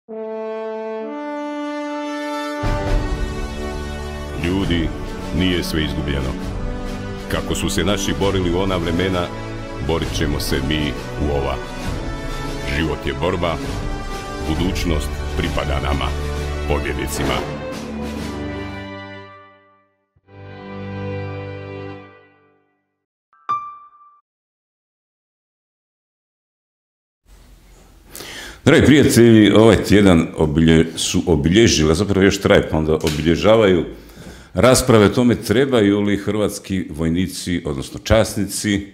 Ljudi, nije sve izgubljeno. Kako su se naši borili u ona vremena, borit ćemo se mi u ova. Život je borba, budućnost pripada nama, pobjednicima. Dragi prijatelji, ovaj tjedan su obilježili, a zapravo još traje, pa onda obilježavaju rasprave o tome trebaju li hrvatski vojnici, odnosno časnici,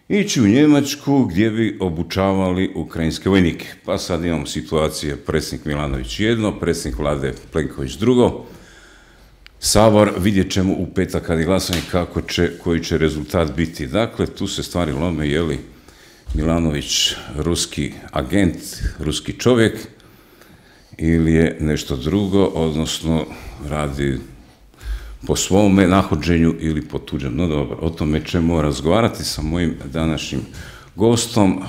ići u Njemačku gdje bi obučavali ukrajinske vojnike. Pa sad imamo situacije predsjednik Milanović jedno, predsjednik vlade Plenković drugo. Sabor, vidjet ćemo u petak kad je glasanje koji će rezultat biti. Dakle, tu se stvari lome, je li Milanović ruski agent, ruski čovjek ili je nešto drugo, odnosno radi po svome nahođenju ili po tuđem. No dobro, o tome ćemo razgovarati sa mojim današnjim gostom,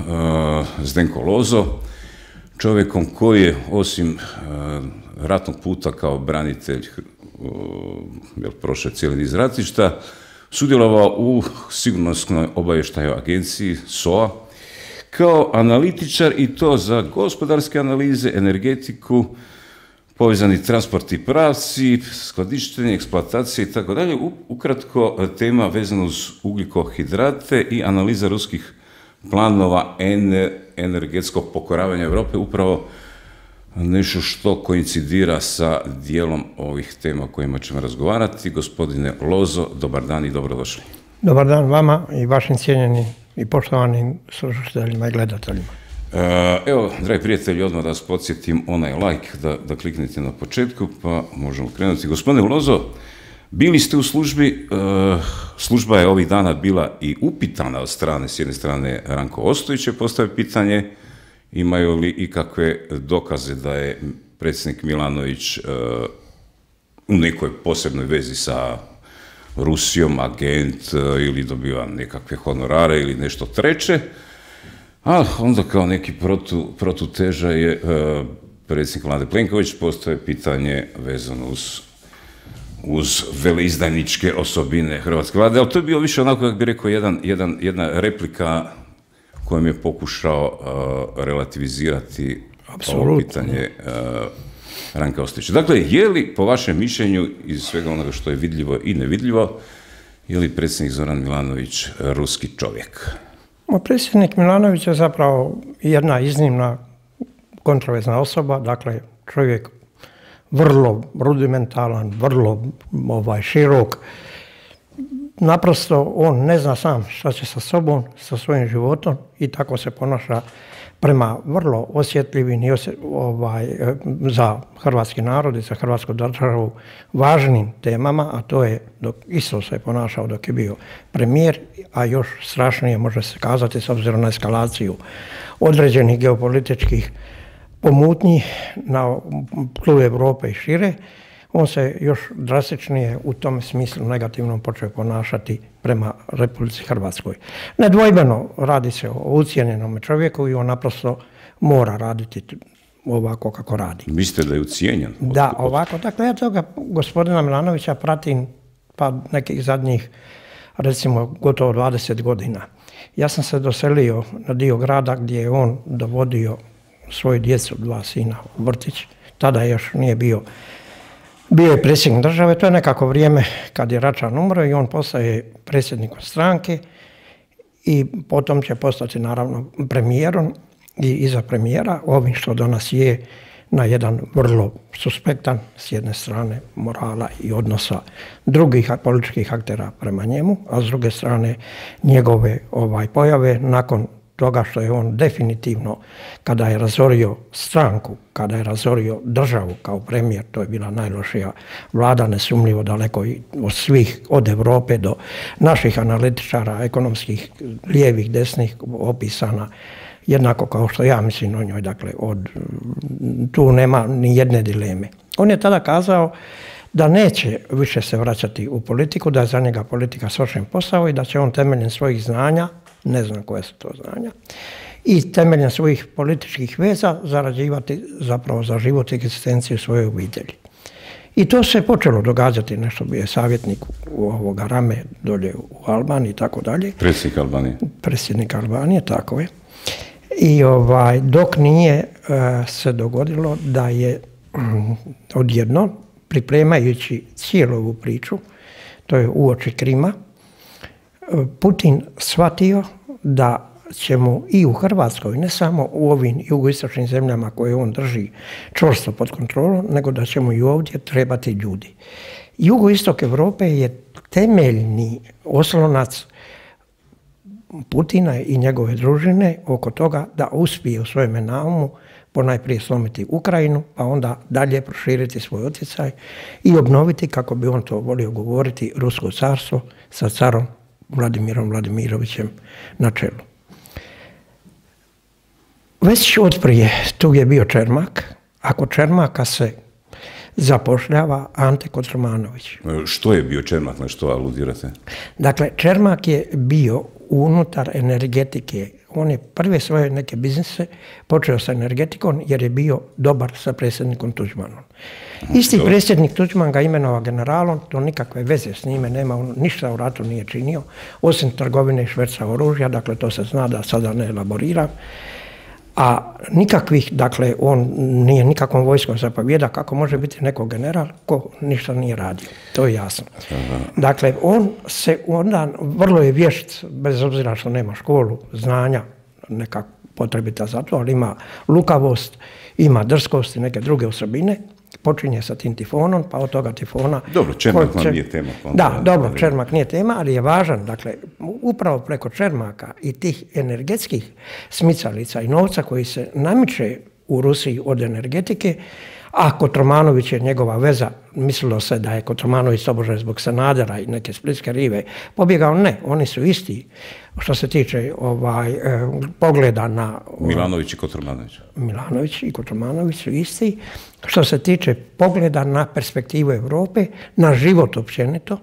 Zdenko Lozo, čovjekom koji je osim ratnog puta kao branitelj prošao cijeli niz ratišta, sudjelovao u sigurnosnoj obavještajnoj agenciji SOA kao analitičar i to za gospodarske analize, energetiku, povezani transportni pravci, skladištenje, eksploatacije i tako dalje. Ukratko, tema vezana uz ugljikohidrate i analiza ruskih planova energetskog pokoravanja Europe, upravo nešto što koincidira sa dijelom ovih tema o kojima ćemo razgovarati. Gospodine Lozo, dobar dan i dobrodošli. Dobar dan vama i vašim cijenjenim i poštovanim slušateljima i gledateljima. Evo, dragi prijatelji, odmah da vas podsjetim onaj like da kliknete na početku, pa možemo krenuti. Gospodine Lozo, bili ste u službi, služba je ovih dana bila i upitana od strane, s jedne strane Ranko Ostojić je postavio pitanje, imaju li ikakve dokaze da je predsjednik Milanović u nekoj posebnoj vezi sa Rusijom, agent ili dobiva nekakve honorare ili nešto treće. A onda kao neki protuteža je predsjednik vlade Plenković postoje pitanje vezano uz veleizdajničke osobine hrvatske vlade, ali to je bio više onako, kako bi rekao, jedna replika kojom je pokušao relativizirati ovo pitanje Ranka Ostojića. Dakle, je li po vašem mišljenju iz svega onoga što je vidljivo i nevidljivo, je li predsjednik Zoran Milanović ruski čovjek? Predsjednik Milanović je zapravo jedna iznimna kontroverzna osoba, dakle čovjek vrlo rudimentalan, vrlo širok. Naprosto on ne zna sam šta će sa sobom, sa svojim životom i tako se ponaša prema vrlo osjetljivim i za hrvatski narod i za hrvatsku državu važnim temama, a to je isto se ponašao dok je bio premijer, a još strašnije može se kazati s obzirom na eskalaciju određenih geopolitičkih pomutnji na tlu Europe i šire. On se još drastičnije u tom smislu negativno počeo ponašati prema Republici Hrvatskoj. Nedvojbeno radi se o ucijenjenom čovjeku i on naprosto mora raditi ovako kako radi. Mislite da je ucijenjen? Da, ovako. Dakle, ja toga gospodina Milanovića pratim pa nekih zadnjih, recimo, gotovo 20 godina. Ja sam se doselio na dio grada gdje je on dovodio svoju djecu, 2 sina u vrtić. Tada još nije bio je predsjednik države, to je nekako vrijeme kad je Račan umro i on postaje predsjednikom stranke i potom će postati naravno premijerom i iza premijera, ovim što danas je na jedan vrlo suspektan s jedne strane morala i odnosa drugih političkih aktera prema njemu, a s druge strane njegove pojave nakon toga što je on definitivno, kada je razorio stranku, kada je razorio državu kao premijer, to je bila najlošija vlada, nesumnjivo daleko od svih, od Europe do naših analitičara, ekonomskih, lijevih, desnih, opisana jednako kao što ja mislim o njoj, dakle, tu nema ni jedne dileme. On je tada kazao da neće više se vraćati u politiku, da je za njega politika svršen posao i da će on temeljem svojih znanja, ne znam koje su to znanja, i temeljem svojih političkih veza zarađivati zapravo za život i egzistenciju svoje obitelji. I to se počelo događati, nešto bio je savjetnik u ovoga Rame dolje u Albaniji i tako dalje. Predsjednik Albanije. Predsjednik Albanije, tako je. I dok nije se dogodilo da je odjedno, pripremajući cijelu ovu priču, to je uoči Krima, Putin shvatio da će mu i u Hrvatskoj, ne samo u ovim jugoistočnim zemljama koje on drži čvrsto pod kontrolom, nego da će mu i ovdje trebati ljudi. Jugoistok Europe je temeljni oslonac Putina i njegove družine oko toga da uspije u svojem naumu ponajprije slomiti Ukrajinu, pa onda dalje proširiti svoj utjecaj i obnoviti, kako bi on to volio govoriti, Rusko carstvo sa carom Vladimirom Vladimirovićem na čelu. Već otprije tu je bio Čermak, a kod Čermaka se zapošljava Ante Kotromanović. Što je bio Čermak, na što aludirate? Dakle, Čermak je bio unutar energetike. On je prve svoje neke biznise počeo sa energetikom jer je bio dobar sa predsjednikom Tuđmanom. Isti predsjednik Tuđman ga imenovao generalom, to nikakve veze s njime nema, on ništa u ratu nije činio, osim trgovine i šverca oružja, dakle to se zna, da sada ne elaboriram. A nikakvih, dakle, on nije nikakvom vojskom zapovjeda, kako može biti neko general ko ništa nije radio, to je jasno. Dakle, on se onda, vrlo je vješt, bez obzira što nema školu, znanja, neka potrebita za to, ali ima lukavost, ima drskost i neke druge osobine, počinje sa tim tifonom, pa od toga tifona... Dobro, Čermak vam nije tema. Da, dobro, Čermak nije tema, ali je važan. Dakle, upravo preko Čermaka i tih energetskih smicalica i novca koji se namiče u Rusiji od energetike, a Kotromanović je njegova veza, mislilo se da je Kotromanović tobože zbog Sanadera i neke splitske rive pobjegao. Ne, oni su isti što se tiče pogleda na... Milanović i Kotromanović. Milanović i Kotromanović su isti. Što se tiče pogleda na perspektivu Europe, na život općenito,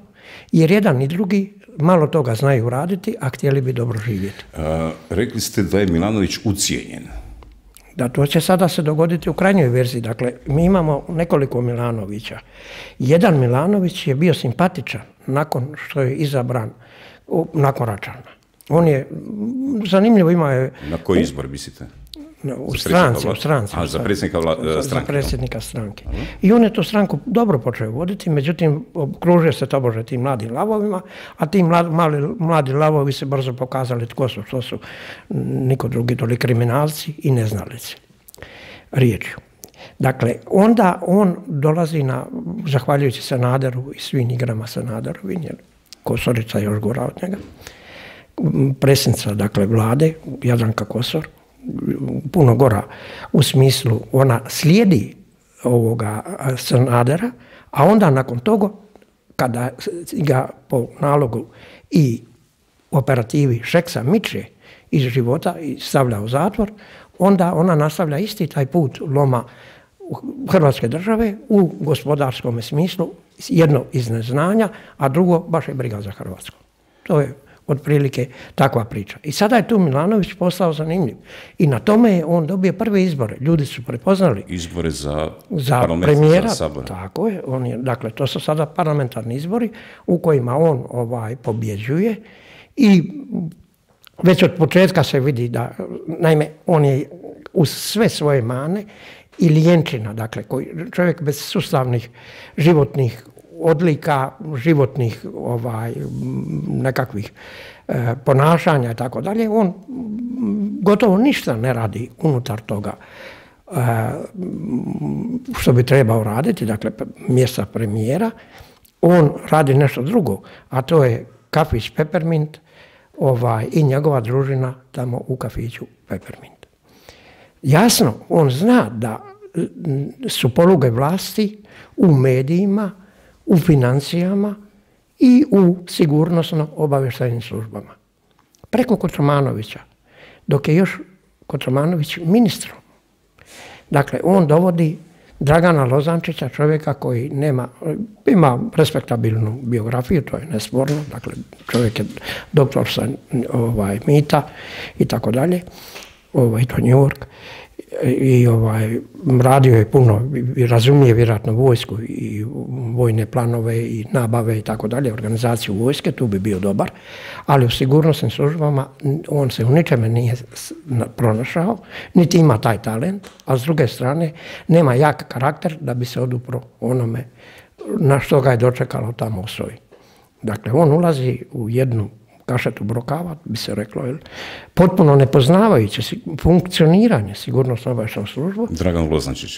jer jedan i drugi malo toga znaju raditi, a htjeli bi dobro živjeti. Rekli ste da je Milanović ucijenjen. Da, to će sada se dogoditi u krajnjoj verziji. Dakle, mi imamo nekoliko Milanovića. Jedan Milanović je bio simpatičan nakon što je izabran, nakon Račana. On je, zanimljivo, imao je... Na koji izbor mislite? U stranci. A, za predsjednika stranke. Za predsjednika stranke. I on je tu stranku dobro počeo voditi, međutim, okružuje se tobože tim mladim lavovima, a ti mladi lavovi se brzo pokazali tko su, što su, niko drugi doli kriminalci i neznalice. Riječju. Dakle, onda on dolazi zahvaljujući Sanaderu i svim igrama Sanaderovim, jer Kosorica je još gora od njega, predsjednica, dakle, vlade, Jadranka Kosor, puno gora u smislu, ona slijedi ovoga Sanadera, a onda nakon toga, kada ga po nalogu i operativi Šeksa miče iz života i stavlja u zatvor, onda ona nastavlja isti taj put loma Hrvatske države u gospodarskom smislu, jedno iz neznanja, a drugo baš je briga za Hrvatsku. To je otprilike takva priča. I sada je tu Milanović postao zanimljiv. I na tome je on dobio prve izbore. Ljudi su prepoznali. Izbore za premijera, za sabor. Tako je. Dakle, to su sada parlamentarni izbori u kojima on pobjeđuje i već od početka se vidi da, naime, on je uz sve svoje mane i lijenčina, dakle, čovjek bez sustavnih životnih odlika, životnih nekakvih ponašanja i tako dalje, on gotovo ništa ne radi unutar toga što bi trebao raditi, dakle mjesta premijera. On radi nešto drugo, a to je kafić Peppermint i njegova družina tamo u kafiću Peppermint. Jasno, on zna da su poluge vlasti u medijima, u financijama i u sigurnosno-obavještajnim službama. Preko Kotromanovića, dok je još Kotromanović ministrom. Dakle, on dovodi Dragana Lozančića, čovjeka koji ima respektabilnu biografiju, to je nesporno, dakle, čovjek je doktor sa mita i tako dalje. to New York, i radio je puno, razumije vjerojatno vojsku i vojne planove i nabave i tako dalje, organizaciju vojske, tu bi bio dobar, ali u sigurnosnim službama on se u ničeme nije pronašao, niti ima taj talent, a s druge strane nema jak karakter da bi se odupro onome na što ga je dočekalo tamo u SOA-i. Dakle, on ulazi u jednu kašetu brokava, bi se reklo, potpuno nepoznavajući funkcioniranje sigurnosno-obavještajnog službu.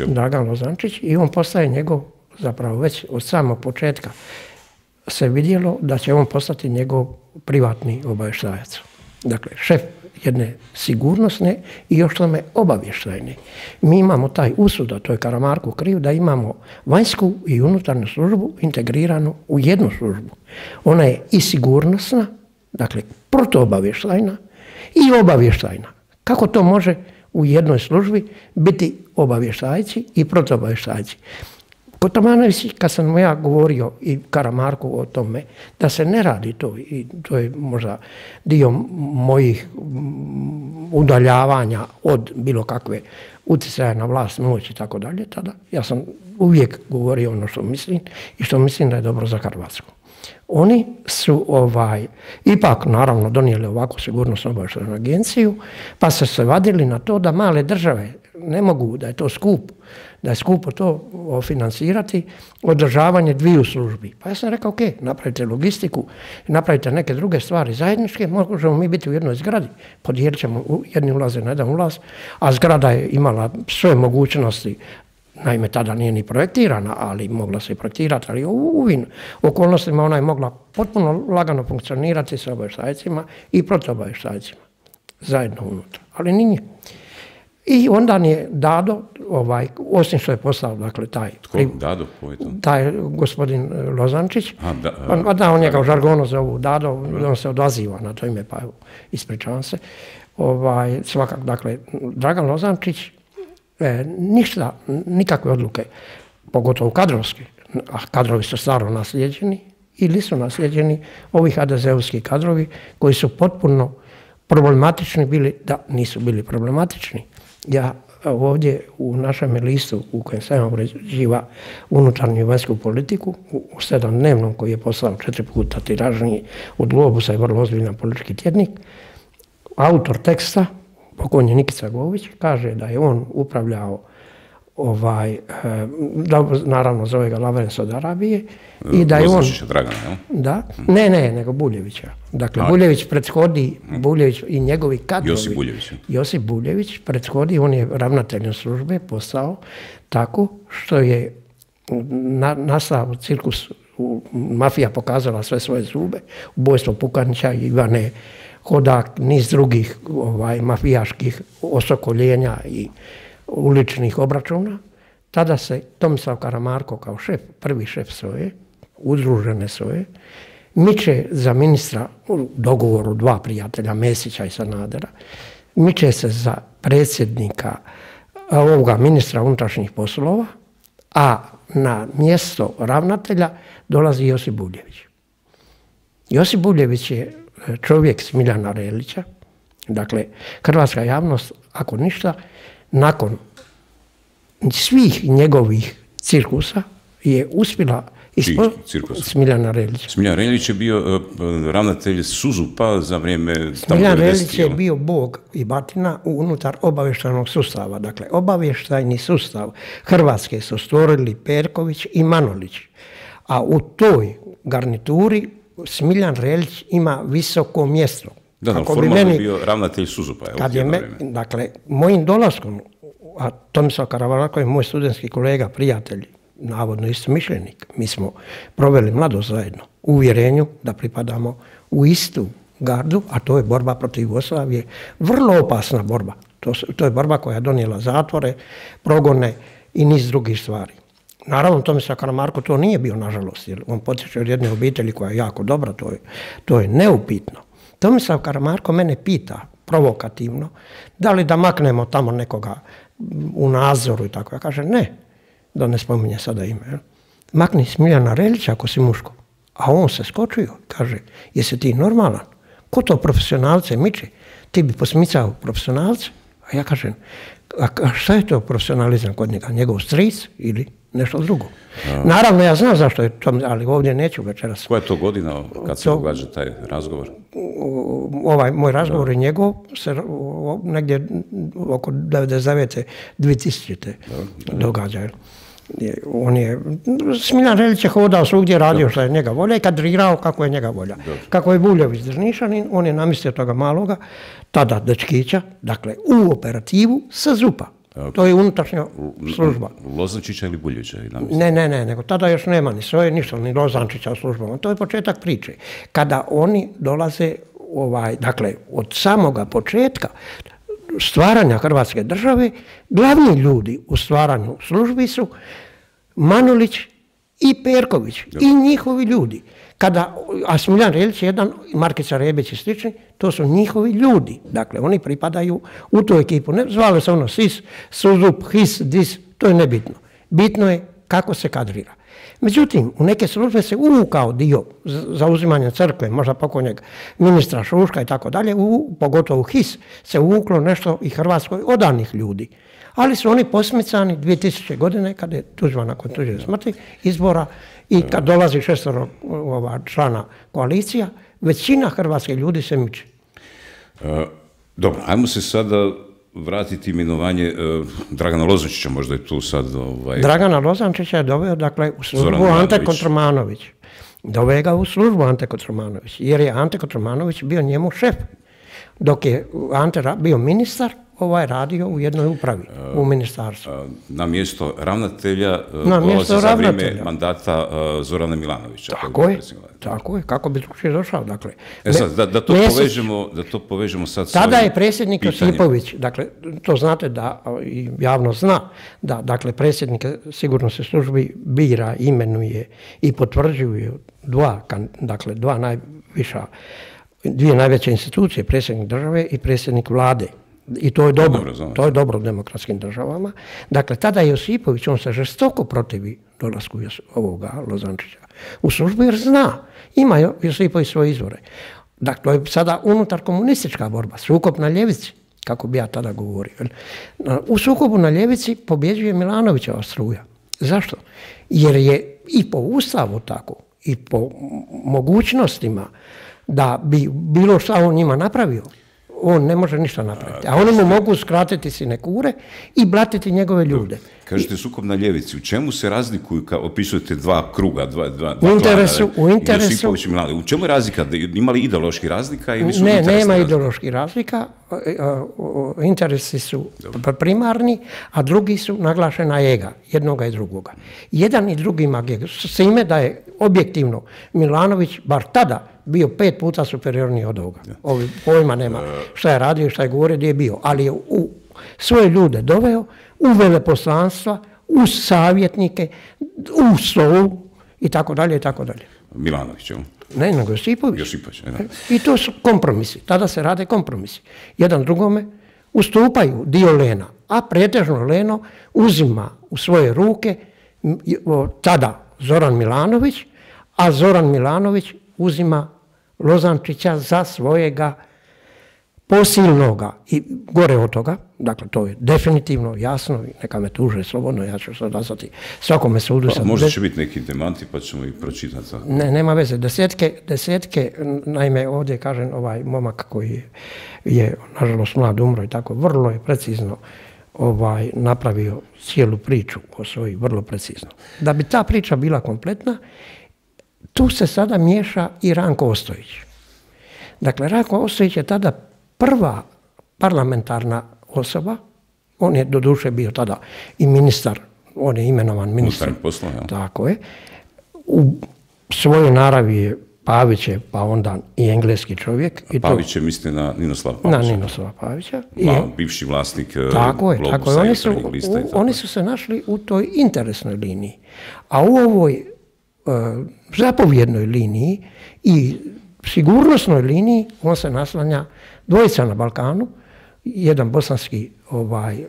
Dragan Lozančić, i on postaje njegov, zapravo već od samog početka se vidjelo da će on postati njegov privatni obavještajac. Dakle, šef jedne sigurnosne i još tome obavještajne. Mi imamo taj usud, a to je Karamarko kriv, da imamo vanjsku i unutarnju službu integriranu u jednu službu. Ona je i sigurnosna, dakle protuobavještajna i obavještajna. Kako to može u jednoj službi biti obavještajci i protuobavještajci? Kotromanović, kad sam ja govorio i Karamarku o tome, da se ne radi to, i to je možda dio mojih udaljavanja od bilo kakve utjecaja na vlast, moć i tako dalje, tada ja sam uvijek govorio ono što mislim i što mislim da je dobro za Hrvatsku. Oni su ipak naravno donijeli ovakvu sigurnosno-obavještajnu agenciju, pa su se vadili na to da male države ne mogu, da je to skup, da je skupo to financirati, održavanje dviju službi. Pa ja sam rekao, ok, napravite logistiku, napravite neke druge stvari zajedničke, možemo mi biti u jednoj zgradi, podijelit ćemo, jedni ulaze na jedan ulaz, a zgrada je imala sve mogućnosti. Naime, tada nije ni projektirana, ali mogla se projektirati, ali u ovim okolnostima ona je mogla potpuno lagano funkcionirati sa obavještajcima i protuobavještajcima zajedno unutra, ali nije. I onda je Dado, osim što je postao, dakle, taj gospodin Lozančić, on njega u žargonu zovu Dado, on se odaziva na to ime, pa evo, ispričavam se. Svakako, dakle, Dragan Lozančić, ništa, nikakve odluke, pogotovo kadrovski, a kadrovi su staro naslijeđeni ili su naslijeđeni ovi HDZ-ovski kadrovi koji su potpuno problematični bili, da nisu bili problematični. Ja ovdje u našem listu u kojem sam uređiva unutarnju i vanjsku politiku, u 7-dnevnom koji je postao 4 puta tiražniji od Globusa i vrlo ozbiljan politički tjednik, autor teksta, pokojni Nikica Gović, kaže da je on upravljao naravno zove ga Lavrenc od Arabije, i da je on... Dragana, jel? Da, ne, nego Buljevića. Dakle, Buljević prethodi, Buljević i njegovi kadrovi. Josip Buljević prethodi, on je ravnateljem službe postao tako što je nastao cirkus, mafija pokazala sve svoje zube, ubojstvo Pukanića, Ivane Hodak, niz drugih mafijaških osokoljenja i uličnih obračuna. Tada se Tomislav Karamarko kao šef, prvi šef SOA-e, udružene SOA-e, miče za ministra u dogovoru dva prijatelja, Mesića i Sanadera, miče se za predsjednika ovoga ministra unutrašnjih poslova, a na mjesto ravnatelja dolazi Josip Buljević. Josip Buljević je čovjek Smiljana Relića, dakle, hrvatska javnost, ako ništa, nakon svih njegovih cirkusa je uspjela Smiljana Relića. Smiljan Relić je bio ravnatelj SUZUP-a za vrijeme... Smiljan Relić je bio bog i batina unutar obavještajnog sustava. Dakle, obavještajni sustav Hrvatske su stvorili Perković i Manolić. A u toj garnituri Smiljan Relić ima visoko mjesto. Da, formalno je bio ravnatelj SUZUP-a. Dakle, mojim dolaskom, a Tomislav Karamarko je moj studentski kolega, prijatelj, navodno istomišljenik, mi smo proveli mladost zajedno u uvjerenju da pripadamo u istu gardu, a to je borba protiv Jugoslavije, vrlo opasna borba. To je borba koja je donijela zatvore, progone i niz drugih stvari. Naravno, Tomislav Karamarko to nije bio, nažalost, jer on potječe od jedne obitelji koja je jako dobra, to je neupitno. Tomislav Karamarko mene pita provokativno da li da maknemo tamo nekoga u nadzoru i tako. Ja kažem ne, da ne spominje sada ime. Makni Smiljana Relića ako si muško. A on se skočio, kaže, jesi ti normalan? Ko to profesionalce miče? Ti bi posmicao profesionalce? A ja kažem, a šta je to profesionalizam kod njega? Njegov stric ili nešto drugo? Naravno, ja znam zašto je to, ali ovdje neću večeras. Koja je to godina kad se događa taj razgovor? Ovaj moj razgovor i njegov se negdje oko 99. 2000. događa. On je, Smiljan Reljić je hodao svugdje, radio što je njega volja i kadrirao kako je njega volja. Kako je Buljević Drnišanin, on je namistio toga maloga, tada dečkića, dakle u operativu sa ZUP-a. To je unutrašnja služba. Lozančića ili Buljevića? Ne, nego tada još nema ni svoje, ništa, ni Lozančića u službama. To je početak priče. Kada oni dolaze, dakle, od samoga početka stvaranja Hrvatske države, glavni ljudi u stvaranju službi su Manulić i Perković i njihovi ljudi. A Smiljan Reljić jedan, Markica Rebić i slični, to su njihovi ljudi. Dakle, oni pripadaju u tu ekipu. Ne zvale se ono SIS, SUZUP, HIS, DIS, to je nebitno. Bitno je kako se kadrira. Međutim, u neke službe se uvukao dio zauzimanja crkve, možda pokojnjeg ministra Šuška i tako dalje, pogotovo u HIS se uvuklo nešto i Hrvatskoj odanih ljudi. Ali su oni posmicani 2000. godine, kada je Tuđman nakon tuđe smrti, izbora i kad dolazi 6 člana koalicija, većina hrvatskih ljudi se miče. Dobro, ajmo se sada vratiti imenovanje Dragana Lozančića, možda je tu sad... Dragana Lozančića je doveo, dakle, u službu Ante Kotromanović. Doveo ga u službu Ante Kotromanović, jer je Ante Kotromanović bio njemu šef. Dok je Ante bio ministar, radio u jednoj upravi, u ministarstvu. Na mjesto ravnatelja dolazi za vrijeme mandata Zorana Milanovića. Tako je, kako bi drugčije došao. Dakle, da to povežemo sad sa... Tada je predsjednik Josipović, dakle, to znate da, i javno zna, da, dakle, predsjednik sigurnosne službi bira, imenuje i potvrđuje dvije najveće institucije, predsjednik države i predsjednik vlade. I to je dobro, to je dobro u demokratskim državama. Dakle, tada je Josipović, on se žestoko protivi dolasku ovoga Lozančića u službu jer zna, ima Josipović svoje izvore. Dakle, to je sada unutar komunistička borba, sukob na ljevici, kako bi ja tada govorio. U sukobu na ljevici pobjeđuje Milanovićeva struja. Zašto? Jer je i po ustavu tako, i po mogućnostima da bi bilo što on njima napravio, on ne može ništa napraviti. A oni mu mogu skratiti sinekure i blatiti njegove ljude. Kažete sukob na ljevici. U čemu se razlikuju, kao opisujete dva kruga, dva u interesu. U čemu je razlika? Ima li ideološki razlika? Ne, nema ideološki razlika. Interesi su primarni, a drugi su naglašena ega, jednoga i drugoga. Jedan i drugi ima ega. S ime da je objektivno Milanović, bar tada, bio 5 puta superiorniji od ovoga. Ovi pojma nema šta je radio, šta je govorio, gdje je bio. Ali je u svoje ljude doveo, u veleposlanstva, u savjetnike, u SOU i tako dalje i tako dalje. Milanović, jel? Ne, nego Josipović. I to su kompromisi. Tada se rade kompromisi. Jedan drugome ustupaju dio lena, a pretežno leno uzima u svoje ruke tada Zoran Milanović, a Zoran Milanović uzima Lozančića za svojega posilnoga i gore od toga, dakle to je definitivno jasno, neka me tuže slobodno, ja ću se odazvati svakome sudu. Možda će biti neki demanti pa ćemo ih pročitati. Ne, nema veze, desetke, naime ovdje kažem ovaj momak koji je nažalost mlad umro i tako, vrlo je precizno napravio cijelu priču o svojih, vrlo precizno. Da bi ta priča bila kompletna, tu se sada miješa i Ranko Ostojić. Dakle, Ranko Ostojić je tada prva parlamentarna osoba, on je doduše bio tada i ministar, on je imenovan ministar. Tako je. U svojoj naravi je Pavić je, pa onda i engleski čovjek. Pavić je, mislite na Ninoslava Pavića? Na Ninoslava Pavića. Bivši vlasnik Globusa i Jutarnjeg lista. Oni su se našli u toj interesnoj liniji. A u ovoj zapovjednoj liniji i sigurnosnoj liniji on se naslanja dvojica na Balkanu, jedan bosanski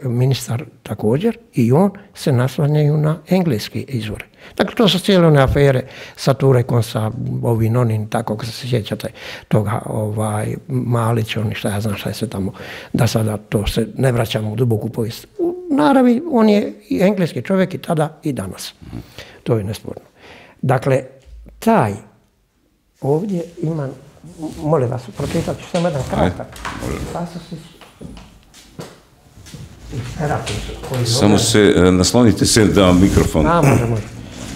ministar također, i on se naslanjaju na engleske izvore. Dakle, to su cijele one afere sa Turekom, sa ovim onim, tako ako se sjećate toga, Malić, oni šta ja znam šta je sve tamo, da sada to se ne vraćamo u duboku povijest. U naravi, on je i engleski čovjek i tada i danas. To je nesporno. Dakle, taj ovdje imam, molim vas, pročitat ću samo jedan kratak pasosić. Samo se, naslonite se da vam mikrofon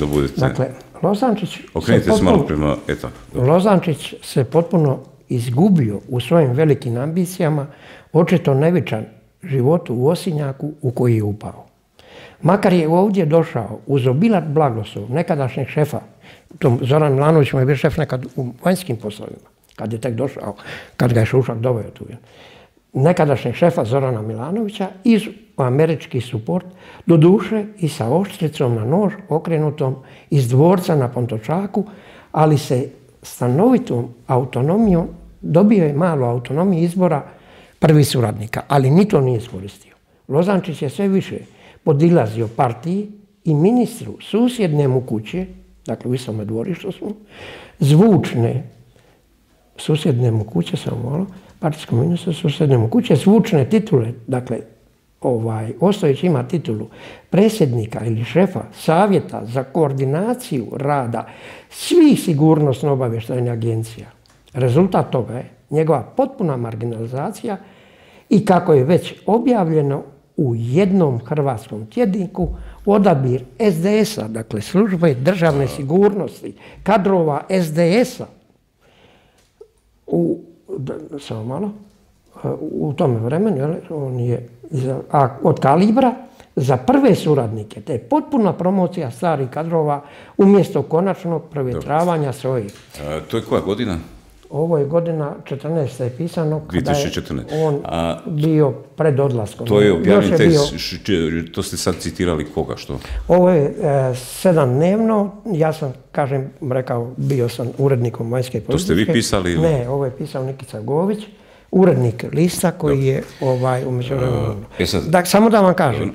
da budete. Dakle, Lozančić okrenite se malo prema, eto. Lozančić se potpuno izgubio u svojim velikim ambicijama, očito nevičan životu u Osinjaku u koji je upao. Makar je ovdje došao uz obilat blagoslov nekadašnjeg šefa, Zoran Milanović mu je bio šef nekad u vanjskim poslovima, kad je tek došao, kad ga je Šušak doveo tu. Nekadašnjeg šefa Zorana Milanovića iz američki suport, doduše i sa oštricom na nož okrenutom iz dvorca na Pantovčaku, ali se stanovitom autonomijom dobio je malo autonomije izbora prvih suradnika, ali ni to nije iskoristio. Lozančić je sve više podilazio partiji i ministru susjedne mu kuće, dakle u istome dvorištu smo, zvučne susjedne mu kuće, samo malo, partijskom ministru susjedne mu kuće, zvučne titule, dakle, Ostojić ima titulu predsjednika ili šefa savjeta za koordinaciju rada svih sigurnosno-obavještajnih agencija. Rezultat toga je njegova potpuna marginalizacija i, kako je već objavljeno u jednom hrvatskom tjedniku, odabir SDS-a, dakle službe državne sigurnosti, kadrova SDS-a samo malo, u tome vremenu, on je od kalibra za prve suradnike, te potpuna promocija starih kadrova umjesto konačnog provjetravanja svojih. To je koja godina? Ovo je godina 14. je pisano, kada je 2014. on bio pred odlaskom. To je objavljen tekst, to ste sad citirali koga, što? Ovo je 7-dnevno, ja sam, kažem, rekao, bio sam urednikom vanjske politike. To ste vi pisali? Ili? Ne, ovo je pisao Nikica Gović, urednik lista koji je u međuvremenu. Samo da vam kažem,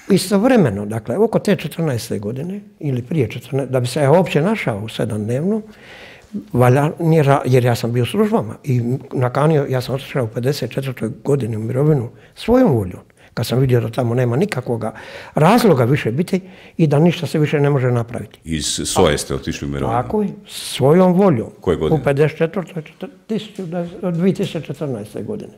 istovremeno, dakle, oko te 14. godine, ili prije 14. da bi se ja uopće našao u 7-dnevno, jer ja sam bio u službama i nakanio, ja sam otišao u 54. godini u mirovinu svojom voljom, kad sam vidio da tamo nema nikakvog razloga više biti i da ništa se više ne može napraviti. Iz SOA ste otišli u mirovinu? Tako je, svojom voljom. Koje godine? U 54. 2014. godine.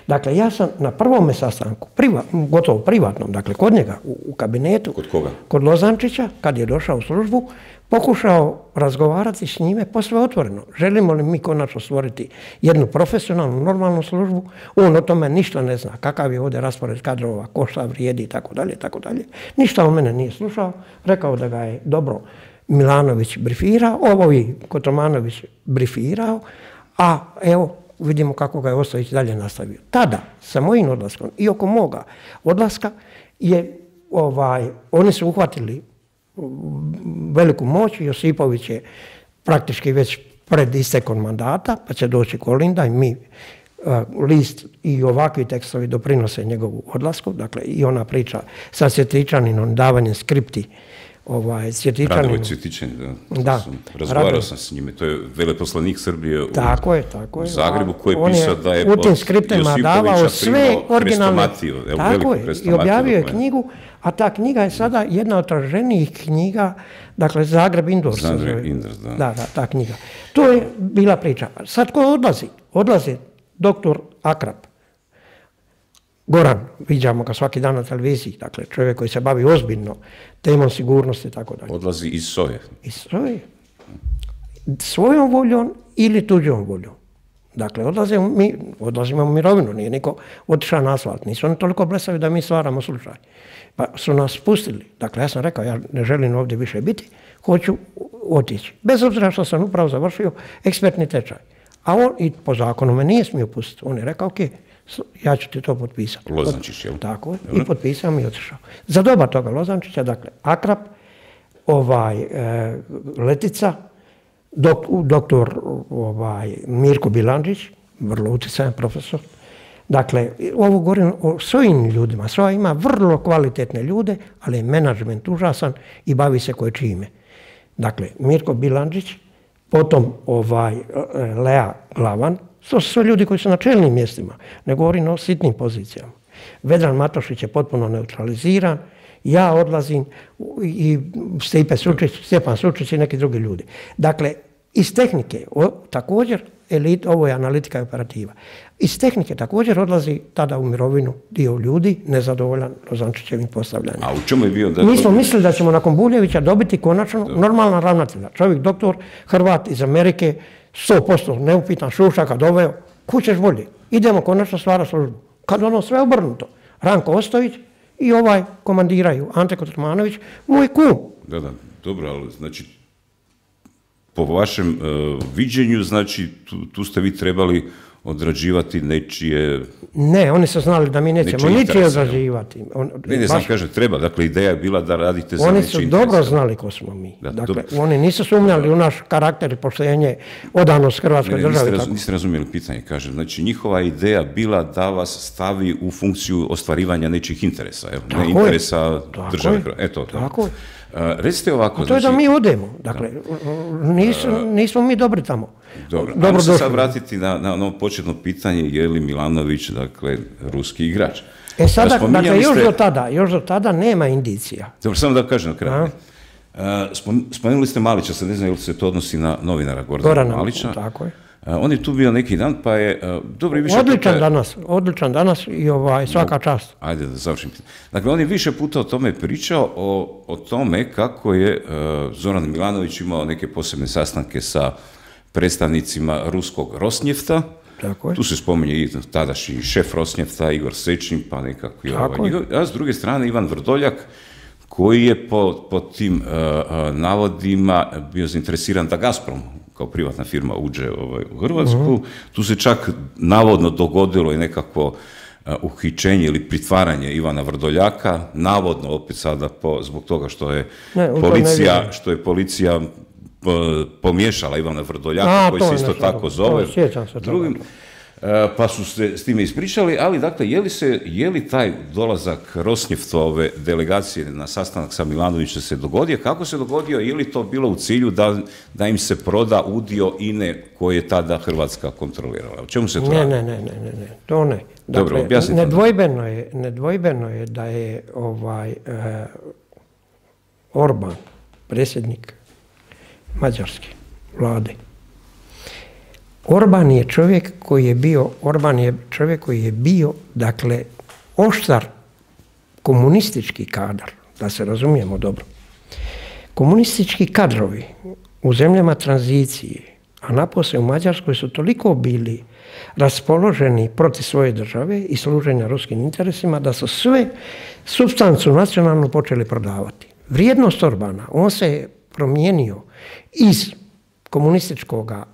Dakle, ja sam na prvome sastanku, gotovo privatnom, dakle kod njega u kabinetu, kod koga? Kod Lozančića, kad je došao u službu, pokušao razgovarati s njime posve otvoreno. Želimo li mi konačno stvoriti jednu profesionalnu, normalnu službu? On o tome ništa ne zna. Kakav je ovdje raspored kadrova, ko šta vrijedi, itd., itd. Ništa o mene nije slušao. Rekao da ga je dobro Milanović brifirao, Kotromanović brifirao, a evo, vidimo kako ga je Ostojić dalje nastavio. Tada, sa mojim odlaskom i oko moga odlaska, oni su uhvatili veliku moć. Josipović je praktički već pred istekom mandata, pa će doći Kolinda i mi, list i ovakvi tekstovi doprinose njegovu odlasku, dakle i ona priča sa Cvjetičaninom, davanjem skripti Radovo Cvjetičanin, da. Razgovarao sam s njime, to je veleposlanik Srbije u Zagrebu koji je pisao da je u tim skriptima davao sve originalne. Tako je, i objavio je knjigu, a ta knjiga je sada jedna od traženijih knjiga, dakle Zagreb Indoors. Da, ta knjiga. To je bila priča. Sad ko odlazi? Odlazi doktor Akrap. Goran, viđamo ga svaki dan na televiziji, dakle čovjek koji se bavi ozbiljno temom sigurnosti i tako dalje. Odlazi iz SOA-e? Iz SOA-e. Svojom voljom ili tuđom voljom. Dakle, odlazimo u mirovinu, nije niko otišao na asfalt. Nisu oni toliko blesavi da mi stvaramo slučaj. Pa su nas pustili. Dakle, ja sam rekao, ja ne želim ovdje više biti, hoću otići. Bez obzira što sam upravo završio ekspertni tečaj. A on i po zakonu me nije smio pustiti. On je rekao, ok, ja ću ti to potpisati. Lozančić, jel? Tako je, i potpisao mi i otišao. Za doba toga Lozančića, dakle, Akrap, Letica, doktor Mirko Bilandžić, vrlo utjecajan profesor, Dakle, ovo govorim o svojim ljudima. SOA ima vrlo kvalitetne ljude, ali je menadžment užasan i bavi se koje čime. Dakle, Mirko Bilandžić, potom Lea Glavan, to su sve ljudi koji su na čelnim mjestima, ne govorim o sitnim pozicijama. Vedran Matošić je potpuno neutraliziran, ja odlazim i Stjepan Sučić i neki drugi ljudi. Dakle, iz tehnike, također, ovo je analitika i operativa, iz tehnike također odlazi tada u mirovinu dio ljudi nezadovoljan Lozančićevim postavljanjem. A u čemu je bio? Mi smo mislili da ćemo nakon Buljevića dobiti konačno normalna ravnatelja. Čovjek doktor, Hrvat iz Amerike, 100% neupitan, Šušaka doveo, kućeš bolje. Idemo konačno stvarati službu. Kad ono sve obrnuto, Ranko Ostojić i komandiraju, Ante Kotromanović, moj kum. Da, dobro, ali znači, po vašem viđenju, znači, tu ste vi trebali odrađivati nečije... Ne, oni su znali da mi nećemo ničije odrađivati. Ne znam, kaže, treba. Dakle, ideja je bila da radite za nečije interese. Oni su dobro znali ko smo mi. Dakle, oni nisu sumnjali u naš karakter i poštenje, odanost Hrvatskoj državi. Niste razumjeli pitanje, kažem. Znači, njihova ideja bila da vas stavi u funkciju ostvarivanja nečijih interesa. Ne interesa države. Eto, tako je. Recite ovako... To je da mi odemo. Dakle, nismo mi dobri tamo. Dobro, ajmo se sad vratiti na ono početno pitanje, je li Milanović, dakle, ruski igrač? Sada, dakle, još do tada nema indicija. Dobro, samo da kažem na kraju. Spomenuli ste Malića, sad ne znam, je li se to odnosi na novinara Gordana Malića. Tako je. On je tu bio neki dan, pa je dobro i više Odličan danas i svaka čast. Ajde da završim. Dakle, on je više puta o tome pričao, o tome kako je Zoran Milanović imao neke posebne sastanke sa predstavnicima ruskog Rosnjefta. Tu se spominje i tadašnji šef Rosnjefta, Igor Sečin, pa nekako a s druge strane Ivan Vrdoljak, koji je po tim navodima bio zainteresiran da Gazprom kao privatna firma uđe u Hrvatsku. Tu se čak navodno dogodilo i nekako uhićenje ili pritvaranje Ivana Vrdoljaka, navodno opet sada zbog toga što je policija pomiješala Ivana Vrdoljaka, koji se isto tako zove drugim, pa su se s time ispričali, ali dakle, je li taj dolazak Rosnjeftove delegacije na sastanak sa Milanovićem se dogodio, kako se dogodio, je li to bilo u cilju da im se proda udio INE koje je tada Hrvatska kontrolirala? O čemu se to radi? Ne, to ne. Dobro, objasnite. Nedvojbeno je da je Orban, predsjednik Mađarske vlade. Orban je čovjek koji je bio, dakle, oštar komunistički kadar, da se razumijemo dobro. Komunistički kadrovi u zemljama tranzicije, a napose u Mađarskoj, su toliko bili raspoloženi protiv svoje države i služenja ruskim interesima, da su sve supstancu nacionalnu počeli prodavati. Vrijednost Orbana, on se je promijenio iz komunističkoga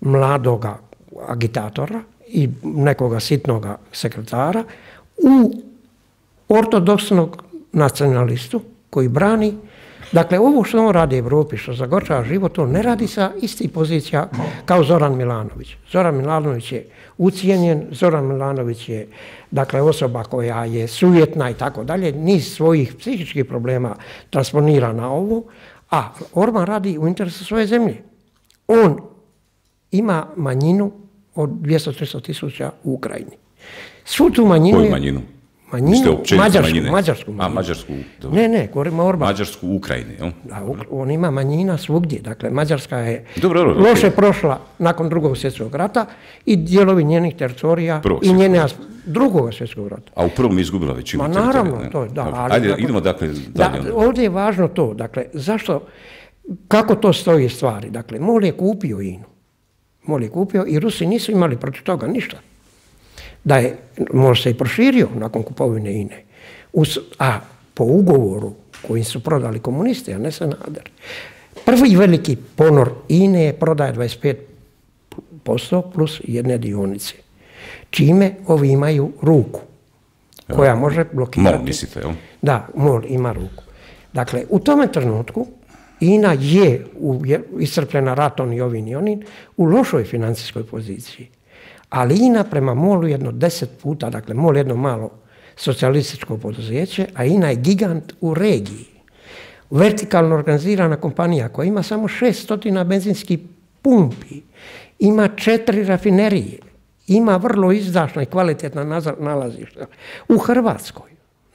mladoga agitatora i nekoga sitnoga sekretara u ortodoksnog nacionalistu koji brani. Dakle, ovo što on radi Evropi, što zagorčava život, on ne radi sa istih pozicija kao Zoran Milanović. Zoran Milanović je ucijenjen, Zoran Milanović je, dakle, osoba koja je sujetna i tako dalje, niz svojih psihičkih problema transponira na ovo, a Orban radi u interesu svoje zemlje. On ima manjinu od 200-300 tisuća u Ukrajini. Svu tu manjinu... Koju manjinu? Mađarsku. A, Mađarsku. Ne, govorimo o Orbanu. Mađarsku u Ukrajini, jel? Da, on ima manjina svugdje. Dakle, Mađarska je loše prošla nakon Drugog svjetskog rata i dijelovi njenih teritorija i njene Drugog svjetskog rata. A u prvom je izgubila većinu teritorija. Naravno, to je, da. Ajde, idemo dakle dalje. Ovdje je važno to, dakle, zašto, kako to stoji stvari. Dakle, MOL je kupio INA-u. MOL je kupio i Rusi nisu imali protiv toga ništa. Da je, MOL se i proširio nakon kupovine INA-e. A po ugovoru kojim su prodali komunisti, a ne Sanader. Prvi veliki ponor INA-e je prodaje 25% plus jedne dionice. Čime ovi imaju ruku koja može blokirati. MOL mislite, jel? Da, MOL ima ruku. Dakle, u tome trenutku INA je iscrpljena ratom i ovim i onim u lošoj financijskoj poziciji. Ali INA prema MOL-u jedno 10 puta, dakle MOL jedno malo socijalističko poduzeće, a INA je gigant u regiji. Vertikalno organizirana kompanija koja ima samo 600 benzinskih pumpi, ima 4 rafinerije, ima vrlo izdašna i kvalitetna nalazišta u Hrvatskoj,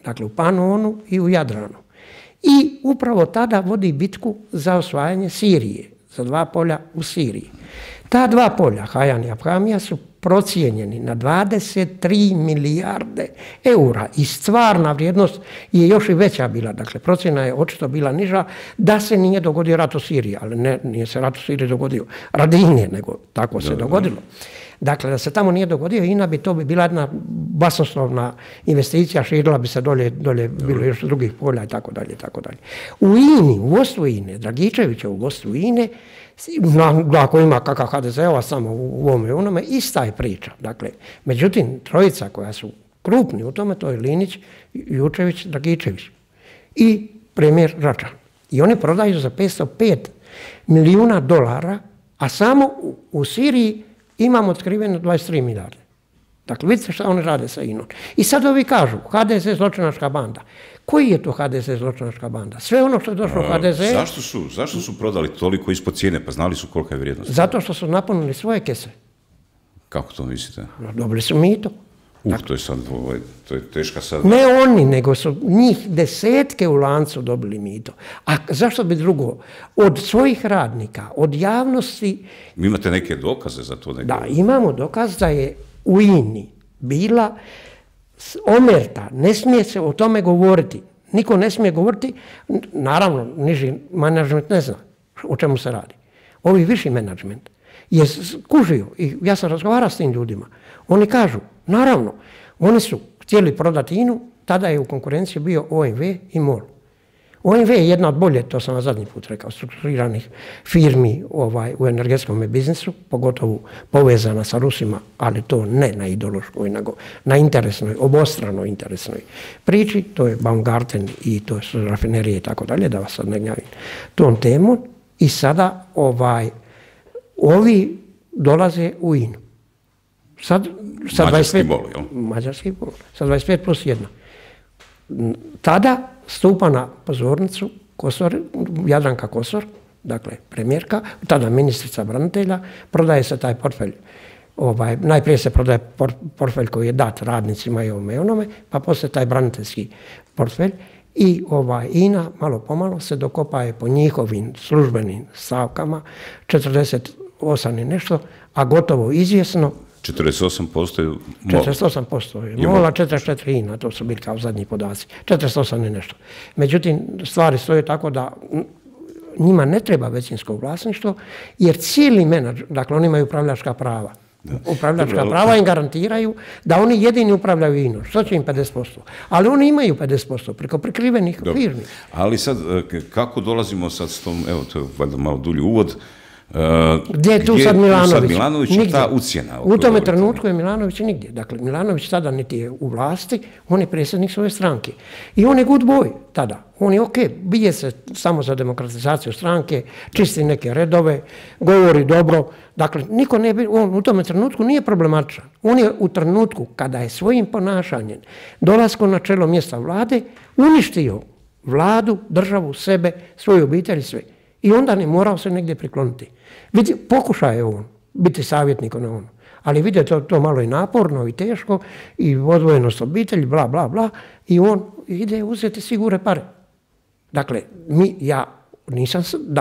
dakle u Panonu i u Jadranu. I upravo tada vodi bitku za osvajanje Sirije, za 2 polja u Siriji. Ta 2 polja, Hajan i Abhamija, su procijenjeni na 23 milijarde eura i stvarna vrijednost je još i veća bila. Dakle, procjena je očito bila niža da se nije dogodio rat u Siriji, ali ne, nije se rat u Siriji dogodio radi INA-e, nego tako se dogodilo. Dakle, da se tamo nije dogodio INA to bi bila jedna basnoslovna investicija, širila bi se dolje bilo još drugih polja i tako dalje, i tako dalje. U INA-i, u vodstvu INA-e, Dragičevića u vodstvu INA-e, ako ima kakav HDZ-ova samo u ovome i onome, ista je priča. Dakle, međutim, trojica koja su krupni u tome, to je Linić, Jučević, Dragičević i premijer Račan. I oni prodaju za $505 milijuna, a samo u Siriji imamo otkriveno 23 milijarde. Dakle, vidite šta oni rade sa INA-om. I sad ovi kažu, HDZ je zločinačka banda. Koji je to HDZ zločinačka banda? Sve ono što je došlo u HDZ... Zašto su prodali toliko ispod cijene? Pa znali su kolika je vrijednost. Zato što su napunili svoje kese. Kako to mislite? Dobili su mito. To je teška sad... Ne oni, nego su njih desetke u lancu dobili mito. A zašto bi drugo? Od svojih radnika, od javnosti... Vi imate neke dokaze za to? Da, imamo dokaz da je u INA-i bila omerta, ne smije se o tome govoriti. Niko ne smije govoriti, naravno, niži menadžment ne zna o čemu se radi. Ovi viši menadžment je kužio, i ja sam razgovarao s tim ljudima, oni kažu, naravno, oni su htjeli prodati INA-u, tada je u konkurenciji bio OMV i MOL. OMV je jedna od bolje, to sam vam zadnji put rekao, strukturiranih firmi u energetskom biznisu, pogotovo povezana sa Rusima, ali to ne na ideološkoj, nego na interesnoj, obostrano interesnoj priči, to je Baumgarten i to su rafinerije i tako dalje, da vas sad ne gnjavim tom temom. I sada ovi dolaze u INA-u. Mađarski bol, jel? Mađarski bol, sa 25 plus 1. Tada stupa na pozornicu Jadranka Kosor, dakle premijerka, tada ministrica branitelja, prodaje se taj portfelj. Najprije se prodaje portfelj koji je dat radnicima i onome, pa poslije taj braniteljski portfelj. I INA malo pomalo se dokopaje po njihovim službenim stavkama 48 i nešto, a gotovo izvjesno 48% je MOL. 48% je MOL, a 44 INA, to su bili kao zadnji podaci. 48 i nešto. Međutim, stvari stoje tako da njima ne treba većinsko vlasništvo, jer cijeli menadžer, dakle oni imaju upravljačka prava. Upravljačka prava im garantiraju da oni jedini upravljaju INA-om. Što će im 50%? Ali oni imaju 50% preko prikrivenih firmi. Ali sad, kako dolazimo sad s tom, evo to je valjda malo dulji uvod, gdje je tu sad Milanović? Nigdje. Ta ucjena. U tome trenutku je Milanović nigdje. Dakle, Milanović tada niti je u vlasti, on je predsjednik svoje stranke. I on je good boy tada. On je ok, bije se samo za demokratizaciju stranke, čisti neke redove, govori dobro. Dakle, niko ne bi, on u tome trenutku nije problematičan. On je u trenutku kada je svojim ponašanjem, dolaskom na čelo mjesta vlade, uništio vladu, državu, sebe, svoju obitelj i sve. I onda ne morao se negdje prikloniti. Pokušao je on biti savjetnik na ono. Ali vidite, to malo i naporno i teško i odvojenost obitelji, bla, bla, bla. I on ide uzeti sigurne pare. Dakle,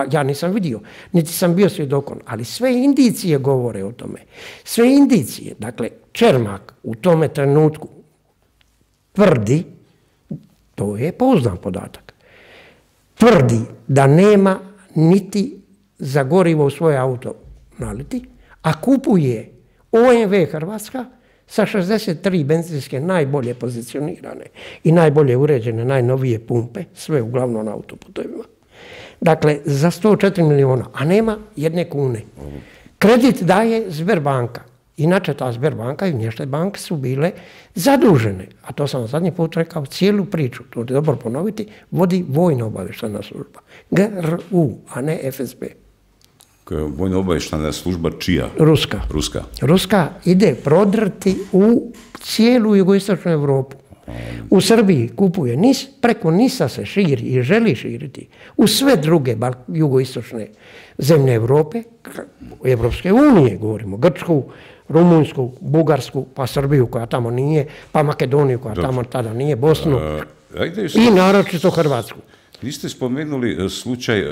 ja nisam vidio, niti sam bio svjedokom, ali sve indicije govore o tome. Sve indicije, dakle, Čermak u tome trenutku tvrdi, to je pouzdan podatak, tvrdi da nema niti za gorivo u svoj auto naliti, a kupuje OMV Hrvatska sa 63 benzinske najbolje pozicionirane i najbolje uređene, najnovije pumpe, sve uglavnom na autoputovima. Dakle, za 104 milijuna, a nema 1 kune. Kredit daje Sberbanka. Inače, ta Sberbanka i Nještaj banke su bile zadužene, a to sam zadnji put rekao, cijelu priču, to je dobro ponoviti, vodi vojna obavještajna služba. GRU, a ne FSB. Vojno-obavještajna služba čija? Ruska. Ruska ide prodrti u cijelu jugoistočnu Europu. U Srbiji kupuje NIS, preko NIS-a se širi i želi širiti u sve druge jugoistočne zemlje Europe, Evropske unije, govorimo, Grčku, Rumunjsku, Bugarsku, pa Srbiju koja tamo nije, pa Makedoniju koja tamo tada nije, Bosnu i naročito Hrvatsku. Niste spomenuli slučaj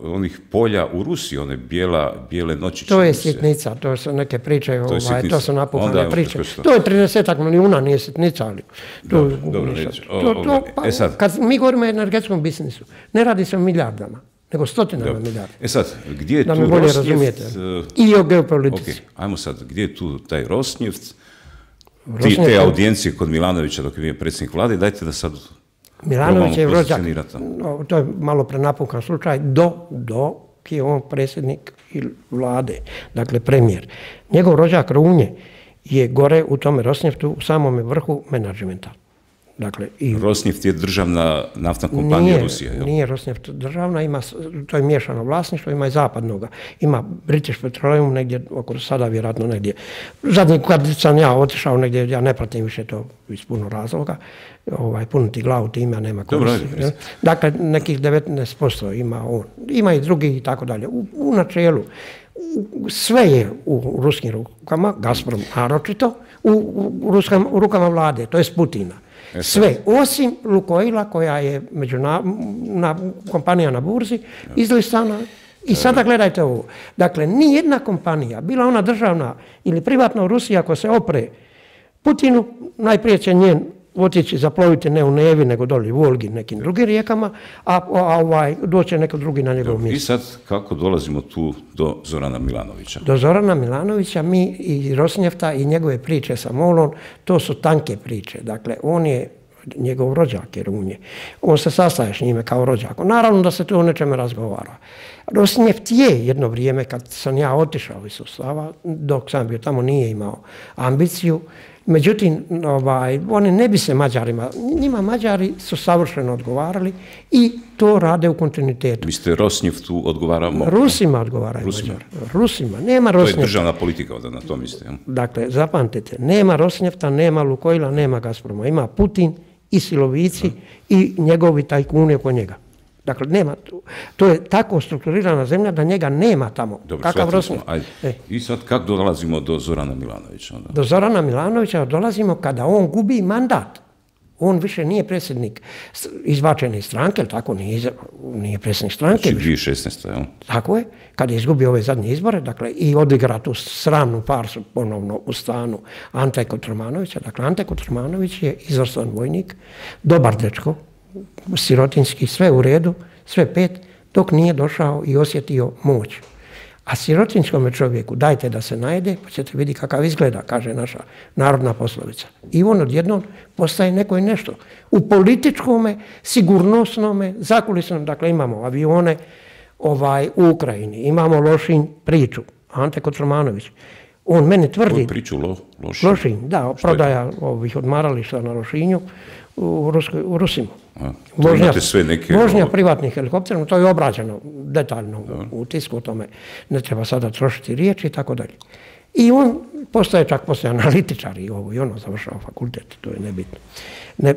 onih polja u Rusiji, one bijele noći. To je sitnica, to su neke priče, to su napuhane priče. To je 30 milijuna, nije sitnica, ali... Kad mi govorimo o energetskom biznisu, ne radi se o milijardama, nego stotinama milijarda. Sad, gdje je tu Rosneft? Da me bolje razumijete. I o geopolitici. Ajmo sad, gdje je tu taj Rosneft, te audijencije kod Milanovića dok je bio predsjednik vlade, dajte da sad... Milanović je rođak, to je malo prenapuhan slučaj, dok je on predsjednik vlade, dakle premijer. Njegov rođak Runje je gore u tome Rosneftu, u samome vrhu menadžmenta. Dakle, Rosneft je državna naftna kompanija Rusije. Nije Rosneft državna, to je miješano vlasništvo, ima i zapadnoga. Ima British Petroleum negdje, oko sada vjerojatno negdje. Zadnji kad sam ja otišao negdje, ja ne pratim više to iz puno razloga, puniti glavu time, nema koristi. Dakle, nekih 19% ima on. Ima i drugi i tako dalje. U načelu, sve je u ruskim rukama, Gazprom naročito, u rukama vlade, to je Putina. Sve, osim Lukoila koja je kompanija na burzi, izlistana. I sada gledajte ovo. Dakle, ni jedna kompanija, bila ona državna ili privatna u Rusiji, ako se opre Putinu, najprije će njen otići zaploviti ne u Nevi, nego doli u Volgi, nekim drugim rijekama, a doće neko drugi na njegov mjesto. I sad kako dolazimo tu do Zorana Milanovića? Do Zorana Milanovića mi i Rosnefta i njegove priče sa MOL-om, to su tanke priče. Dakle, on je njegov rođak, jer on se sastaje s njime kao rođak. Naravno da se tu o nečeme razgovara. Rosneft je jedno vrijeme, kad sam ja otišao iz sustava, dok sam bio tamo, nije imao ambiciju. Međutim, oni ne bi se Mađarima, njima Mađari su savršeno odgovarali i to rade u kontinuitetu. Vi ste Rosneftu odgovaramo? Rusima odgovaraju Mađari. Rusima, nema Rosnefta. To je državna politika, da na to mislite. Dakle, zapamtite, nema Rosnefta, nema Lukoila, nema Gazproma. Ima Putin i silovici i njegovi tajkuni oko njega. Dakle, nema, to je tako strukturirana zemlja da njega nema tamo. Dobro, kakav Rosneft? I sad kako dolazimo do Zorana Milanovića? Do Zorana Milanovića dolazimo kada on gubi mandat. On više nije predsjednik izbačene stranke, ali tako nije predsjednik stranke. Znači 2016. jel? Tako je, kad je izgubio ove zadnje izbore, dakle, i odigra tu sramnu farsu ponovno u stanu Ante Kotromanovića. Dakle, Ante Kotromanović je izvrstan vojnik, dobar dečko, sirotinski, sve u redu, sve 5, dok nije došao i osjetio moć. A sirotinskome čovjeku dajte da se najede, pa ćete vidjeti kakav izgleda, kaže naša narodna poslovica. I on odjednom postaje neko i nešto. U političkome, sigurnosnome, zakulisnom, dakle imamo avione u Ukrajini, imamo Lošinj priču, Ante Kotromanović. On meni tvrdi... Koju priču Lošinj, da, prodaja ovih odmarališta na Lošinju u Rusimu. Vožnja privatnih helikoptera, to je obrađeno detaljno u tisku, o tome ne treba sada trošiti riječi i tako dalje. I on postaje analitičar i ovo i ono, završava fakultet, to je nebitno.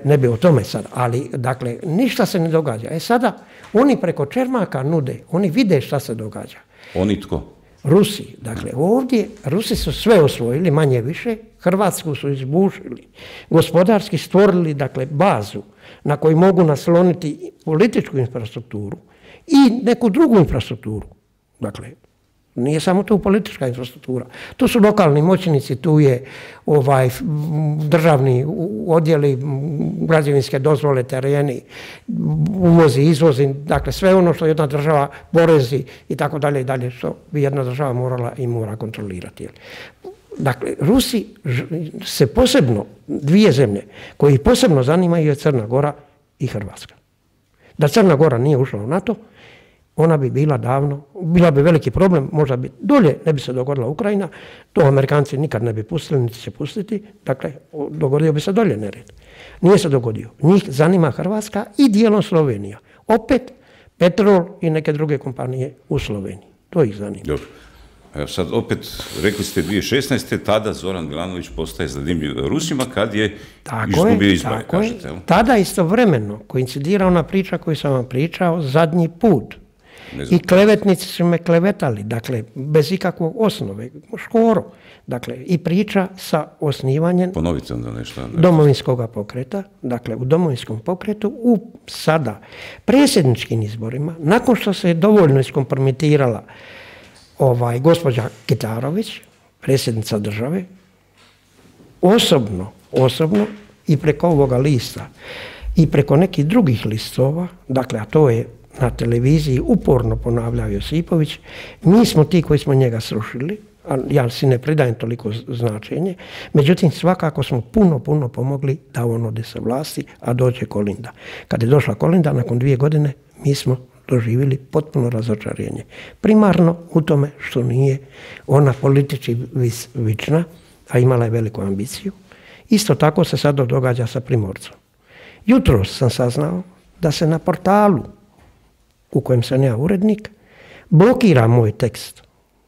Ne bi o tome sad, ali dakle ništa se ne događa. Sada oni preko Čermaka nude, oni vide šta se događa. Oni tko? Rusi. Dakle, ovdje Rusi su sve osvojili, manje više, Hrvatsku su izbušili, gospodarski stvorili, dakle, bazu na kojoj mogu nasloniti političku infrastrukturu i neku drugu infrastrukturu. Dakle, nije samo tu politička infrastruktura. Tu su lokalni moćnici, tu je državni odjeli, građevinske dozvole, tereni, uvozi, izvozi, dakle sve ono što jedna država porezi i tako dalje i dalje, što bi jedna država morala i mora kontrolirati. Dakle, Rusi se posebno, dvije zemlje koji posebno zanimaju je Crna Gora i Hrvatska. Da Crna Gora nije ušla u NATO, ona bi bila davno, bila bi veliki problem, možda bi dolje ne bi se dogodila Ukrajina, to Amerikanci nikad ne bi pustili, niti će pustiti, dakle, dogodio bi se dolje nered. Nije se dogodio. Njih zanima Hrvatska i dijelom Slovenija. Opet, Petrol i neke druge kompanije u Sloveniji. To ih zanima. Dobro. Evo sad opet, rekli ste 2016. tada Zoran Milanović postaje zanimljiv Rusima kad je izgubio izbore, kažete. Tada istovremeno koincidira ona priča koju sam vam pričao zadnji put. I klevetnici su me klevetali, dakle, bez ikakvog osnove, Škoro. Dakle, i priča sa osnivanjem Domovinskog pokreta, dakle, u Domovinskom pokretu, u sada predsjedničkim izborima, nakon što se je dovoljno iskompromitirala gospođa Kitarović, predsjednica države, osobno i preko ovoga lista i preko nekih drugih listova, dakle, a to je na televiziji uporno ponavljao Josipović, mi smo ti koji smo njega srušili, a ja si ne pridajem toliko značenje, međutim svakako smo puno pomogli da on ode sa vlasti, a dođe Kolinda. Kad je došla Kolinda, nakon 2 godine, mi smo doživjeli potpuno razočarenje. Primarno u tome što nije ona politički vična, a imala je veliku ambiciju. Isto tako se sad događa sa Primorcom. Jutros sam saznao da se na portalu u kojem sam ja urednik blokira moj tekst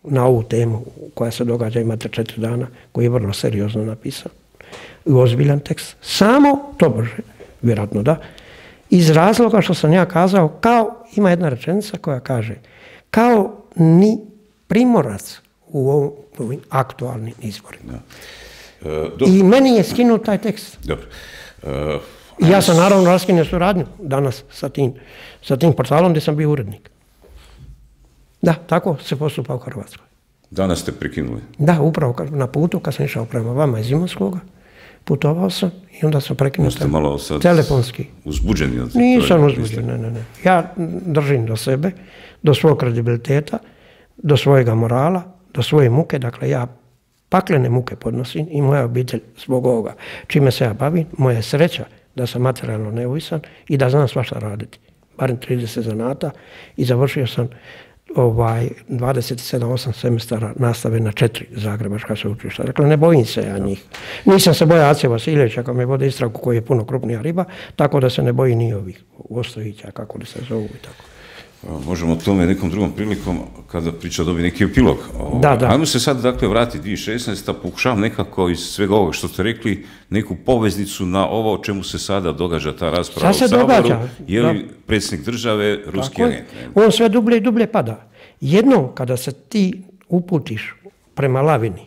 na ovu temu koja se događa, imate 4 dana, koji je vrlo seriozno napisan i ozbiljan tekst. Samo, tobože, vjerojatno da, iz razloga što sam ja kazao, kao, ima jedna rečenica koja kaže, kao ni Primorac u ovim aktualnim izborima. I meni je skinuo taj tekst. Dobro. Ja sam naravno raskinio suradnju danas sa tim portalom gdje sam bio urednik. Da, tako se postupa u Hrvatskoj. Danas ste prekinuli? Da, upravo na putu kad sam išao prema vama iz Imotskoga, putovao sam i onda sam prekinuo telefonski. Uzbuđeni? Nisam uzbuđen, ne. Ja držim do sebe, do svog kredibiliteta, do svojega morala, do svoje muke, dakle ja paklene muke podnosim i moja obitelj zbog ovoga. Čime se ja bavim, moja je sreća da sam materijalno neovisan i da znam svašta raditi. Barem 30 zanata i završio sam 27-8 semestara nastave na 4 zagrebačka sveučilišta. Dakle, ne bojim se ja njih. Nisam se bojao Ace Vasiljevića kad me vode istragu koji je puno krupnija riba, tako da se ne bojim ni ovih Ostojića, kako li se zovu i tako. Možemo o tome nekom drugom prilikom kada priča dobi neki epilog. Da. Ajmo se sad dakle vratiti 2016. Pokušavam nekako iz svega ovoga što ste rekli neku poveznicu na ovo o čemu se sada događa ta rasprava u Saboru. Je li predsjednik države ruski agent? On sve dublje i dublje pada. Jednom kada se ti uputiš prema lavini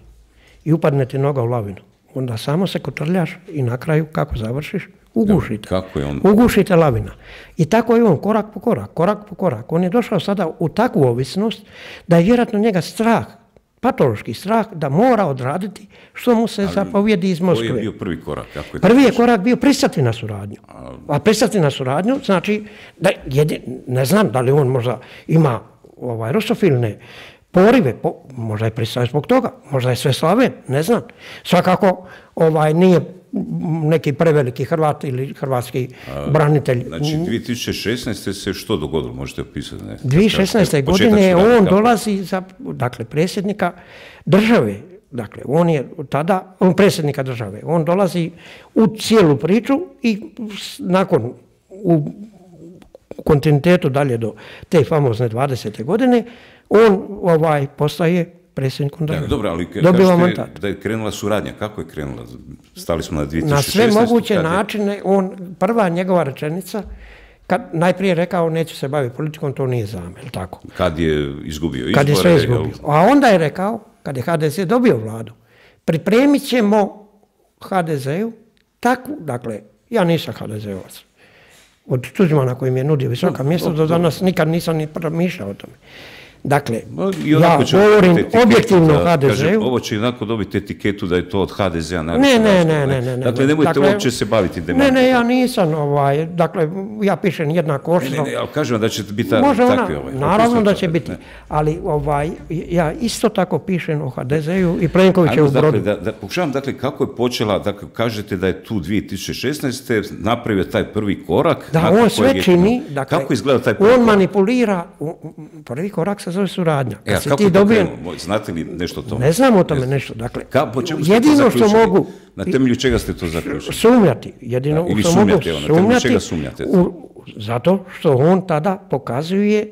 i upadne ti noga u lavinu, onda samo se kotrljaš i na kraju kako završiš? Ugušite. Ugušite lavina. I tako je on korak po korak. On je došao sada u takvu ovisnost da je vjerojatno njega strah, patološki strah, da mora odraditi što mu se zapovjedi iz Moskve. Koji je bio prvi korak? Prvi je korak bio pristati na suradnju. A pristati na suradnju znači, ne znam da li on možda ima rusofilne porive, možda je pristaje zbog toga, možda je sve Slaven, ne znam. Svakako nije neki preveliki Hrvat ili hrvatski branitelj. Znači, 2016. se što dogodilo, možete opisati? 2016. godine on dolazi za, dakle, predsjednika države, dakle, on je tada, predsjednika države, on dolazi u cijelu priču i nakon, u kontinuitetu dalje do te famozne 20. godine, on postaje predsjednikom države. Dobro, ali kažete da je krenula suradnja. Kako je krenula? Stali smo na 2016. Na sve moguće načine. Prva njegova rečenica, kad najprije rekao neće se baviti politikom, to nije zamjer, tako? Kad je izgubio izbore? Kad je sve izgubio. A onda je rekao, kad je HDZ dobio vladu, pripremit ćemo HDZ-u takvu, dakle, ja nisam HDZ-ovac. Od Tuđmana koji mi je nudio visoka mjesta, do danas nikad nisam ni promišljao o tome. Dakle, ja govorim objektivno o HDZ-u. Ovo će jednako dobiti etiketu da je to od HDZ-a. Ne. Dakle, nemojte uopće se baviti demagogijom. Ne, ja nisam, dakle, ja pišem jednako oštro. Ne, ali kažem da će biti takvi. Naravno da će biti, ali ja isto tako pišem o HDZ-u i Plenkovićevu brodu. Pokušavam, dakle, kako je počela, dakle, kažete da je tu 2016. napravio taj prvi korak. Da, on sve čini, dakle, kako izgleda taj prvi korak? On manipulira, prvi korak sa zove suradnja. Kako je to krenulo? Znate li nešto o tome? Ne znam o tome nešto. Dakle, jedino što mogu... Na temelju čega ste to zaključili? Sumnjati. Jedino što mogu sumnjati. Na temelju čega sumnjate? Zato što on tada pokazuje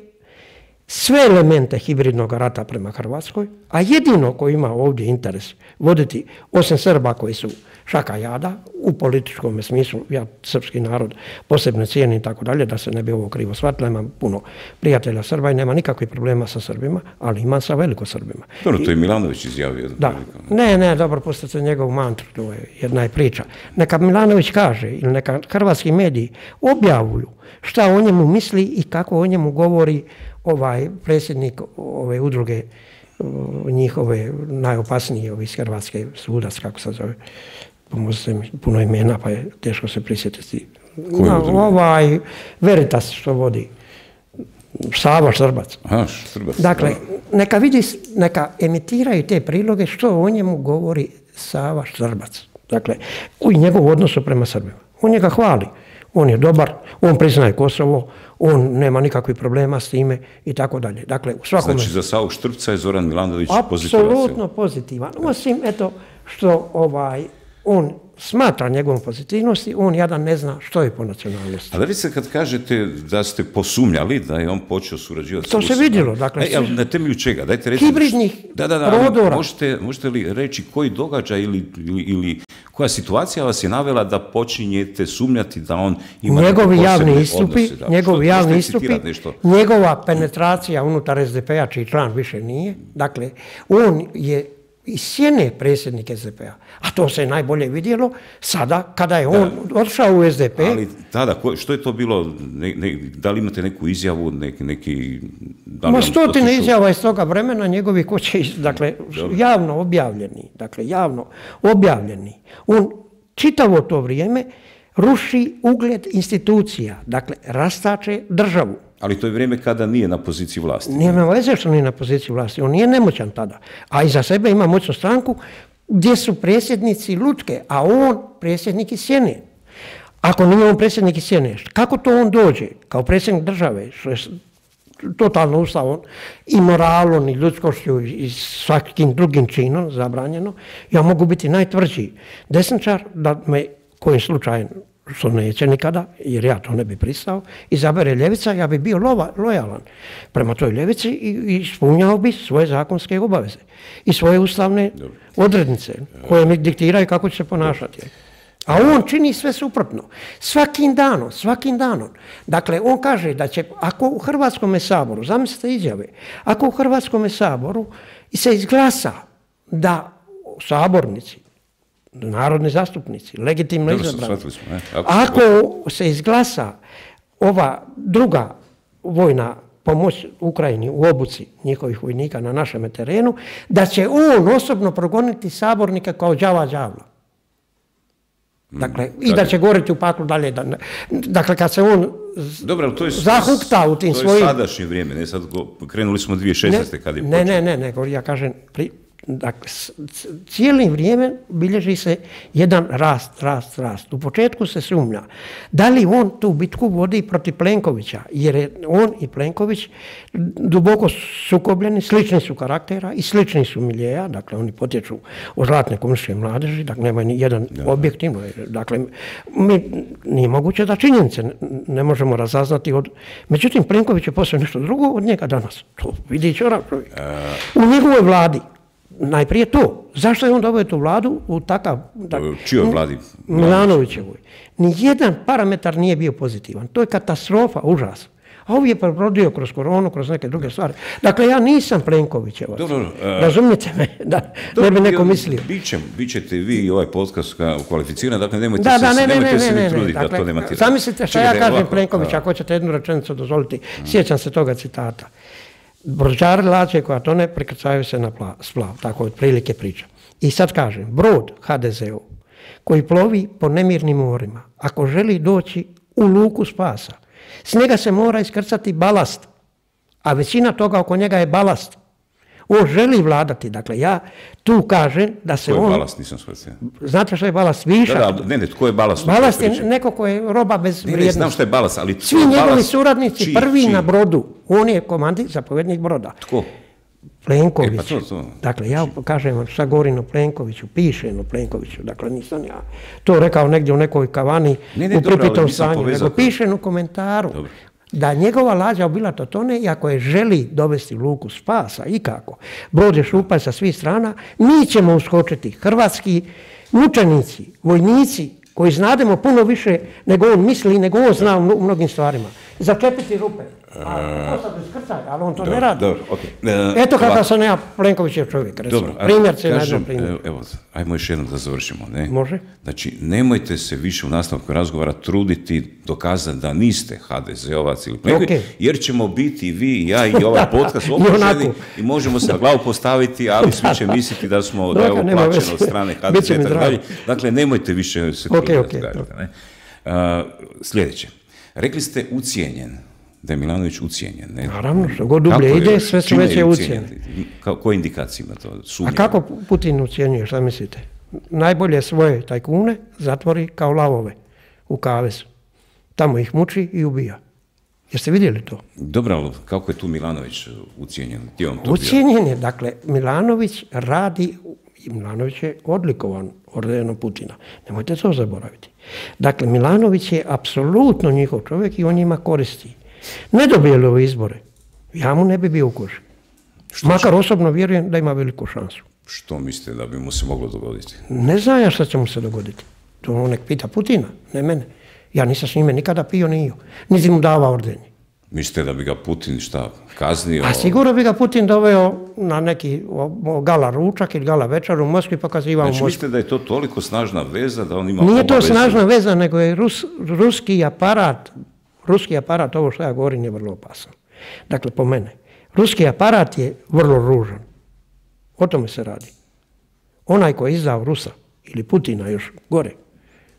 sve elemente hibridnog rata prema Hrvatskoj, a jedino ko ima ovdje interes voditi, osim Srba koji su šaka jada, u političkom smislu, ja srpski narod posebno cijenim i tako dalje, da se ne bi ovo krivo shvatilo, imam puno prijatelja Srba i nema nikakvih problema sa Srbima, ali imam sa velikosrbima. Dobro, to je Milanović izjavio. Da, ne, dobro, pustite njegovu mantru, to je jedna priča. Neka Milanović kaže ili neka hrvatski mediji objavljuju šta o njemu misli i kako o njemu govori predsjednik ove udruge, njihove najopasnije iz Hrvatske, sudac, kako se zove, pomozite mi, puno imena, pa je teško se prisjetiti. Veritas što vodi, Sava Štrbac. Aha, Štrbac. Dakle, neka emitiraju te priloge što o njemu govori Sava Štrbac. Dakle, u njegovu odnosu prema Srbima. On njega hvali. On je dobar, on priznaje Kosovo, on nema nikakvih problema s time i tako dalje. Dakle, u svakom... Znači, za Savu Štrpca je Zoran Milanović pozitivan? Apsolutno pozitivan. Osim, eto, što on smatra njegovom pozitivnosti, on jadan ne zna što je po nacionalnosti. Ali vi se kad kažete da ste posumnjali da je on počeo surađivati... To se vidjelo, dakle... Na temelju čega? Dajte recimo... Hibridnih prodora. Možete li reći koji događaj ili koja situacija vas je navela da počinjete sumnjati da on ima njegovi javni istupi, njegova penetracija unutar SDP-a, čiji član više nije, dakle, on je iz sjene predsjednik SDP-a. A to se najbolje vidjelo sada kada je on odšao u SDP. Ali tada, što je to bilo? Da li imate neku izjavu, neki... Stotine izjava iz toga vremena, njegovi kuće, dakle, javno objavljeni. On čitavo to vrijeme ruši ugled institucija, dakle, rastače državu. Ali to je vrijeme kada nije na poziciji vlasti. Nema veze što nije na poziciji vlasti, on nije nemoćan tada. A iza sebe ima moćnu stranku gdje su predsjednici Lutke, a on predsjednik iz sjene. Ako nije on predsjednik iz sjene, kako to on dođe kao predsjednik države, što je totalno ustavom i moralom i ljudskošću i svakim drugim činom zabranjeno, ja mogu biti najtvrđi desničar da me kojim slučajem, što neće nikada, jer ja to ne bi pristao, izabere ljevica, ja bi bio lojalan prema toj ljevici i ispunjao bi svoje zakonske obaveze i svoje ustavne odrednice koje mi diktiraju kako će se ponašati. A on čini sve suprotno. Svakim danom. Dakle, on kaže da će, ako u Hrvatskom saboru, zamislite izjave, ako u Hrvatskom saboru se izglasa da sabornici, narodni zastupnici, legitimno izabrani, ako se izglasa ova druga vojna pomoć Ukrajini u obuci njihovih vojnika na našem terenu, da će on osobno progoniti sabornike kao đava đavla. Dakle, i da će goriti u paklu dalje. Dakle, kad se on zahukta u tim svojim... To je sadašnje vrijeme, ne sad krenuli smo 2016. kad je počeo. Ne, ja kažem... Dakle, cijeli vrijeme bilježi se jedan rast. U početku se sumnja da li on tu bitku vodi protiv Plenkovića, jer je on i Plenković duboko sukobljeni, slični su karaktera i slični su miljeja, dakle oni potječu od zlatne komunističke mladeži, dakle nema ni jedan objektivno, dakle nije moguće da činjenice ne možemo razaznati od... Međutim, Plenković je posve nešto drugo od njega danas, to vidi čovjek. U njegovoj vladi najprije to. Zašto je on doveo tu vladu u takav... Čijoj vladi? Milanovićevoj. Nijedan parametar nije bio pozitivan. To je katastrofa, užas. A ovi je provodio kroz koronu, kroz neke druge stvari. Dakle, ja nisam Plenkovićevac. Razumijete me? Da ne bi neko mislio. Bićete vi i ovaj podcast kvalificirani, dakle nemojte se ni truditi da to demantirate. Zamislite šta ja kažem Plenković, ako ćete jednu rečenicu dozvoliti. Sjećam se toga citata. Brođari lađe koja tone prekrcaju se na splav, tako otprilike priča. I sad kažem, brod HDZ-ov koji plovi po nemirnim morima, ako želi doći u luku spasa, s njega se mora iskrcati balast, a većina toga oko njega je balast. On želi vladati, dakle ja tu kažem da se on... Ko je balast, nisam shvatio. Znate što je balast? Višak. Ne, tko je balast? Balast je neko ko je roba bez vrijednosti. Ne, znam što je balast, ali... Svi njegovi suradnici prvi na brodu, on je komandir, zapovjednik broda. Tko? Plenković. Dakle, ja kažem vam šta govorim o Plenkoviću, pišem o Plenkoviću, dakle nisam ja to rekao negdje u nekoj kavani u pripitom stanju, nego pišem u komentaru. da njegova lađa obilato tone i ako je želi dovesti luku spasa ikako, brod je šupalj sa svih strana, mi ćemo uskočiti, hrvatski mučenici, vojnici, koji znademo puno više nego on misli, nego on zna u mnogim stvarima. Začepiti rupe. Ali on to ne radi. Eto kakav sam ja Plenkovićev čovjek. Primjer se na jednom primjeru. Evo, ajmo još jednom da završimo. Ne? Može. Znači, nemojte se više u nastavku razgovora truditi dokazati da niste HDZ-ovac ili Plenković, jer ćemo biti vi i ja i ovaj podcast opuženi i možemo se na glavu postaviti, ali svi će misliti da smo da je ovo plaćeno od strane HDZ-a. Dakle, nemojte više se truditi. Sljedeće. Rekli ste ucijenjen. Da je Milanović ucijenjen. Ne? Naravno, što god dublje ide, sve su veće ucijene. Koje indikacije ima to? A kako Putin ucijenjuje, šta mislite? Najbolje svoje tajkune zatvori kao lavove u kavezu. Tamo ih muči i ubija. Jeste vidjeli to? Dobro, ali kako je tu Milanović ucijenjen? Ucijenjen je, dakle, Milanović radi, Milanović je odlikovan ordenom Putina. Nemojte to zaboraviti. Dakle, Milanović je apsolutno njihov čovjek i on njima koristi. Ne dobijeli ove izbore, ja mu ne bi bio u koži. Makar osobno vjerujem da ima veliku šansu. Što mislite da bi mu se moglo dogoditi? Ne znam ja šta će mu se dogoditi. To nek pita Putina, ne mene. Ja nisam s njime nikada pio ni jeo. Niti mu davao ordenje. Mislite da bi ga Putin kaznio? A sigurno bi ga Putin doveo na neki gala ručak ili gala večer u Moskvi, pokazivao u Moskvi. Znači mislite da je to toliko snažna veza da on ima... Nije to snažna veza, nego je ruski aparat, ovo što ja govorim, je vrlo opasan. Dakle, po mene. Ruski aparat je vrlo ružan. O tome se radi. Onaj koji je izdao Rusa ili Putina još gore,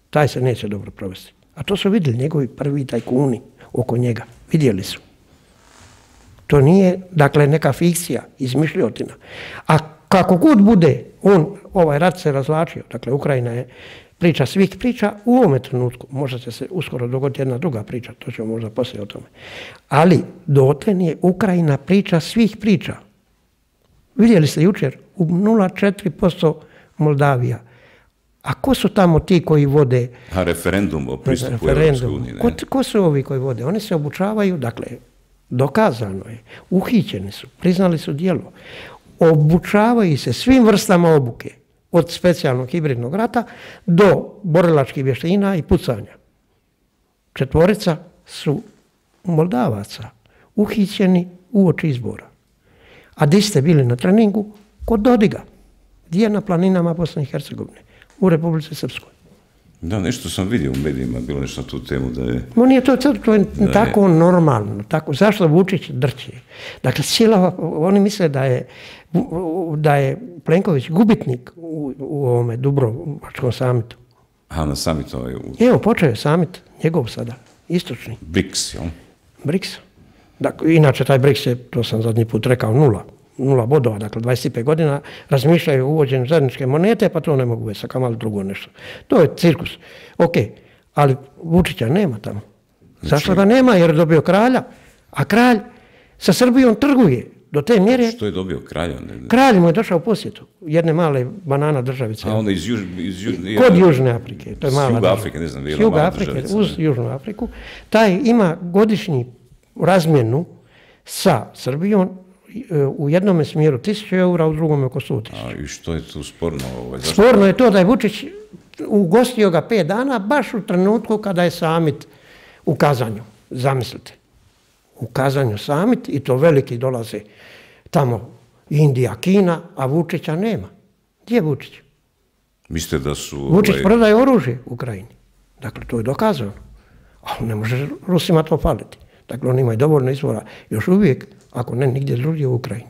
taj se neće dobro provesti. A to su vidjeli njegovi prvi tajkuni oko njega. Vidjeli su. To nije, dakle, neka fikcija, izmišljotina. A kako god bude, ovaj rat se razvlačio, dakle, Ukrajina je priča svih priča u ovome trenutku. Možda će se uskoro dogoditi jedna druga priča, to ćemo možda poslije o tome. Ali dotle je Ukrajina priča svih priča. Vidjeli ste jučer, u 0,4% Moldavija. A ko su tamo ti koji vode... A referendum o pristupu Europskoj uniji. Ko su ovi koji vode? Oni se obučavaju, dakle, dokazano je, uhićeni su, priznali su djelo. Obučavaju se svim vrstama obuke, od specijalnog hibridnog rata do borilačkih vještina i pucanja. 4 su Moldavaca uhićeni uoči izbora. A di ste bili na treningu? Kod Dodiga. Gdje na planinama Bosne i Hercegovine? U Republici Srpskoj. Da, nešto sam vidio u medijima, bilo nešto na tu temu da je... Nije to je tako normalno. Zašto Vučić drči? Dakle, oni misle da je Plenković gubitnik u ovome Dubrovačkom samitu. A na samitu je... Evo, počeo je samit, njegov sada, istočni. BRICS, jel? BRICS. Dakle, inače, taj BRICS je, to sam zadnji put rekao, 0 bodova, dakle 25 godina, razmišljaju o uvođenju zajedničke monete, pa to ne mogu već sa kamali drugo nešto. To je cirkus. Ok, ali Vučića nema tamo. Zašto ga nema? Jer je dobio kralja, a kralj sa Srbijom trguje do te mjere... Što je dobio kralja? Kralj mu je došao u posjetu jedne male banana državice. A onda kod Južne Afrike. To je mala Juga Afrike, ne znam, Juga Afrike, uz Južnu Afriku. Taj ima godišnji razmjenu sa Srbijom u jednom smjeru 1000 eura, u drugom oko 100.000. A i što je tu sporno? Sporno je to da je Vučić ugostio ga 5 dana, baš u trenutku kada je samit u Kazanju. Zamislite. U Kazanju samit i to veliki dolaze tamo Indija, Kina, a Vučića nema. Gdje je Vučić? Mislite da su... Vučić prodaje oružje u Ukrajini. Dakle, to je dokazano. Ali ne može Rusima to faliti. Dakle, oni imaju dovoljno izvora još uvijek, ako ne nigdje drugdje u Ukrajini.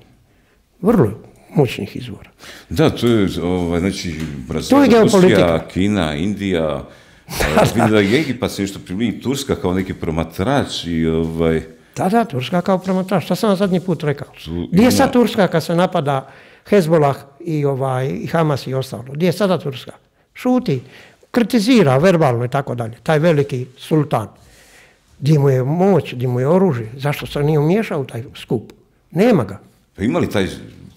Vrlo moćnih izvora. Da, to je, znači, Brazil, Rusija, Kina, Indija, vidim da je Egipat se nešto približi, Turska kao neki promatrač i Da, Turska kao promatrač, šta sam vam zadnji put rekao? Gdje je sad Turska kad se napada Hezbollah i Hamas i ostalo? Gdje je sada Turska? Šuti, kritizira verbalno i tako dalje. Taj veliki sultan. Gdje mu je moć, gdje mu je oružje, zašto se nije umiješao u taj skup? Nema ga. Pa ima li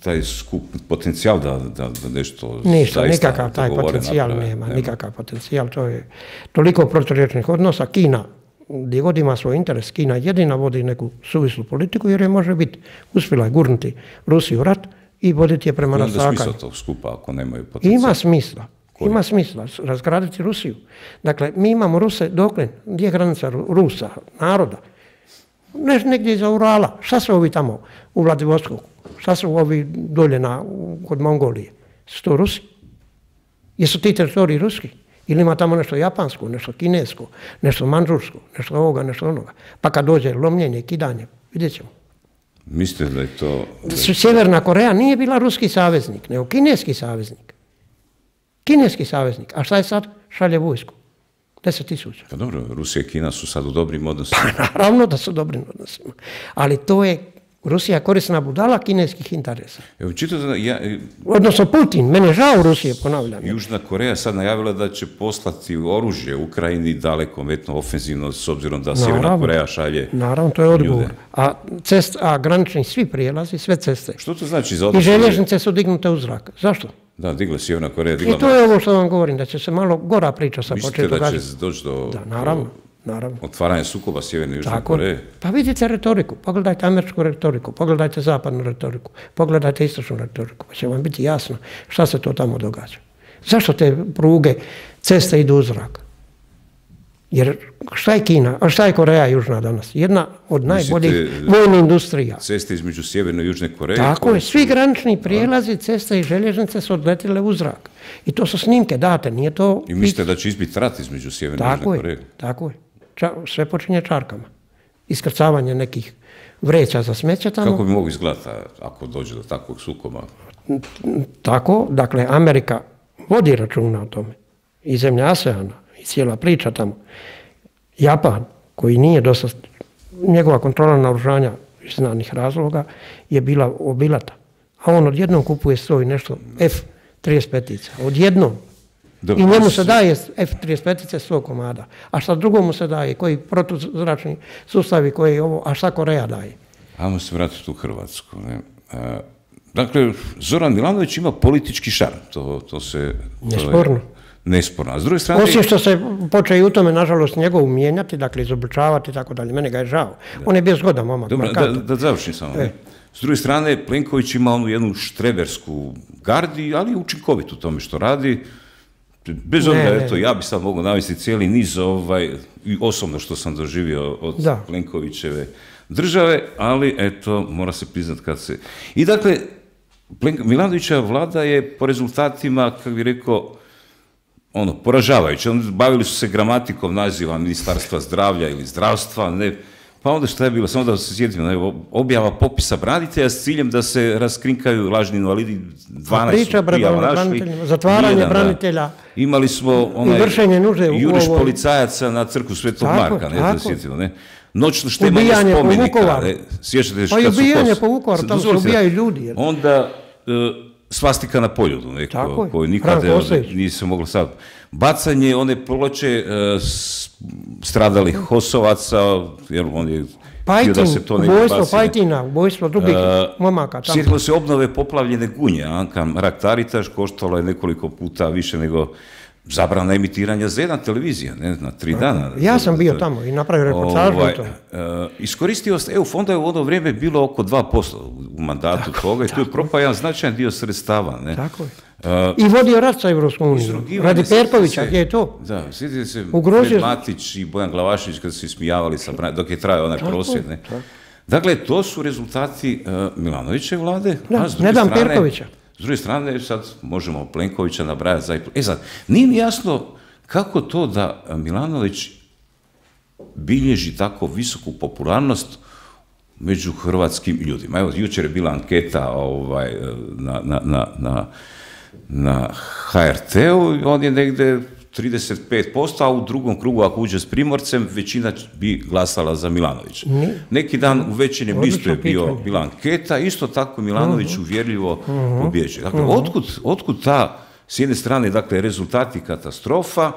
taj skup potencijal da nešto... Ništa, nikakav taj potencijal nema, nikakav potencijal. To je toliko proturječnih odnosa. Kina gdje god ima svoj interes, Kina jedina vodi neku suvislu politiku jer je može biti, uspjela je gurnuti Rusiju u rat i voditi je prema rastakanju. Onda smisla tog skupa ako nemaju potencijal? Ima smisla. Ima smisla razgraditi Rusiju. Dakle, mi imamo Ruse dokle, gdje je granica Rusa, naroda? Negdje iza Urala. Šta su ovi tamo u Vladivostoku? Šta su ovi dolje kod Mongolije? Su to Rusi? Jesu ti teritoriji ruski? Ili ima tamo nešto japansko, nešto kinesko, nešto manđursko, nešto ovoga, nešto onoga. Pa kad dođe lomljenje, kidanje, vidjet ćemo. Mislite da je to... Sjeverna Koreja nije bila ruski saveznik, nego kineski saveznik. Kineski saveznik. A šta je sad? Šalje vojsku. 10.000. Pa dobro, Rusija i Kina su sad u dobrim odnosima. Pa naravno da su u dobrim odnosima. Ali to je Rusija korisna budala kineskih interesa. Evo, odnosno Putin, mene žao Rusije, ponavljam. Južna Koreja sad najavila da će poslati oružje Ukrajini dalekometno ofenzivno s obzirom da Sjeverna Koreja šalje. Naravno, to je odgovor. A granični svi prijelazi, sve ceste. Što to znači za odnos? I željeznice su dignute u zrak. Zašto? Da, digla Sjeverna Koreja. I to je ovo što vam govorim, da će se malo gora priča sa početi događati. Mislite da će doći do... Da, naravno. Otvaranje sukoba Sjeverne i Južne Koreje? Pa vidite retoriku, pogledajte američku retoriku, pogledajte zapadnu retoriku, pogledajte istočnu retoriku, pa će vam biti jasno šta se to tamo događa. Zašto te pruge, ceste idu u zrak? Jer šta je Kina, a šta je Koreja Južna danas? Jedna od najboljih vojnih industrija. Ceste između Sjeverne i Južne Koreje? Tako je, svi granični prijelazi, ceste i željeznice su odletile u zrak. I to su snimke date, nije to... I mislite da će izbiti rat između Sjeverne i Južne Koreje? Tako je. Sve počinje čarkama. Iskrcavanje nekih vreća za smeće tamo. Kako bi moglo izgledati ako dođe do takvog sukoba? Tako, dakle, Amerika vodi računa o tome. I zemlja ASEANA, i cijela priča tamo. Japan, koji nije dosta, njegova kontrola naoružanja iz znanih razloga je bila obilata. A on odjednom kupuje svoj nešto F-35. Odjednom. I njemu se daje F-35 100 komada. A šta drugomu se daje? Koji protuzračni sustavi, koji ovo, a šta Koreja daje? Ajmo se vratiti u Hrvatsku. Dakle, Zoran Milanović ima politički šarm. To se... Nesporno. Nesporno. A s druge strane... Osim što se počeo i u tome, nažalost, njegovu mijenjati, dakle, izobličavati i tako dalje. Mene ga je žao. On je bio zgodan momak. Dobro, da završim samo. S druge strane, Plenković ima onu jednu štrebersku gardi, ali je učinkovit u tome što radi. Bez obzira, eto, ja bi sad mogu navesti cijeli niz i osobno što sam doživio od Plenkovićeve države, ali eto, mora se priznat kad se... I dakle, Milanovićeva vlada je po rezultatima, kako bih rekao, poražavajuće. Bavili su se gramatikom naziva Ministarstva zdravlja ili zdravstva, ne... Pa onda šta je bilo, samo da se sjetimo, objava popisa branitelja s ciljem da se raskrinkaju lažni invalidi, 12 prijava našli. Zatvaranje branitelja. Imali smo juriš policajaca na crkvu Svetog Marka, ne da se sjetimo, ne? Noćno štemanje spomenika, sjećate se kad su Pa i ubijanje po Vukovaru, tamo se ubijaju ljudi. Onda svastika na Poljudu, koju nikada nije se moglo sad. Bacanje one ploče stradalih HOS-ovaca, jer on je htio da se to ne baci. Ubojstvo Pajtina, ubojstvo drugih momaka. Sjetilo se obnove poplavljene Gunje, Anka Mrak-Taritaš, koštalo je nekoliko puta više nego zabrana emitiranja za jedna televizija, na 3 dana. Ja sam bio tamo i napravio reportažu o tome. Iskoristivost EU fonda je u ono vrijeme bilo oko 2% u mandatu toga i tu je propao jedan značajan dio sredstava. Tako je. I vodio rat sa Evropskom unijom. Radi Perkovića, gdje je to? Da, sjetite se Fred Matić i Bojan Glavašević kad su se ismijavali dok je trajao onaj prosvjed. Dakle, to su rezultati Milanovićeve vlade. Ne dam Perkovića. S druge strane, sad možemo Plenkovića nabrajati. Sad, nije mi jasno kako to da Milanović bilježi tako visoku popularnost među hrvatskim ljudima. Evo, jučer je bila anketa na HRT-u, on je negde 35%, a u drugom krugu, ako uđe s Primorcem, većina bi glasala za Milanovića. Neki dan u Večernjem listu je bila anketa, isto tako Milanović uvjerljivo pobjeđuje. Dakle, otkud ta, s jedne strane, dakle, rezultati katastrofa,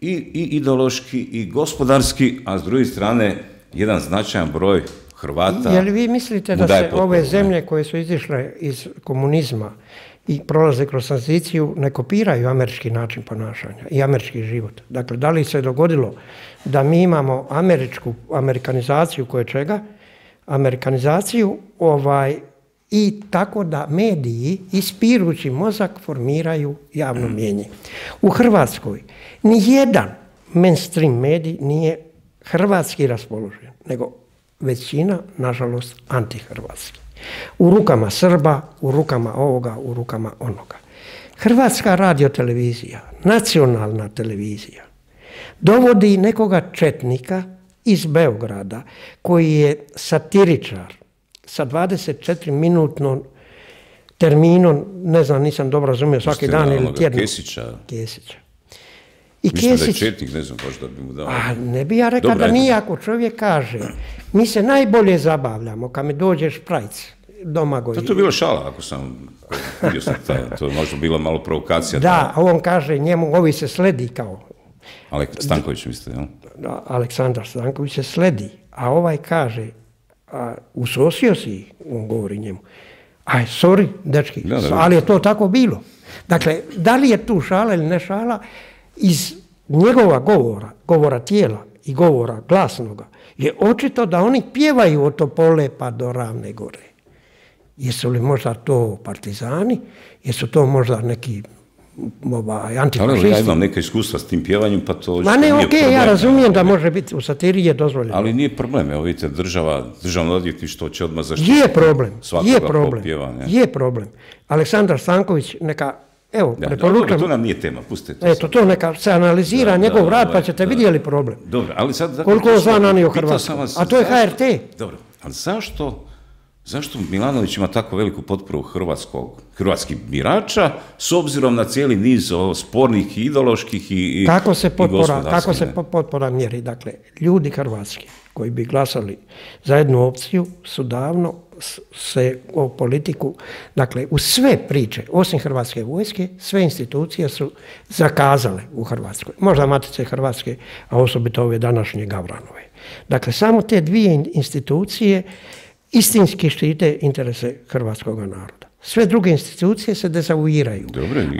i ideološki, i gospodarski, a s druge strane, jedan značajan broj Hrvata. Je li vi mislite da se ove zemlje koje su izišle iz komunizma i prolaze kroz tranziciju ne kopiraju američki način ponašanja i američki život. Dakle, da li se dogodilo da mi imamo amerikanizaciju koje čega, amerikanizaciju i tako da mediji ispirući mozak formiraju javno mnijenje. U Hrvatskoj nijedan mainstream medij nije hrvatski raspoložen, nego većina, nažalost, antihrvatski. U rukama Srba, u rukama ovoga, u rukama onoga. Hrvatska radiotelevizija, nacionalna televizija, dovodi nekoga četnika iz Beograda koji je satiričar sa 24-minutnom terminom, ne znam, nisam dobro razumio, svaki dan ili tjedno. Kesića. Mislim da je četnik, ne znam baš da bi mu dao. A ne bi ja rekao da nije, ako čovjek kaže, mi se najbolje zabavljamo kad mi dođe šprajc, Domagoj. To je bila šala, ako sam vidio sam to je možda bila malo provokacija. Da, on kaže njemu, ovi se sledi kao. Stanković mislite, jel? Da, Aleksandar Stanković se sledi, a ovaj kaže, usosio si, on govori njemu, sorry, dečki, ali je to tako bilo. Dakle, da li je tu šala ili ne šala, iz njegova govora tijela i govora glasnoga, je očito da oni pjevaju od Topole pa do Ravne gore. Jesu li možda to partizani, jesu to možda neki antifašisti? Ja imam neka iskustva s tim pjevanjem, pa to... Ma ne, okej, ja razumijem da može biti u satiri je dozvoljeno. Ali nije problem, evo vidite, državno odvjetništvo će odmah zaštititi Je problem. Aleksandar Stanković neka, evo, preporučujem... To nam nije tema, pustite. Eto, to neka se analizira njegov rad, pa ćete vidjeli problem. Dobro, ali sad... Koliko je zna nanio Hrvatsku? A to je HRT. Dobro, ali zašto Milanović ima tako veliku potporu hrvatskih birača s obzirom na cijeli niz spornih ideoloških i gospodarskih? Kako se potpora mjeri? Dakle, ljudi hrvatski koji bi glasali za jednu opciju su davno se o politiku, dakle, u sve priče, osim Hrvatske vojske, sve institucije su zakazale u Hrvatskoj. Možda Matice Hrvatske, a osobito ove današnje Gavranove. Dakle, samo te dvije institucije istinski štite interese hrvatskog naroda. Sve druge institucije se dezavuiraju.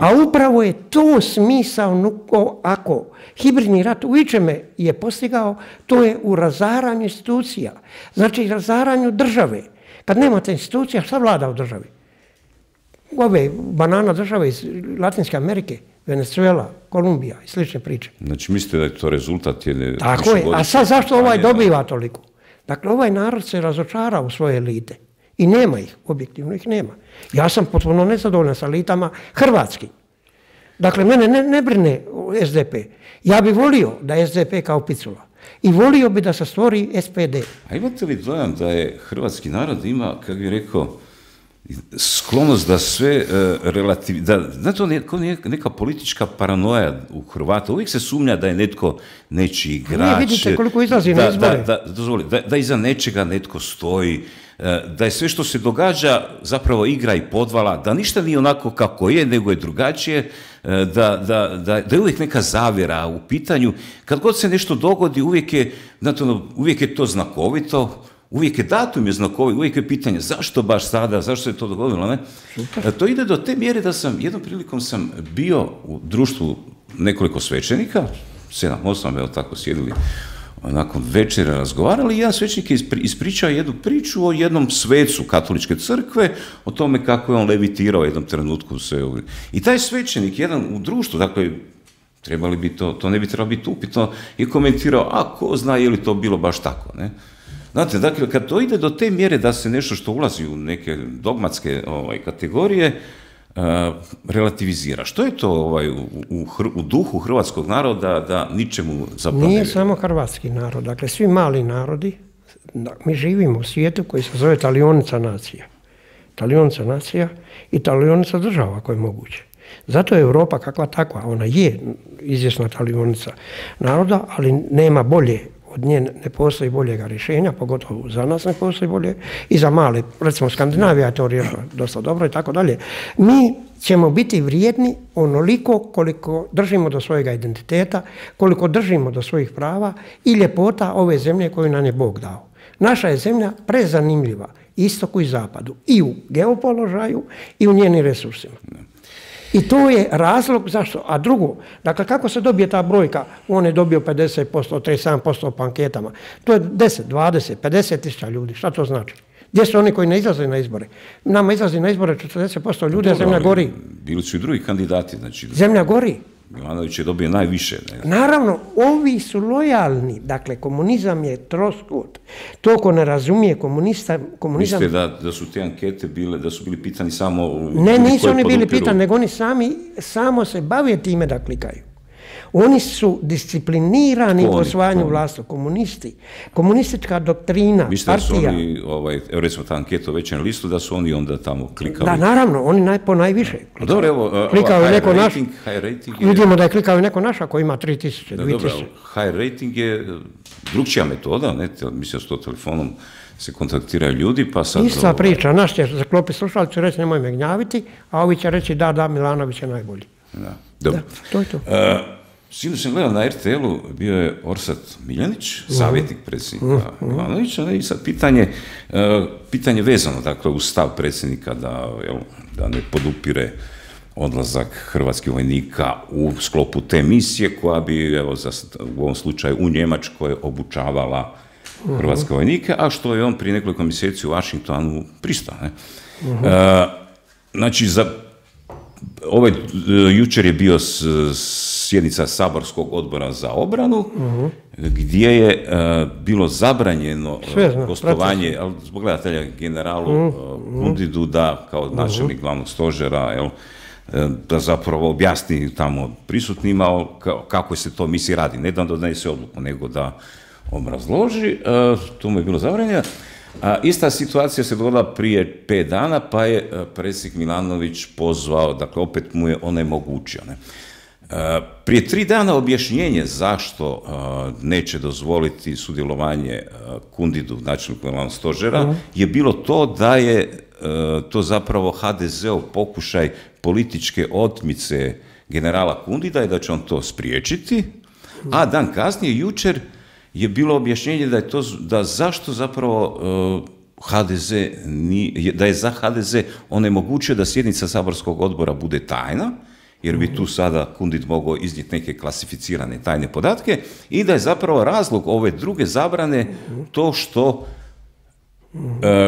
A upravo je to smisao, ako hibridni rat u ičeme je postigao, to je u razaranju institucija. Znači, razaranju države. Kad nemate institucija, šta vlada u državi? Ove banana države iz Latinske Amerike, Venezuela, Kolumbija i slične priče. Znači, mislite da je to rezultat jedne... Tako je. A sad zašto ovaj dobiva toliko? Dakle, ovaj narod se razočara u svoje elite. I nema ih, objektivno ih nema. Ja sam potpuno nezadovoljan sa elitama hrvatski. Dakle, mene ne brine SDP. Ja bi volio da je SDP kao Picula. I volio bi da se stvori SPD. A imate li dojam da je hrvatski narod ima, kako bih rekao, sklonost da sve znate, neka politička paranoja u Hrvata. Uvijek se sumnja da je netko nečiji igrač. Vidite koliko izlazi na izbore. Da iza nečega netko stoji, da je sve što se događa zapravo igra i podvala, da ništa nije onako kako je, nego je drugačije, da je uvijek neka zavjera u pitanju. Kad god se nešto dogodi, uvijek je to znakovito, uvijek je datum je znakovit, uvijek je pitanje zašto baš sada, zašto se to dogodilo, ne? To ide do te mjere da jednom prilikom sam bio u društvu nekoliko svećenika, 7-8, evo tako sjedili, nakon večera razgovarali i jedan svećenik je ispričao jednu priču o jednom svecu katoličke crkve, o tome kako je on levitirao u jednom trenutku. I taj svećenik, jedan u društvu, dakle, trebali bi to ne bi trebalo biti upitno, je komentirao, a ko zna je li to bilo baš tako, ne? Znate, dakle, kad to ide do te mjere da se nešto što ulazi u neke dogmatske kategorije relativizira. Što je to u duhu hrvatskog naroda da ničemu zapravo... Nije samo hrvatski narod, dakle, svi mali narodi, mi živimo u svijetu koji se zove talionica nacija. Talionica nacija i talionica država ako je moguće. Zato je Europa kakva takva, ona je izvjesna talionica naroda, ali nema bolje od nje, ne postoji boljega rješenja, pogotovo za nas ne postoji bolje i za male, recimo Skandinavija je to riješila dosta dobro i tako dalje. Mi ćemo biti vrijedni onoliko koliko držimo do svojega identiteta, koliko držimo do svojih prava i ljepota ove zemlje koju nam je Bog dao. Naša je zemlja prezanimljiva istoku i zapadu. I u geopoložaju i u njenim resursima. I to je razlog zašto. A drugo, dakle, kako se dobije ta brojka? On je dobio 50%, 37% po anketama. To je 10, 20, 50 tisuća ljudi. Šta to znači? Gdje su oni koji ne izlaze na izbore? Nama izlazi na izbore 40% ljudi, a zemlja gori. Bili su i drugi kandidati. Znači, zemlja gori. Milanović je dobio najviše. Ne? Naravno, ovi su lojalni. Dakle, komunizam je troskut. To ko ne razumije komunizam... Mislite da su te ankete bile, da su bili pitani samo... Ne, nisu oni bili pitani, nego oni samo se bave time da klikaju. Oni su disciplinirani u osvajanju vlasti, komunisti. Komunistička doktrina, partija. Mislite da su oni, evo recimo ta anketa u Večernjem listu, da su oni onda tamo klikali? Da, naravno, oni po najviše. Dobro, evo, high rating je... Vidimo da je klikao neko naš ako ima 3000, 2000. Dobro, high rating je drugčija metoda, ne? Mislim da s to telefonom se kontaktiraju ljudi, pa sad... Ista priča, naš će zaklopiti slušalicu, reći nemoj me gnjaviti, a ovi će reći da, Milanović je najbolji. Da, dobro. Da, to je to. Sinoć sam gledao na RTL-u, bio je Orsat Miljanić, savjetnik predsjednika Milanovića, i sad pitanje vezano, dakle, uz stav predsjednika da ne podupire odlazak hrvatskih vojnika u sklopu te misije koja bi, evo, u ovom slučaju u Njemačkoj obučavala hrvatske vojnike, a što je on prije nekoliko mjeseci u Washingtonu pristao. Znači, jučer je bio sjednica Saborskog odbora za obranu, gdje je bilo zabranjeno gostovanje, ali zbog gledatelja generalu Kundidu da kao načelnik glavnog stožera, da zapravo objasni tamo prisutnima kako se to misli radi. Ne da donese odluku, nego da obrazloži. To mu je bilo zabranjeno. Ista situacija se dogodila prije 5 dana, pa je predsjednik Milanović pozvao, dakle opet mu je onemogućio. Prije 3 dana objašnjenje zašto neće dozvoliti sudjelovanje Kundidu, načelniku glavnog stožera, je bilo to da je to zapravo HDZ-ov pokušaj političke otmice generala Kundida i da će on to spriječiti, a dan kasnije, jučer, je bilo objašnjenje da zašto zapravo da je za HDZ onemogućio da sjednica saborskog odbora bude tajna, jer bi tu sada Kundit mogao iznijeti neke klasificirane tajne podatke, i da je zapravo razlog ove druge zabrane to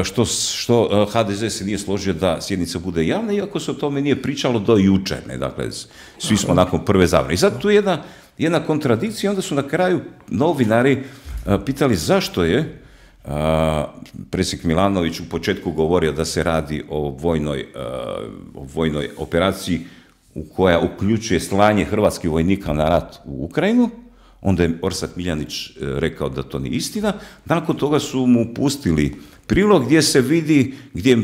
što HDZ se nije složio da sjednica bude javna, iako se o tome nije pričalo do jučer. Dakle, svi smo nakon prve zabrane. I sad tu je jedna kontradikcija, onda su na kraju novinari pitali zašto je predsjednik Milanović u početku govorio da se radi o vojnoj operaciji koja uključuje slanje hrvatskih vojnika na rat u Ukrajinu. Onda je Orsat Miljanić rekao da to nije istina. Nakon toga su mu pustili prilog gdje se vidi, gdje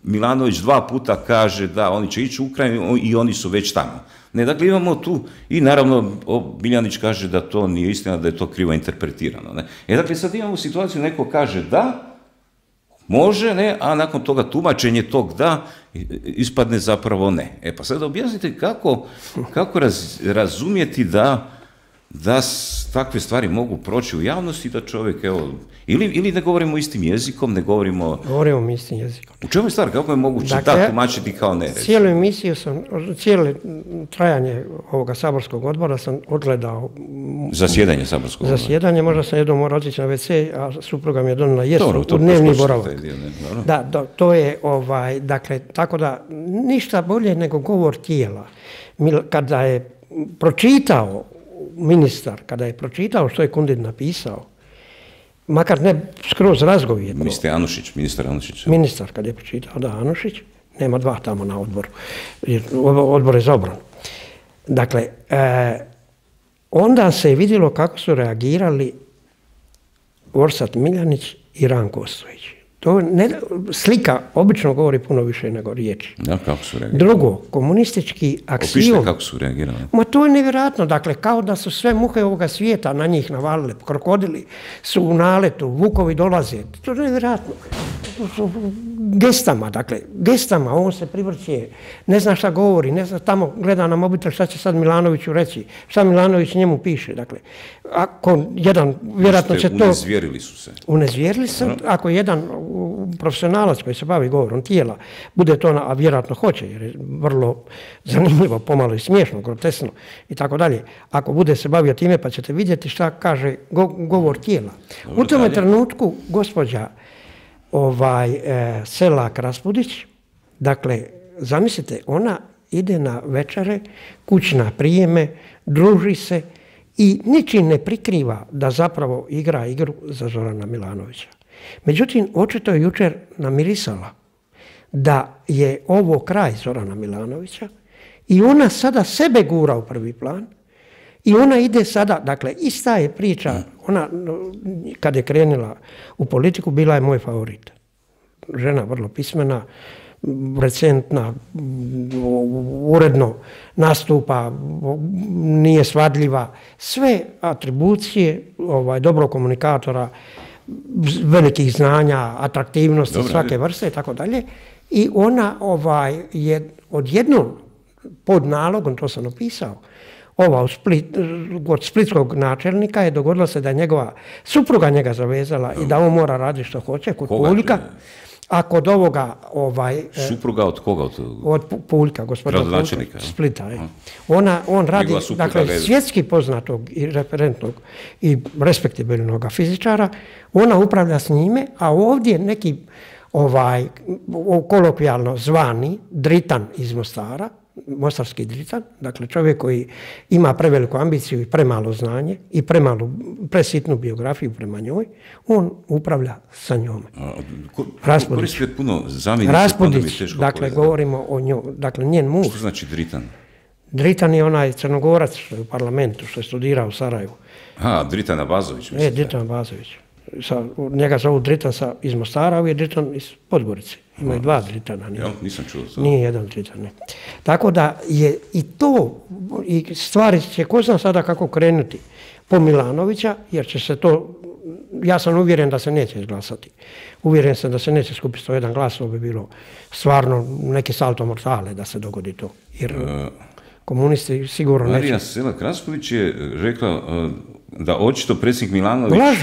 Milanović 2 puta kaže da oni će ići u Ukrajinu i oni su već tamo. Dakle, imamo tu, i naravno Miljanić kaže da to nije istina, da je to krivo interpretirano. Dakle, sad imamo situaciju, neko kaže da, može, a nakon toga tumačenje tog da ispadne zapravo ne. Pa sad objasnite kako razumjeti da takve stvari mogu proći u javnosti, da čovjek, ili ne govorimo istim jezikom, ne govorimo... Govorimo istim jezikom. U čemu je stvar? Kako je moguće da tumačiti kao ne? Cijelu emisiju cijelo trajanje ovoga saborskog odbora sam odgledao... Zasjedanje saborskog odbora? Zasjedanje, možda sam jednom morao otići na WC, a supruga mi je donijela jesu u dnevni boravak. Da, to je, dakle, tako da ništa bolje nego govor tijela. Kada je pročitao ministar, kada je pročitao što je Kundit napisao, makar ne skroz razgovjetno. Ministar Anušić. Ministar, kad je pročitao, da, Anušić, nema 2 tamo na odboru, odbor je za obranu. Dakle, onda se je vidjelo kako su reagirali Orsat Miljanić i Ranko Ostojić. Slika obično govori puno više nego riječi. Da, kako su reagirali? Drugo, komunistički aksiom... Opišite kako su reagirali. To je nevjerojatno, dakle, kao da su sve muhe ovoga svijeta na njih navalile, krokodili su u naletu, vukovi dolaze, to je nevjerojatno. gestama, on se privrće, ne zna šta govori, ne zna, tamo gleda na mobitel šta će sad Milanoviću reći, šta Milanović njemu piše, dakle, ako jedan, vjerojatno će to... Unezvjerili su se. Unezvjerili se, ako jedan profesionalac koji se bavi govorom tijela, bude to, a vjerojatno hoće, jer je vrlo zanimljivo, pomalo i smiješno, grotesno i tako dalje, ako bude se bavio time, pa ćete vidjeti šta kaže govor tijela. U tome trenutku gospođa Selak Raspudić, dakle, zamislite, ona ide na večere, kućna prijeme, druži se i ničim ne prikriva da zapravo igra igru za Zorana Milanovića. Međutim, očito je jučer namirisala da je ovo kraj Zorana Milanovića i ona sada sebe gura u prvi plan i ona ide sada, dakle, ista je priča, ona kad je krenula u politiku bila je moj favorit. Žena vrlo pismena, recentna, uredno nastupa, nije svadljiva, sve atribucije dobrog komunikatora, velikih znanja, atraktivnosti svake vrste i tako dalje. I ona je odjednom pod nalogom, to sam opisao, od splitskog načelnika je dogodilo se da je njegova supruga njega zavezala i da on mora raditi što hoće kod Puljka. A kod ovoga... Supruga od koga? Od Puljka, gospodina Puljka, Splita. On radi, dakle, svjetski poznatog i referentnog i respektabilnog fizičara, ona upravlja s njime, a ovdje neki kolokvijalno zvani Dritan iz Mostara, mostarski Dritan, dakle čovjek koji ima preveliku ambiciju i premalo znanje i presitnu biografiju prema njoj, on upravlja sa njome. Raspudić. Raspudić, dakle govorimo o njoj, dakle njen muž. Što znači Dritan? Dritan je onaj Crnogorac što je u parlamentu, što je studirao u Sarajevu. Dritan Abazović. Dritan Abazović. Njega zovu Dritan iz Mostara, a ovo je Dritan iz Podgorice. Imaju dva Dritana. Nisam čuo to. Nije jedan Dritan, ne. Tako da je i to, i stvari će ko zna sada kako krenuti po Milanovića, jer će se to, ja sam uvjeren da se neće izglasati. Uvjeren sam da se neće skupiti 101 glas, to bi bilo stvarno neki salto mortale da se dogodi to. Jer komunisti sigurno neće. Marija Selak Raspudić je rekla da očito predsjednik Milanović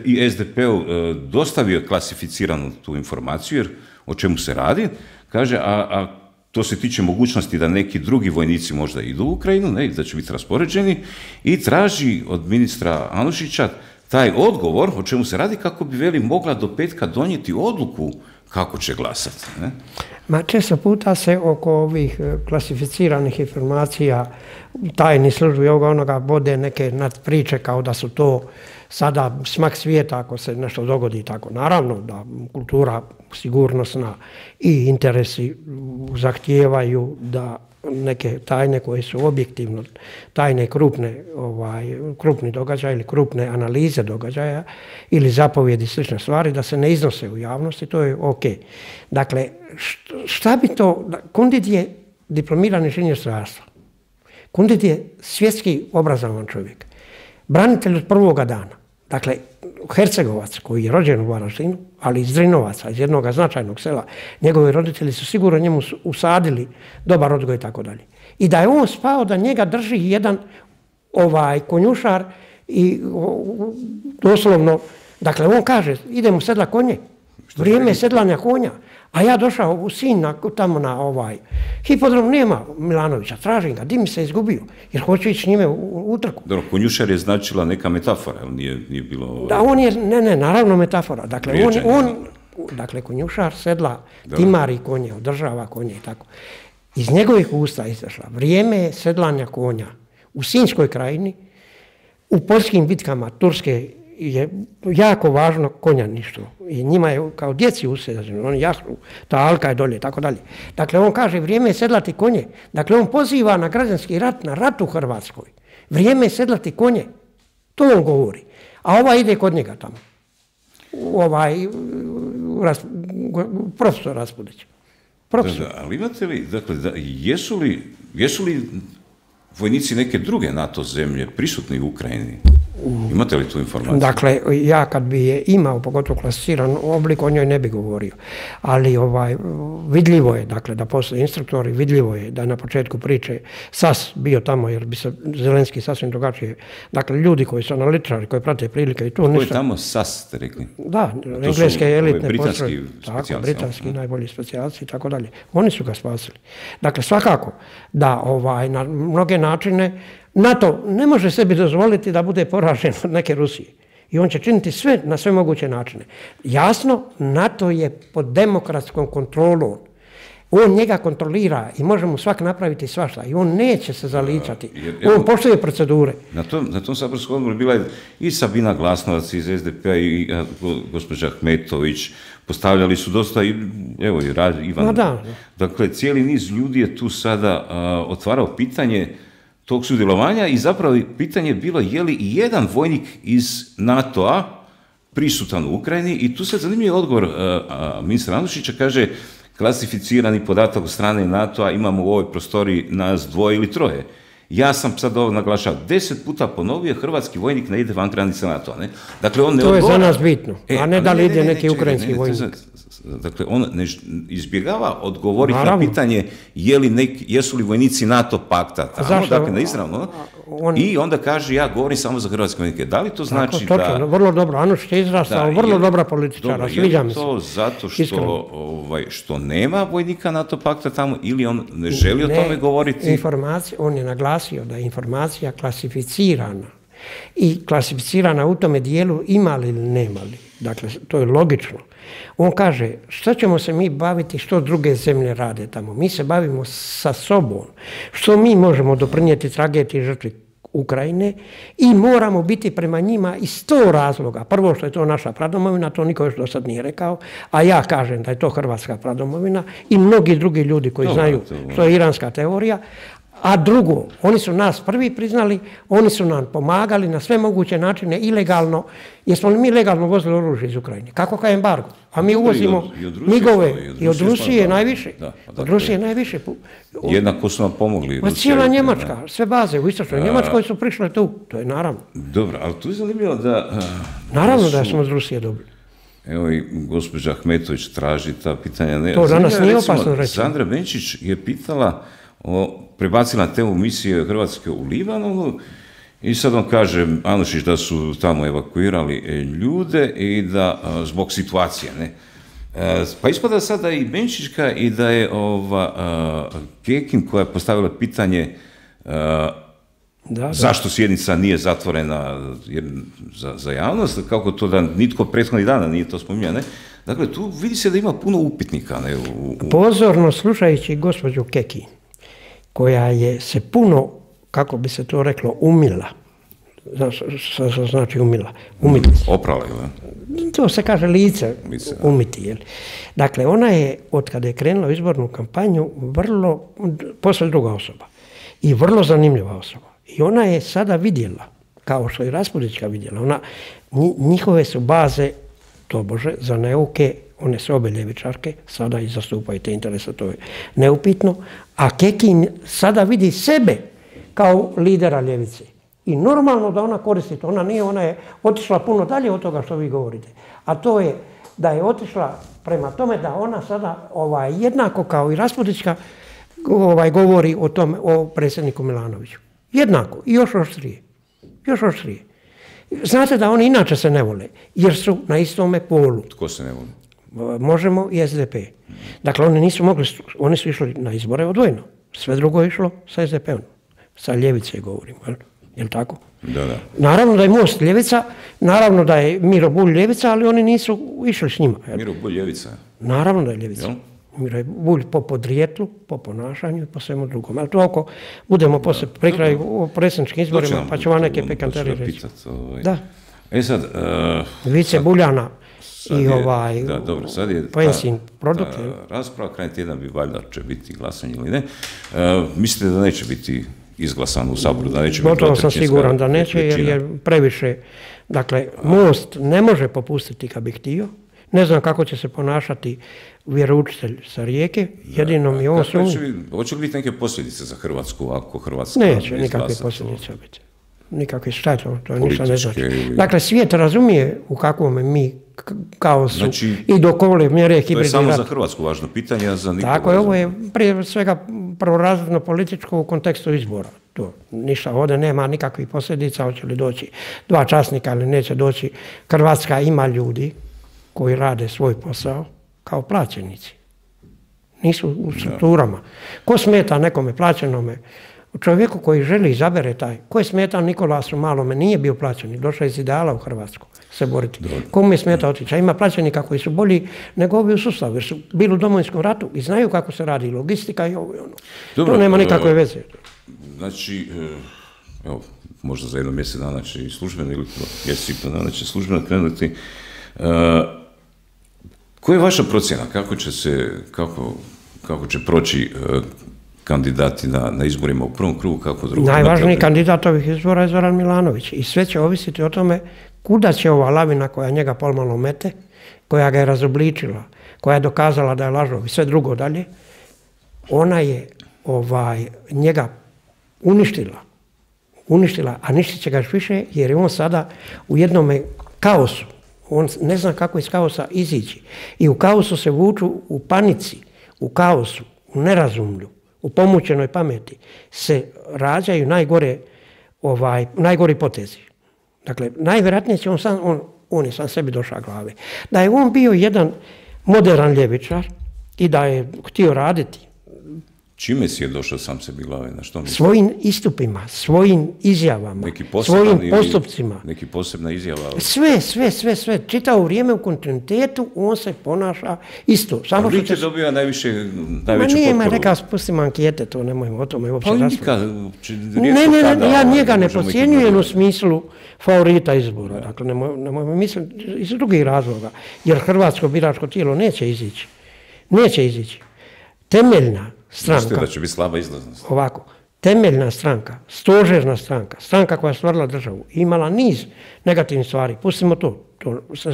i SDP-u dostavio klasificiranu tu informaciju, jer o čemu se radi, kaže, a to se tiče mogućnosti da neki drugi vojnici možda idu u Ukrajinu, da će biti raspoređeni, i traži od ministra Anušića taj odgovor o čemu se radi kako bi, veli, mogla do petka donijeti odluku kako će glasati. Ma često puta se oko ovih klasificiranih informacija tajni službi onoga vode neke nadpriče kao da su to sada smak svijeta ako se nešto dogodi tako. Naravno da kultura sigurnosna i interesi zahtijevaju da neke tajne koje su objektivno tajne krupni događaj ili krupne analize događaja ili zapovjedi slične stvari da se ne iznose u javnosti, to je ok. Dakle, šta bi to, Kundit je diplomirani inženjer strojarstva. Kundit je svjetski obrazovan čovjek. Branitelj od prvoga dana. Dakle, Hercegovac koji je rođen u Varaždinu, ali iz Drinovaca, iz jednog značajnog sela, njegovi roditelji su sigurno njemu usadili dobar odgoj i tako dalje. I da je on spao da njega drži jedan konjušar i doslovno, dakle, on kaže, idem u sedla konje, vrijeme sedlanja konja, a ja došao u Sinj tamo na hipodrom, nema Milanovića, tražim ga, di mi se izgubio, jer hoću ići s njime u utrku. Dobro, konjušar je značila neka metafora, ali nije bilo... Da, on je, ne, naravno metafora. Dakle, dakle, konjušar sedla, timari konje, održava konje i tako. Iz njegovih usta izašla vrijeme sedlanja konja u Sinjskoj krajini, u poljskim bitkama Turske je jako važno konjaništvo i njima je kao djeci usjeđeno, oni jašu, ta alka je dolje, tako dalje. Dakle, on kaže vrijeme je sedlati konje. Dakle, on poziva na građanski rat, na rat u Hrvatskoj. Vrijeme je sedlati konje. To on govori. A ide kod njega tamo. Profesor Raspudić. Ali imate li, dakle, jesu li vojnici neke druge NATO zemlje prisutni u Ukrajini? Imate li tu informaciju? Dakle, ja kad bi je imao, pogotovo klasificiran oblik, o njoj ne bi govorio. Ali vidljivo je, dakle, da postoje instruktori, vidljivo je da na početku priče SAS bio tamo, jer bi se Zelenski sasvim drugačije. Dakle, ljudi koji su analitičari, koji prate prilike i tu ništa. Ko je tamo SAS, ste rekli? Da, engleske elitne britanski tako, specijalci. britanski najbolji specijalci i tako dalje. Oni su ga spasili. Dakle, svakako da na mnoge načine NATO ne može sebi dozvoliti da bude poražen od neke Rusije. I on će činiti sve na sve moguće načine. Jasno, NATO je pod demokratskom kontrolom. On njega kontrolira i može mu svak napraviti svašta. I on neće se zaličati. On poštuje procedure. Na tom saborskom odboru bila je i Sabina Glasnovac iz SDP-a i gospođa Ahmetović. Postavljali su dosta, evo i Ivan. Dakle, cijeli niz ljudi je tu sada otvarao pitanje tog sudjelovanja i zapravo pitanje je bilo je li i jedan vojnik iz NATO-a prisutan u Ukrajini i tu se zanimljiv odgovor ministra Anušića, kaže klasificirani podatak od strane NATO-a imamo u ovoj prostoriji nas 2 ili 3. Ja sam sad ovo naglašao, 10 puta ponovio, hrvatski vojnik ne ide van granica NATO-a. Dakle, on ne to je za nas bitno, a ne da li ide neki ukrajinski vojnik. Dakle, on ne izbjegava odgovoriti na pitanje jesu li vojnici NATO pakta tamo, dakle, neizravno. I onda kaže, ja govorim samo za hrvatske vojnike. Da li to znači da... Točno, vrlo dobro, Anušić je izrastao, vrlo dobra političara, sviđa mi se. Je to zato što nema vojnika NATO pakta tamo ili on ne želi o tome govoriti? On je naglasio da je informacija klasificirana i klasificirana u tome dijelu ima li ili nema li. Dakle, to je logično. On kaže, što ćemo se mi baviti, što druge zemlje rade tamo? Mi se bavimo sa sobom. Što mi možemo doprinijeti tragediji žrtvi Ukrajine i moramo biti prema njima iz 100 razloga. Prvo što je to naša pradomovina, to niko još do sad nije rekao, a ja kažem da je to hrvatska pradomovina i mnogi drugi ljudi koji znaju što je iranska teorija. A drugo, oni su nas prvi priznali, oni su nam pomagali na sve moguće načine ilegalno. Jesmo li mi legalno vozili oružje iz Ukrajine? Kako kao embargo? A mi uvozimo migove i od Rusije najviše. Od Rusije najviše. Jednako su nam pomogli. Cijela Njemačka, sve baze u istočnoj Njemačkoj su prišle tu. To je naravno. Dobro, ali tu je zanimljivo da... Naravno da smo od Rusije dobili. Evo i gospođa Ahmetović traži ta pitanja. To danas nije opasno reći. Sandra Benčić je pitala, prebacila temu misije Hrvatske u Libanonu i sad on kaže, Anušić, da su tamo evakuirali ljude i da zbog situacije, ne. Pa ispada sada i Benčićka i da je Kekin koja je postavila pitanje zašto sjednica nije zatvorena za javnost, kako to da nitko prethodnih dana nije to spominjao, ne. Dakle, tu vidi se da ima puno upitnika, ne. Pozorno slušajući gospođu Kekin, koja je se puno, kako bi se to reklo, umila. Što znači umila? Umiti. Oprala, ili? To se kaže lice umiti, jel? Dakle, ona je, od kada je krenula u izbornu kampanju, posve druga osoba. I vrlo zanimljiva osoba. I ona je sada vidjela, kao što je Raspudićka vidjela, njihove su baze, tobože, za neuke, one su obe ljevičarke, sada i zastupaju te interese, to je neupitno, a Kekin sada vidi sebe kao lidera ljevice. I normalno da ona koristi to, ona je otišla puno dalje od toga što vi govorite. A to je da je otišla prema tome da ona sada jednako kao i Raspudićka govori o predsjedniku Milanoviću. Jednako i još oštrije. Još oštrije. Znate da oni inače se ne vole, jer su na istome polu. Tko se ne voli? Možemo i SDP. Dakle, oni nisu mogli, oni su išli na izbore odvojeno. Sve drugo je išlo sa SDP-om. Sa ljevice govorimo, je li tako? Da. Naravno da je Most ljevica, naravno da je Miro Bulj ljevica, ali oni nisu išli s njima. Miro Bulj ljevica? Naravno da je ljevica. Miro Bulj po podrijetlu, po ponašanju i po svemu drugom. Ali to ako budemo poslije pri kraju o predsjedničkim izborima, pa ću vam neke pekanteri reći. Da. Sad... Vice Buljana i Pensin produkt. Rasprava kraj tjedan bi valjda će biti glasanje ili ne. Mislite da neće biti izglasan u Saboru, da neće biti gotovo sam siguran da neće, jer je previše. Dakle, Most ne može popustiti kad bi htio. Ne znam kako će se ponašati vjeroučitelj sa Rijeke, jedino mi on Hoće li biti neke posljedice za Hrvatsku ako Hrvatska neće nikakve posljedice biti. nikakve, šta je to ništa ne znači. Dakle, svijet razumije u kakvom mi kaosu znači, i do kole mjere hibridni rat. To je samo za Hrvatsku važno pitanje, a za nikoga. Tako je, ovo je prije svega prvorazredno političko u kontekstu izbora. To ništa, ovdje nema nikakvih posljedica, hoće li doći 2 časnika ili neće doći. Hrvatska ima ljudi koji rade svoj posao kao plaćenici. Nisu u strukturama. Ko smeta nekome plaćenome? Čovjeku koji želi izabere taj. Ko je smeta Nikolasu Malome? Nije bio plaćenik. Došao iz ideala u Hrvatsku se boriti. Komu je smeta otići? Ima plaćenika koji su bolji nego ovi u sustavu. Jer su bili u Domovinskom ratu i znaju kako se radi logistika i ovo i ono. Dobro, to nema nikakve veze. Znači, evo, možda za 1 mjesec dana će i službeno ili mjesec i pol dana će službeno krenuti. Koja je vaša procjena? Kako će proći kandidati na izborima u prvom krugu, kako drugom? Najvažniji kandidat ovih izbora je Zoran Milanović i sve će ovisiti o tome kuda će ova lavina koja njega pomalo mete, koja ga je razobličila, koja je dokazala da je lažov i sve drugo dalje, ona je njega uništila, a ništit će ga još više jer je on sada u jednome kaosu. On ne zna kako iz kaosa izići. I u kaosu se vuču u panici, u kaosu, u nerazumlju, u pomućenoj pameti se rađaju najgori potezi. Dakle, najvjerojatnije će on je sam sebi došao glave. Da je on bio jedan moderan ljevičar i da je htio raditi. Čime si je došao sam sebi glave? Na što misli? Svojim istupima, svojim izjavama, svojim postupcima. Neki posebna izjava? Sve. Čitavo vrijeme u kontinuitetu on se ponaša isto. Samo vi će dobija najveću potporu? Neka spustimo ankete, to nemojmo o tome uopće raspraviti. Ne, ja njega ne podcjenjujem u smislu favorita izbora. Dakle, nemojmo misliti iz drugih razloga. Jer hrvatsko biračko tijelo neće izići. Temeljna stranka. Mislite da će biti slaba izlaznost? Ovako, temeljna stranka, stožerna stranka koja je stvorila državu, imala niz negativnih stvari. Pustimo to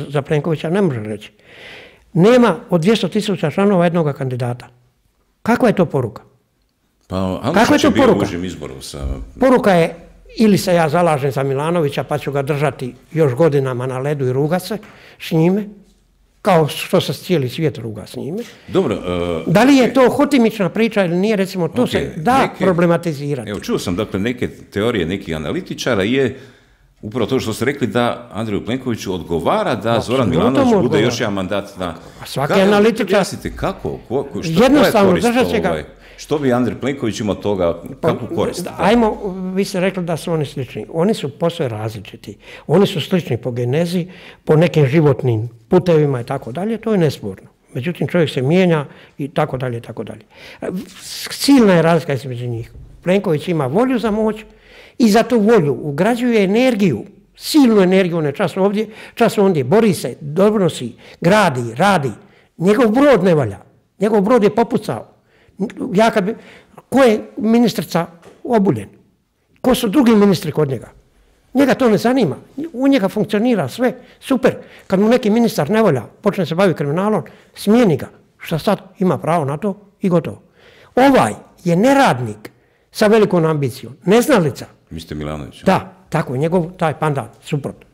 za Plenkovića ne može reći. Nema od 200.000 članova jednoga kandidata. Kakva je to poruka? Kakva je to poruka? Poruka je ili se ja zalažem za Milanovića pa ću ga držati još godinama na ledu i ruga se s njime, kao što se cijeli svijet ruga s njime. Dobro. Da li je to hotimična priča ili nije, recimo, to se da problematizirati. Evo, čuo sam, dakle, neke teorije nekih analitičara je upravo to što ste rekli da Andreju Plenkoviću odgovara da Zoran Milanović bude još jedan mandat na... Svaki analitičar... Kako? Jednostavno, držat će ga... Što bi Andrej Plenković imao toga, kakvu korist? Ajmo, vi ste rekli da su oni slični. Oni su posve različiti. Oni su slični po genezi, po nekim životnim putevima i tako dalje, to je nesporno. Međutim, čovjek se mijenja i tako dalje, tako dalje. Silna je razlika između njih. Plenković ima volju za moć i za tu volju ugrađuje energiju, silnu energiju, ne čas ovdje, čas ondje, bori se, donosi, gradi, radi. Njegov brod ne valja. Njegov brod je popucao. Ko je ministrica Obuljen? Ko su drugi ministri kod njega? Njega to ne zanima. U njega funkcionira sve. Super. Kad mu neki ministar ne volja, počne se baviti kriminalom, smijeni ga. Šta sad? Ima pravo na to i gotovo. Ovaj je neradnik sa velikom ambicijom. Neznalica. Mislite Milanović? Da, tako. Njegov taj pandan, suprotno.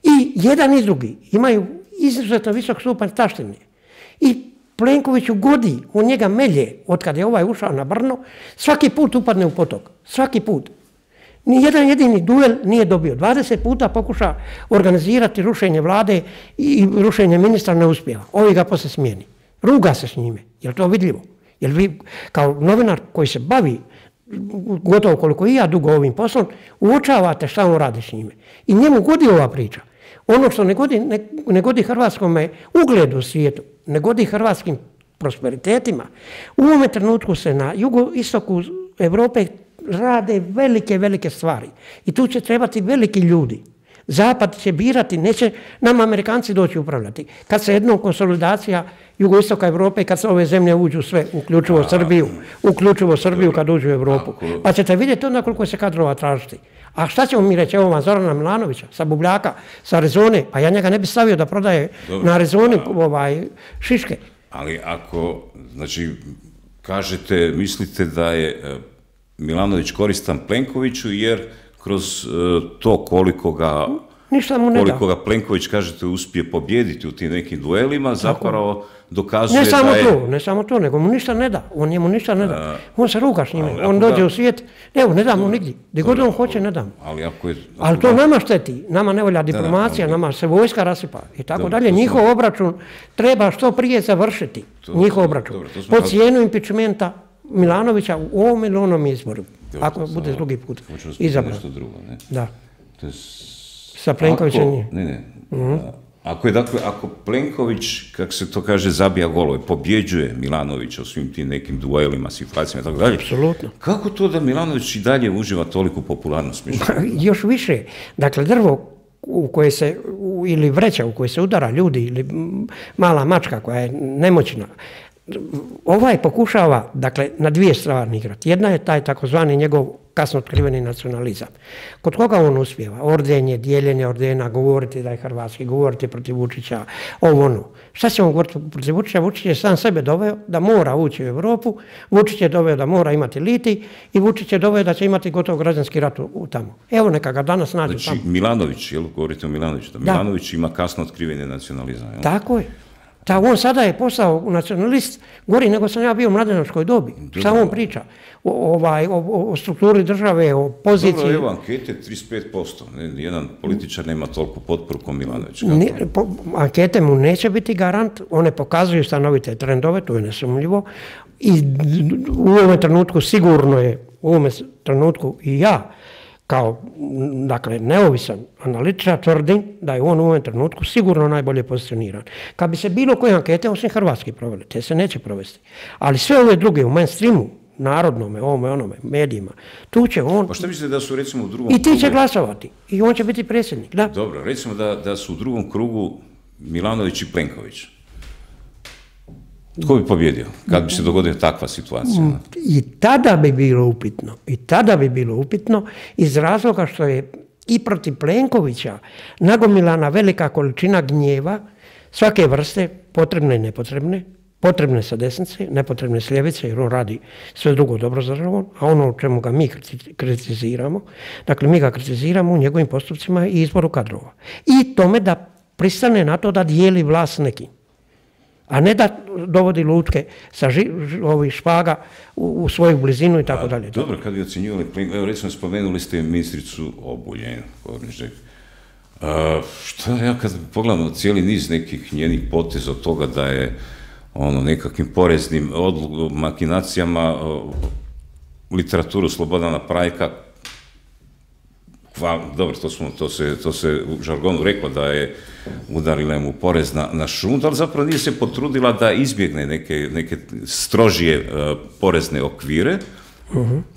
I jedan i drugi imaju izuzetno visok stupanj taštine. I Plenkoviću godi, on njega melje od kada je ovaj ušao na Brno, svaki put upadne u potok. Svaki put. Nijedan jedini duel nije dobio. 20 puta pokuša organizirati rušenje vlade i rušenje ministra, ne uspijeva. Ovi ga poslije smijeni. Ruga se s njime. Je li to vidljivo? Jer vi kao novinar koji se bavi gotovo koliko i ja dugo ovim poslom, uočavate šta on radi s njime. I njemu godi ova priča. Ono što ne godi hrvatskom ugledu u svijetu, ne godi hrvatskim prosperitetima. U ovome trenutku se na jugoistoku Europe rade velike stvari. I tu će trebati veliki ljudi. Zapad će birati, neće nam Amerikanci doći upravljati. Kad se jednom konsolidacija jugoistoka Europe, kad se ove zemlje uđu sve, uključivo Srbiju kad uđu u Europu. Pa ćete vidjeti onda koliko se kadrova tražiti. A šta ćemo mi reći, evo vam Zorana Milanovića, sa Bubljaka, sa Arizone, pa ja njega ne bi stavio da prodaje na Arizoni šiške. Ali ako, znači, kažete, mislite da je Milanović koristan Plenkoviću jer kroz to koliko ga Plenković, kažete, uspije pobijediti u tim nekim duelima, zapravo dokazuje Ne samo to, nego mu ništa ne da. On njemu ništa ne da. On se ruka s njime. On dođe u svijet, evo, ne dam mu nigdje. Gdje god on hoće, ne dam. Ali to nama šteti. Nama ne volja diplomacija, nama se vojska rasipa i tako dalje. Njihov obračun treba što prije završiti. Njihov obračun. Po cijenu impičmenta Milanovića u ovom ili onom izboru. Ako bude drugi put izabran. Nešto drugo, ne? Da. Sa Plenkovićem nije. Ne. Ako Plenković, kako se to kaže, zabija golove, pobjeđuje Milanovića u svim tim nekim duelima, situacijama i tako dalje. Apsolutno. Kako to da Milanović i dalje uživa toliku popularnost? Još više. Dakle, drvo u koje se, ili vreća u koje se udara ljudi, ili mala mačka koja je nemoćna, ovaj pokušava, dakle, na dvije strane igrati. Jedna je taj takozvani njegov kasno otkriveni nacionalizam. Kod koga on uspijeva? Ordenje, dijeljenje ordena, govoriti da je hrvatski, govoriti protiv Vučića, ovo ono. Šta će on govoriti protiv Vučića? Vučić je sam sebe doveo da mora ući u Europu, Vučić je doveo da mora imati liti i Vučić je doveo da će imati gotov građanski rat tamo. Evo neka ga danas nađu tamo. Znači, Milanović, jel govorite o Milanoviću, da Milanović ima kasno otkriveni nacionalizam, jel? Tako je. On sada je postao nacionalist gori nego sam ja bio u mladenačkoj dobi. Šta on priča? O strukturi države, o poziciji. Dobro, evo ankete 35%. Jedan političar nema toliko potporu kao Milanović. Ankete mu neće biti garant. One pokazuju stanovite trendove, to je nesumnjivo. I u ovome trenutku sigurno je, u ovome trenutku i ja, kao, dakle, neovisan analitičar, tvrdim da je on u ovom trenutku sigurno najbolje pozicioniran. Kad bi se bilo koje ankete, osim Hrvatske, proveli, te se neće provesti. Ali sve ove druge u mainstreamu, narodnome, ovome, onome, medijima, tu će on... Pa šta mislite da su, recimo, u drugom krugu... I ti će glasovati. I on će biti predsjednik, da. Dobro, recimo da su u drugom krugu Milanović i Plenković. Tko bi pobjedio kad bi se dogodila takva situacija? I tada bi bilo upitno iz razloga što je i protiv Plenkovića nagomilana velika količina gnjeva svake vrste, potrebne i nepotrebne, potrebne sa desnice, nepotrebne s ljevice, jer on radi sve drugo dobro za državom, a ono u čemu ga mi kritiziramo, dakle mi ga kritiziramo u njegovim postupcima i izboru kadrova. I tome da pristane na to da dijeli vlast nekim. A ne da dovodi lutke sa špaga u svoju blizinu i tako dalje. Dobro, kad bi ocjenjivali, evo recimo spomenuli ste ministricu Obuljen, što ja kad pogledam cijeli niz nekih njenih poteza od toga da je nekakvim poreznim makinacijama literaturu Slobodana Praljka, dobro, to se u žargonu reklo da je udarila mu porez na šund, ali zapravo nije se potrudila da izbjegne neke strožije porezne okvire,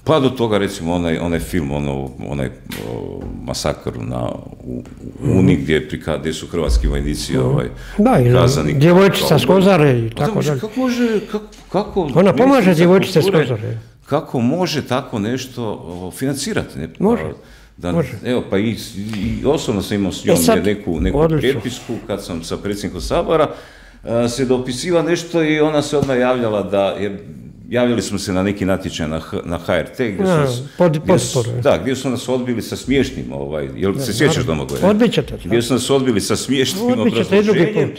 pa do toga recimo onaj film, onaj masakr u Uni gdje su hrvatski vojnici kazani. Da, djevojčica s Kozare i tako dalje. Ona pomaže djevojčice s Kozare. Kako može tako nešto financirati? Može. Evo, pa i osobno sam imao s njom neku prepisku kad sam sa predsjednikom Sabora se dopisiva nešto i ona se odmah javljala javljali smo se na neki natječaj na HRT gdje su nas odbili sa smiješnim, jel se sjećaš Domagoj? Odbićete. Gdje su nas odbili sa smiješnim obrazloženjem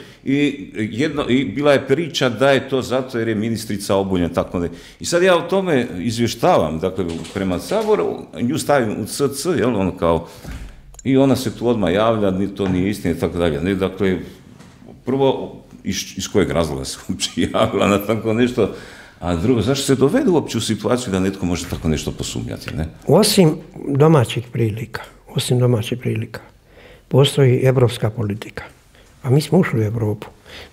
i bila je priča da je to zato jer je ministrica Obuljen tako ne. I sad ja o tome izvještavam, dakle, prema Saboru, nju stavim u CC, jel, i ona se tu odmah javlja, to nije istina i tako dalje. Dakle, prvo, iz kojeg razloga se uopće javila na tako nešto, a drugo, zašto se dovede uopće u situaciju da netko može tako nešto posumnjati, ne? Osim domaćih prilika, postoji evropska politika. A mi smo ušli u Europu.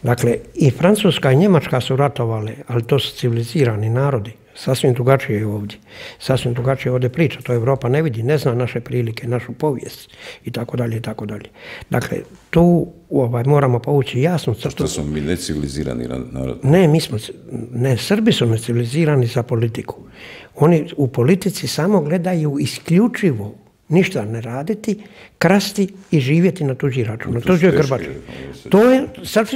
Dakle, i Francuska i Njemačka su ratovale, ali to su civilizirani narodi. Sasvim drugačije je ovdje. Sasvim drugačije je ovdje priča. To Europa ne vidi, ne zna naše prilike, našu povijest i tako dalje i tako dalje. Dakle, tu moramo povući jasnu crtu. Što smo mi necivilizirani narod? Ne, Srbi su necivilizirani za politiku. Oni u politici samo gledaju isključivo ništa ne raditi, krasti i živjeti na tuđi račun, na tuđoj grbači. To je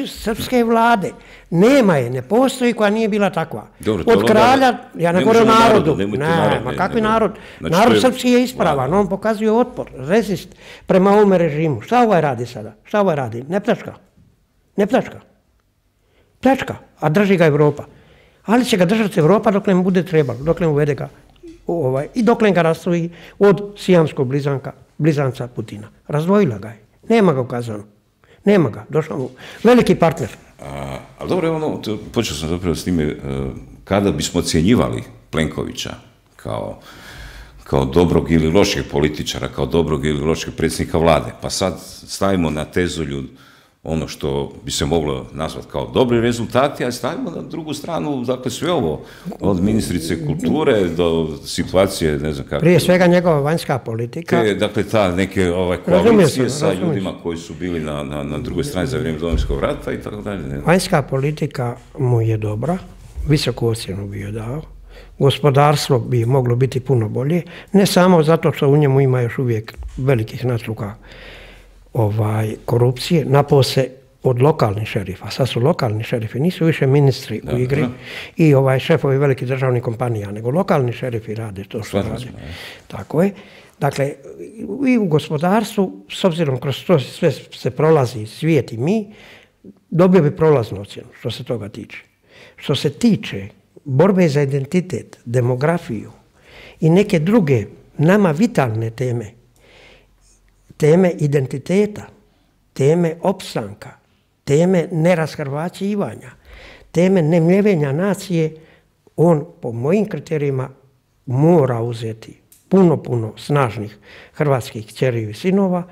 srpske vlade. Nema je, ne postoji koja nije bila takva. Od kralja, ja ne govorim o narodu. Ne, ma kakvi narod? Narod srpski je ispravan, on pokazuje otpor, rezist prema ovome režimu. Šta ovaj radi sada? Šta ovaj radi? Ne pljačka. Ne pljačka. Pljačka, a drži ga Evropa. Ali će ga držati Evropa dok ne mu bude trebalo, dok ne uvede ga i dok ne ga razdvoji od sijamskog blizanca Putina. Razdvojila ga je. Nema ga ukazano. Nema ga. Došao mu veliki partner. Ali dobro, počeo sam zapravo s time, kada bismo ocjenjivali Plenkovića kao dobrog ili lošeg političara, kao dobrog ili lošeg predsjednika vlade, pa sad stavimo na tezoljud ono što bi se moglo nazvati kao dobri rezultati, a stavimo na drugu stranu, dakle, sve ovo, od ministrice kulture do situacije, ne znam kako. Prije svega njegova vanjska politika. Dakle, ta neke koalicije sa ljudima koji su bili na drugoj strani za vrijeme Domovinskog rata i tako dalje. Vanjska politika mu je dobra, visoku ocjenu bi joj dao. Gospodarstvo bi moglo biti puno bolje, ne samo zato što u njemu ima još uvijek velikih nasluka korupcije, napose od lokalnih šerifa. Sad su lokalni šerifi, nisu više ministri u igri i šefovi velikih državnih kompanija, nego lokalni šerifi rade to što rade. Tako je. Dakle, i u gospodarstvu, s obzirom kroz to sve se prolazi svijet i mi, dobio bi prolaznu ocjenu što se toga tiče. Što se tiče borbe za identitet, demografiju i neke druge nama vitalne teme identiteta, teme opstanka, teme nerashrvaćivanja, teme nemljevenja nacije, on po mojim kriterijima mora uzeti puno snažnih hrvatskih kćeri i sinova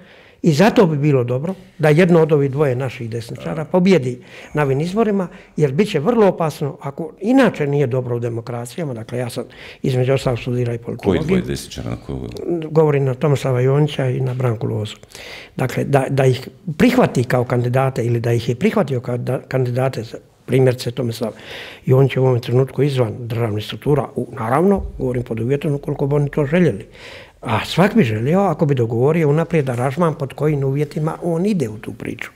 i zato bi bilo dobro da jedno od ovih dvoje naših desničara pobjedi na ovim izborima, jer bit će vrlo opasno ako inače nije dobro u demokracijama. Dakle, ja sam između ostalog studirao i politologiju. Koji dvoje desničara? Govorim na Tomislava Jonjića i na Branku Lozu. Dakle, da ih prihvati kao kandidate ili da ih je prihvatio kao kandidate, primjerice Tomislav Jonjić je u ovom trenutku izvan državnih struktura, naravno, govorim pod uvjetom ukoliko bi oni to željeli. A svak bi želio, ako bi dogovorio unaprijed aranžman pod kojim uvjetima on ide u tu priču.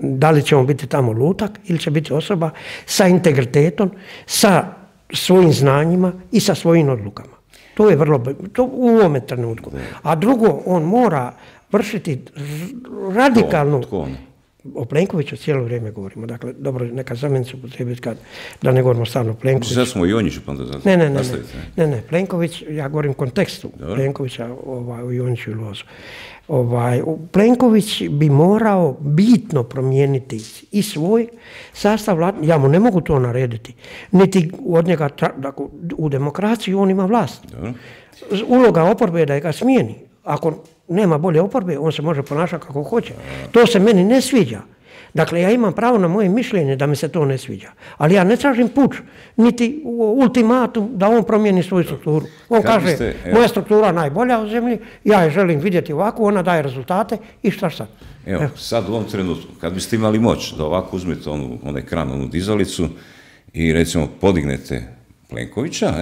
Da li će on biti tamo lutak ili će biti osoba sa integritetom, sa svojim znanjima i sa svojim odlukama. To je vrlo u ovome trenutku. A drugo, on mora vršiti radikalnu... O Plenkoviću cijelo vrijeme govorimo. Dakle, dobro, neka zamjenicu upotrijebiti da ne govorimo stalno Plenković. Sad smo o Jonjiću, pa onda Ne, Plenković, ja govorim kontekstu Plenkovića u Jonjiću i Lozu. Plenković bi morao bitno promijeniti i svoj sastav vlade. Ja mu ne mogu to narediti. Niti od njega, u demokraciji on ima vlast. Uloga oporbe je da ga smijeni. Ako nema bolje oporbe, on se može ponašati kako hoće. To se meni ne sviđa. Dakle, ja imam pravo na moje mišljenje da mi se to ne sviđa. Ali ja ne tražim puč, niti ultimatum da on promijeni svoju strukturu. On kaže, moja struktura najbolja u zemlji, ja je želim vidjeti ovako, ona daje rezultate i šta sad? Evo, sad u ovom trenutku, kad biste imali moć da ovako uzmete onaj ekran, onu dizalicu i recimo podignete Plenkovića,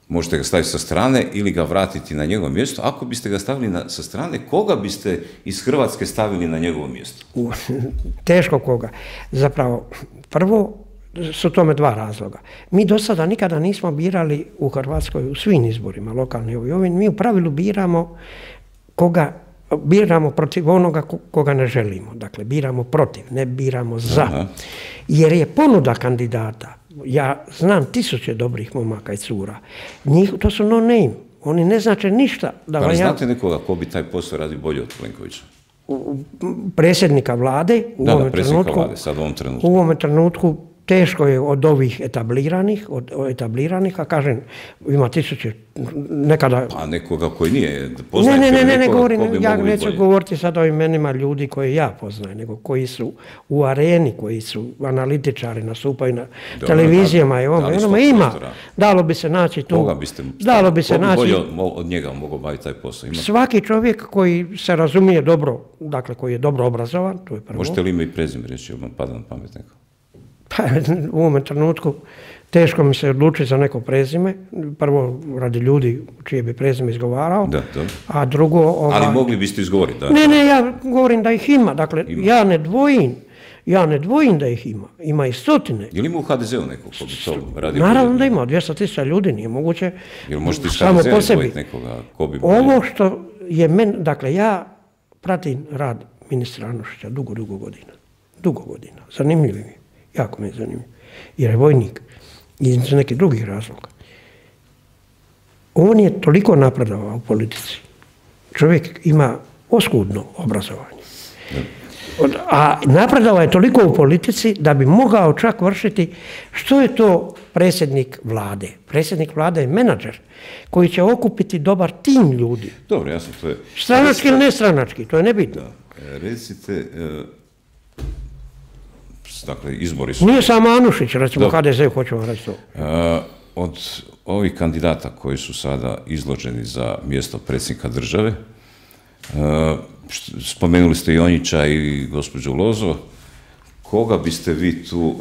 možete ga staviti sa strane ili ga vratiti na njegovo mjesto. Ako biste ga stavili sa strane, koga biste iz Hrvatske stavili na njegovo mjesto? Teško koga. Zapravo, prvo su tome dva razloga. Mi do sada nikada nismo birali u Hrvatskoj u svim izborima, lokalni i ovim. Mi u pravilu biramo protiv onoga koga ne želimo. Dakle, biramo protiv, ne biramo za. Aha. Jer je ponuda kandidata. Ja znam tisuće dobrih momaka i cura. To su no name. Oni ne znače ništa. Pa ne znate nekoga ko bi taj posao radi bolje od Plenkovića? Predsjednika vlade u ovom trenutku teško je od ovih etabliranih, a kažem, ima tisuće nekada... A nekoga koji nije poznajete? Ne govorim, ja neću govoriti sad o imenima ljudi koje ja poznajem, nego koji su u areni, koji su analitičari, nastupaju na televizijama i onome. Ima, dalo bi se naći tu... Koga biste bolje od njega mogao baviti taj posao? Svaki čovjek koji se razumije dobro, dakle koji je dobro obrazovan, to je prvo. Možete li ime i prezime reći, pada na pamet neko? Pa u ovom trenutku teško mi se odlučiti za neko prezime. Prvo radi ljudi čije bi prezime izgovarao, a drugo... Ali mogli biste izgovoriti, da? Ne, ja govorim da ih ima. Dakle, ja ne dvojim da ih ima. Ima i stotine. Je li ima u HDZ-u nekog ko bi to radio? Naravno da ima, 200.000 ljudi, nije moguće samo po sebi. Nekoga, ko bi ovo što je meni, dakle, ja pratim rad ministra Anušića dugo godina. Zanimljiv mi je, jako mi je zanimljiv. Jer je vojnik iz nekih drugih razloga. On je toliko napredovao u politici. Čovjek ima oskudno obrazovanje. A napredovao je toliko u politici da bi mogao čak vršiti što je to predsjednik vlade. Predsjednik vlade je menadžer koji će okupiti dobar tim ljudi. Dobro, jasno, to je... Stranački ili nestranački, to je nebitno. Recite, dakle, izbori su... Nije samo Anušić, recimo HDZ, hoću vam reći to. Od ovih kandidata koji su sada izloženi za mjesto predsjednika države, spomenuli ste Jonjića i gospođu Lozo, koga biste vi tu,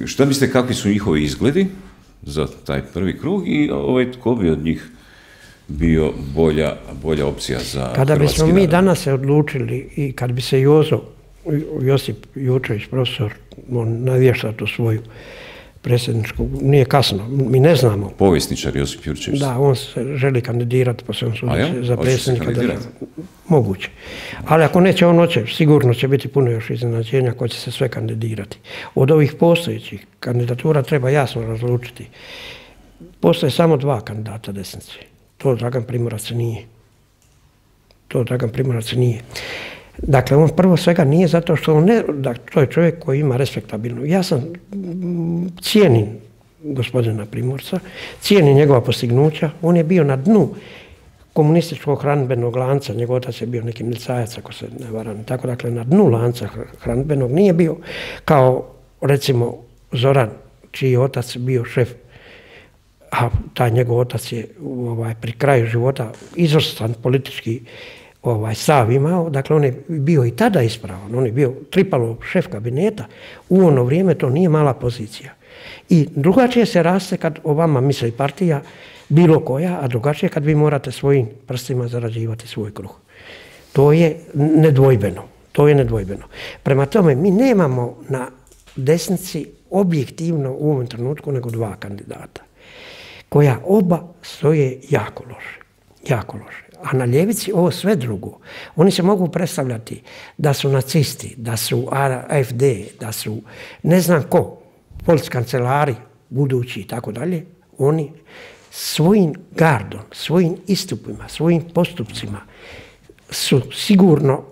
šta mislite kakvi su njihovi izgledi za taj prvi krug i tko bi od njih bio bolja opcija za hrvatski narod? Kada bismo mi danas se odlučili i kad bi se Josip Jurčević, profesor, on navješta tu svoju predsjedničku, nije kasno, mi ne znamo. Povjesničar Josip Jurčević. Da, on se želi kandidirati po svem sudu za predsjednika države. Moguće. Ali ako neće on hoće, sigurno će biti puno još iznenađenja koji će se sve kandidirati. Od ovih postojećih kandidatura treba jasno razlučiti. Postoje samo 2 kandidata desnice. To Dragan Primorac nije. Dakle, on prvo svega nije zato što to je čovjek koji ima respektabilnu. Ja cijenim gospodina Primorca, cijenim njegova postignuća. On je bio na dnu komunističkog hranidbenog lanca, njegov otac je bio neki milicajac, ako se ne varam. Tako, dakle, na dnu lanca hranidbenog nije bio kao, recimo, Zoran, čiji je otac bio šef, a taj njegov otac je pri kraju života izvrstan politički stav imao, dakle on je bio i tada ispravan, on je bio Tripalov šef kabineta, u ono vrijeme to nije mala pozicija. I drugačije se raste kad o vama misli partija, bilo koja, a drugačije kad vi morate svojim prstima zarađivati svoj kruh. To je nedvojbeno. Prema tome, mi nemamo na desnici objektivno u ovom trenutku nego 2 kandidata, koja oba stoje jako loše. A na ljevici ovo sve drugo. Oni se mogu predstavljati da su nacisti, da su AfD, da su ne znam ko, politkancelari, budući i tako dalje. Oni svojim gardom, svojim istupima, svojim postupcima su sigurno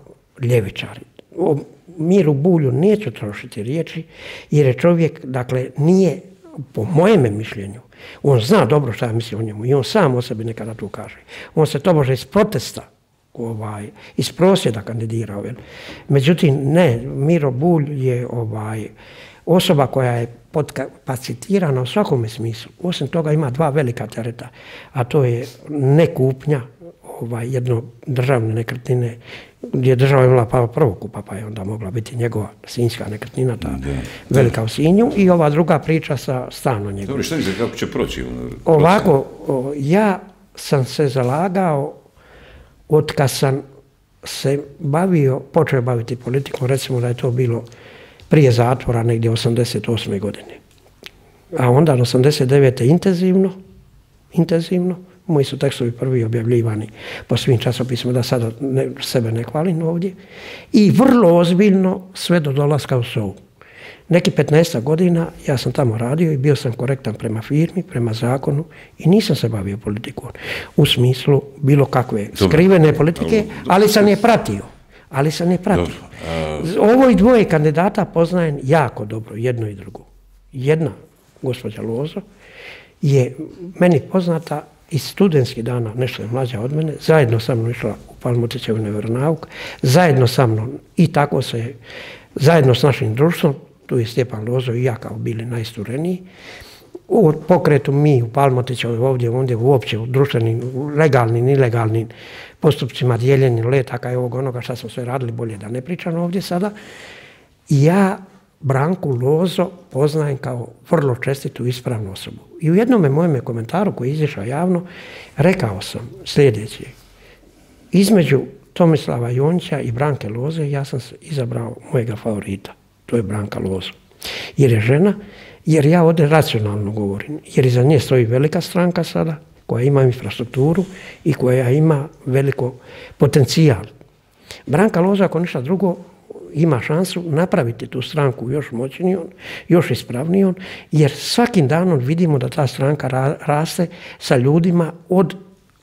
ljevičari. O Miru Bulju neću trošiti riječi jer je čovjek, dakle, nije, po mojem mišljenju, on zna dobro šta ja mislim o njemu i on sam o sebi nekada to kaže. On se tobože iz protesta, iz prosvjeda kandidirao. Međutim, ne, Miro Bulj je osoba koja je podkapacitirana u svakome smislu. Osim toga ima 2 velika tereta, a to je nekupnja jedno državne nekretnine gdje država imala pravo prvokupa, pa je onda mogla biti njegova sinjska nekretnina, ta velika u Sinju, i ova druga priča sa stanom njegovim. Dobro, šta mislite kako će proći? Ovako, ja sam se zalagao od kad sam se počeo baviti politikom, recimo da je to bilo prije zatvora negdje 88. godine. A onda 89. intenzivno, moji su tekstovi prvi objavljivani po svim časopisima, da sada sebe ne hvalim ovdje, i vrlo ozbiljno sve do dolaska u SOU. Neki 15 godina ja sam tamo radio i bio sam korektan prema firmi, prema zakonu i nisam se bavio politikom u smislu bilo kakve skrivene politike, ali sam je pratio. Ovo i 2 kandidata poznajem jako dobro, jedno i drugo. Jedna, gospođa Lozo, je meni poznata iz studentskih dana, nešto je mlađa od mene, zajedno sa mnom išla u Palmotićev vjeronauk, zajedno sa mnom i tako se, zajedno s našim društvom, tu je Stjepan Lozo i ja kao bili najistureniji, u pokretu mi u Palmotićevoj ovdje uopće u društvenim, legalnim, ilegalnim postupcima dijeljenja letaka i onoga što smo sve radili, bolje da ne pričam ovdje sada. Ja Branku Lozo poznajem kao vrlo čestitu i ispravnu osobu. I u jednom mojem komentaru koji je izišao javno, rekao sam sljedeće. Između Tomislava Jonjića i Branke Loze ja sam izabrao mojega favorita. To je Branka Lozo. Jer je žena, jer ja ovdje racionalno govorim. Jer iza nje stoji velika stranka sada, koja ima infrastrukturu i koja ima veliko potencijal. Branka Lozo, ako ništa drugo, ima šansu napraviti tu stranku još moćnijom, još ispravnijom, jer svakim danom vidimo da ta stranka raste sa ljudima od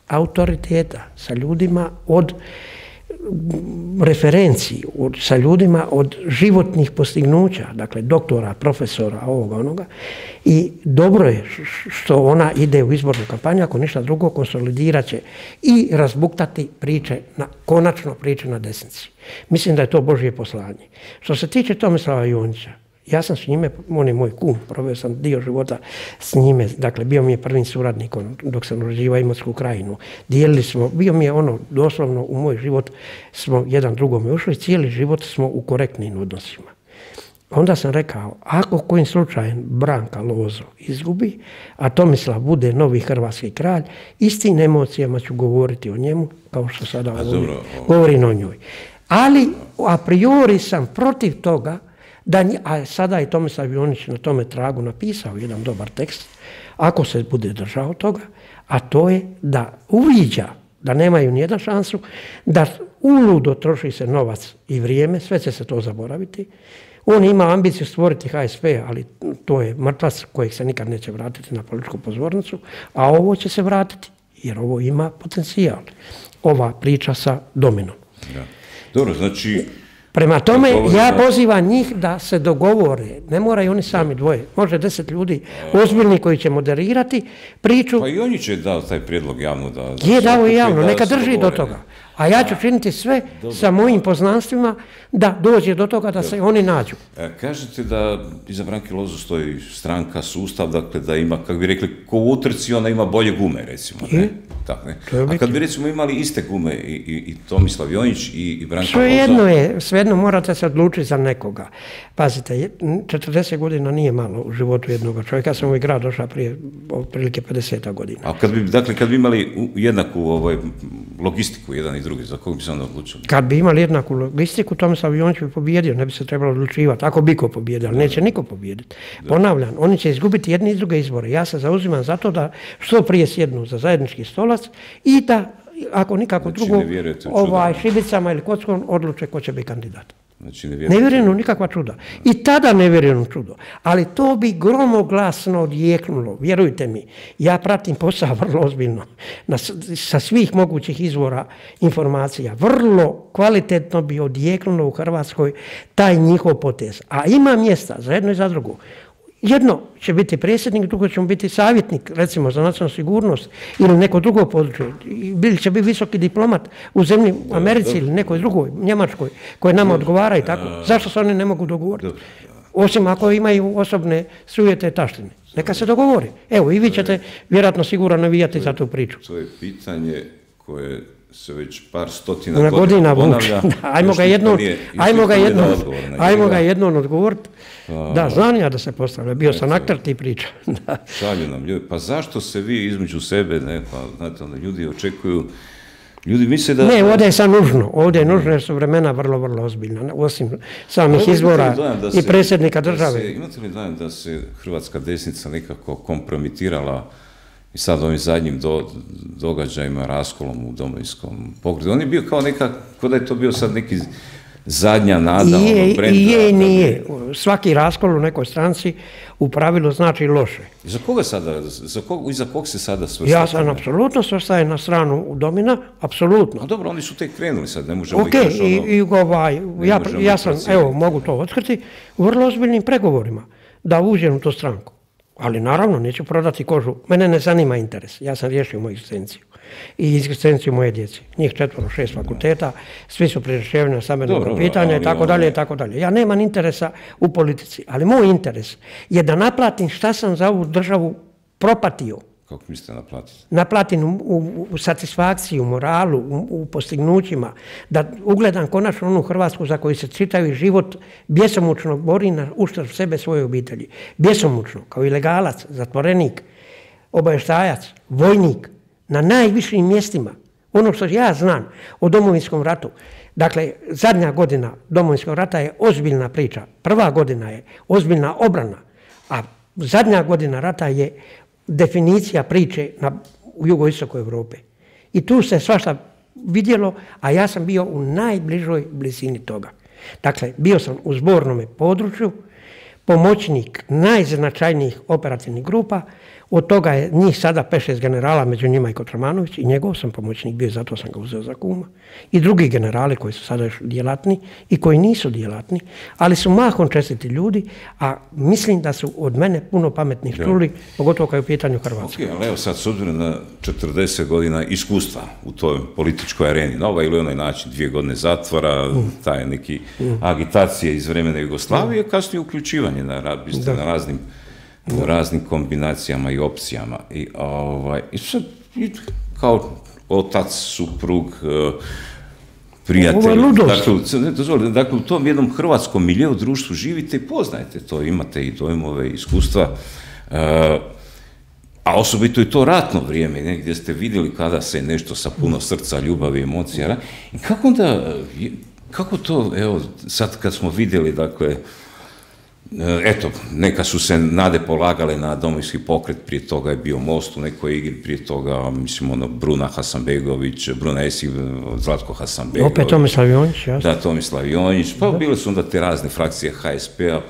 autoriteta, sa ljudima od referenciji, sa ljudima od životnih postignuća, dakle doktora, profesora, ovoga, onoga. I dobro je što ona ide u izbornu kampanju, ako ništa drugo, konsolidirat će i razbuktati priče, konačno priče na desnici. Mislim da je to Božje poslanje. Što se tiče Tomislava Jonjića, ja sam s njime, on je moj kum, proveo sam dio života s njime, dakle bio mi je prvim suradnikom dok sam uređivao Imotsku krajinu. Dijelili smo, bio mi je doslovno u moj život smo jedan drugome ušli, cijeli život smo u korektnim odnosima. Onda sam rekao, ako kojim slučajem Branka Lozo izgubi, a Tomislav bude novi hrvatski kralj, istim emocijama ću govoriti o njemu, kao što sada govorim o njoj. Ali a priori sam protiv toga, a sada je Tomislav Jonjić na tome tragu napisao jedan dobar tekst, ako se bude držao toga, a to je da uviđa da nemaju nijednu šansu, da uludo troši se novac i vrijeme, sve će se to zaboraviti. On ima ambiciju stvoriti HSP, ali to je mrtvac kojeg se nikad neće vratiti na političku pozornicu, a ovo će se vratiti, jer ovo ima potencijal. Ova priča sa Dominom. Ja. Dobro, znači... Prema tome, ja pozivam njih da se dogovore. Ne moraju oni sami dvoje. Može 10 ljudi ozbiljni koji će moderirati priču. Pa i oni će dao taj prijedlog javno. Je dao i javno, neka drži do toga. A ja ću činiti sve sa mojim poznanstvima da dođe do toga da se oni nađu. Kažete da iza Branke Lozo stoji stranka, sustav, dakle da ima, kako bi rekli, ko u utrci, ona ima bolje gume, recimo. Ne? Tak, ne? A kad bi recimo imali iste gume i Tomislav Jonjić i Branka Lozo... Svejedno morate se odlučiti za nekoga. Pazite, 40 godina nije malo u životu jednog čovjeka. Ja sam u ovaj grad došao prije otprilike 50 godina. A kad bi imali jednaku logistiku, jedan i drugi, za kog bi se onda odlučili? Kad bi imali jednaku logistiku, Tomislav Jonjić bi pobjedio, ne bi se trebalo odlučivati. Ako bi ko pobjedio, ali neće niko pobijediti. Ponavljam, oni će izgubiti jedni i druge izbore. Ja se zauzimam za to da što prije sjednu za zajednički stolac i da, ako nikako drugo, šibicama ili kockom odluče ko će biti kandidat. Znači, ne vjerujem u nikakva čuda. I tada ne vjerujem u čudo. Ali to bi gromoglasno odjeknulo. Vjerujte mi, ja pratim posao vrlo ozbiljno. Sa svih mogućih izvora informacija. Vrlo kvalitetno bi odjeknulo u Hrvatskoj taj njihov potez. A ima mjesta za jedno i za drugo. Jedno će biti predsjednik, drugo će biti savjetnik, recimo za nacionalnu sigurnost ili neko drugo područje. Ili će biti visoki diplomat u zemlji Americi ili nekoj drugoj, Njemačkoj, koje nama odgovara i tako. Zašto se oni ne mogu dogovoriti? Osim ako imaju osobne sujete taštine. Neka se dogovori. Evo, i vi ćete vjerojatno sigurno navijati za tu priču. To je pitanje koje se već par stotina godina ponavlja. Ajmo ga jednom odgovoriti. Da, znam ja da se postavlja. Bio sam akter ti priča. Šalju nam ljudi. Pa zašto se vi između sebe, znate, ljudi očekuju, ljudi misle da... Ne, ovdje je sad nužno. Ovdje je nužno jer su vremena vrlo, vrlo ozbiljna. Osim samih izbora i predsjednika države. Imate li dojam da se hrvatska desnica nekako kompromitirala i sad ovim zadnjim događajima, raskolom u Domovinskom pokretu? On je bio kao da je to bio sad neki zadnja nada onog brenda. I nije. Svaki raskol u nekoj stranci u pravilu znači loše. I za koga sada, iza kog se sada svrstaje? Ja sam apsolutno svrstaje na stranu Domina, apsolutno. A dobro, oni su tek krenuli sad, ne možemo ih još ja sam, evo, mogu to otkriti, u vrlo ozbiljnim pregovorima da uđem u tu stranku. Ali naravno, neću prodati kožu. Mene ne zanima interes. Ja sam riješio moju egzistenciju. I egzistenciju moje djece. Njih 6 fakulteta, svi su prerješćevani na stambenog pitanja i tako dalje i tako dalje. Ja nemam interesa u politici, ali moj interes je da naplatim šta sam za ovu državu propatio. Kako mislite naplatiti? Naplatim u satisfakciji, u moralu, u postignućima, da ugledam konačno onu Hrvatsku za koju se čitavi život bjesomučno bori na uštrb sebe, svoje obitelji. Bjesomučno, kao ilegalac, zatvorenik, obavještajac, vojnik, na najvišim mjestima. Ono što ja znam o Domovinskom ratu. Dakle, zadnja godina Domovinskog rata je ozbiljna priča. Prva godina je ozbiljna obrana, a zadnja godina rata je definicija priče u jugoistoku Europe. I tu se svašta vidjelo, a ja sam bio u najbližoj blizini toga. Dakle, bio sam u zbornom području, pomoćnik najznačajnijih operativnih grupa, od toga je njih sada 5-6 generala, među njima i Kotromanović, i njegov sam pomoćnik bio, zato sam ga uzeo za kuma. I drugi generali koji su sada još djelatni i koji nisu djelatni, ali su mahom čestiti ljudi, a mislim da su od mene puno pametnih čuli, pogotovo kad je u pitanju Hrvatske. Ok, ali evo sad, s obzirom na 40 godina iskustva u toj političkoj areni, na ovaj ili onaj način, 2 godine zatvora, taj neki agitacije iz vremena Jugoslavije, kasnije uključivanje na raznim kombinacijama i opcijama. I sad, kao otac, suprug, prijatelj, dakle u tom jednom hrvatskom miljeu društvu živite i poznajete to, imate i dojmove, iskustva, a osobito i to ratno vrijeme, gdje ste vidjeli kada se nešto sa puno srca, ljubavi, emocija, i kako to, evo, sad kad smo vidjeli, dakle, eto, neka su se nade polagale na Domovinski pokret, prije toga je bio Most u nekoj igri, prije toga, mislim, Bruna Hasanbegović, Bruna Esih, Zlatko Hasanbegović. Opet Tomislav Jonjić, jasno. Da, Tomislav Jonjić, pa bile su onda te razne frakcije HSP-a,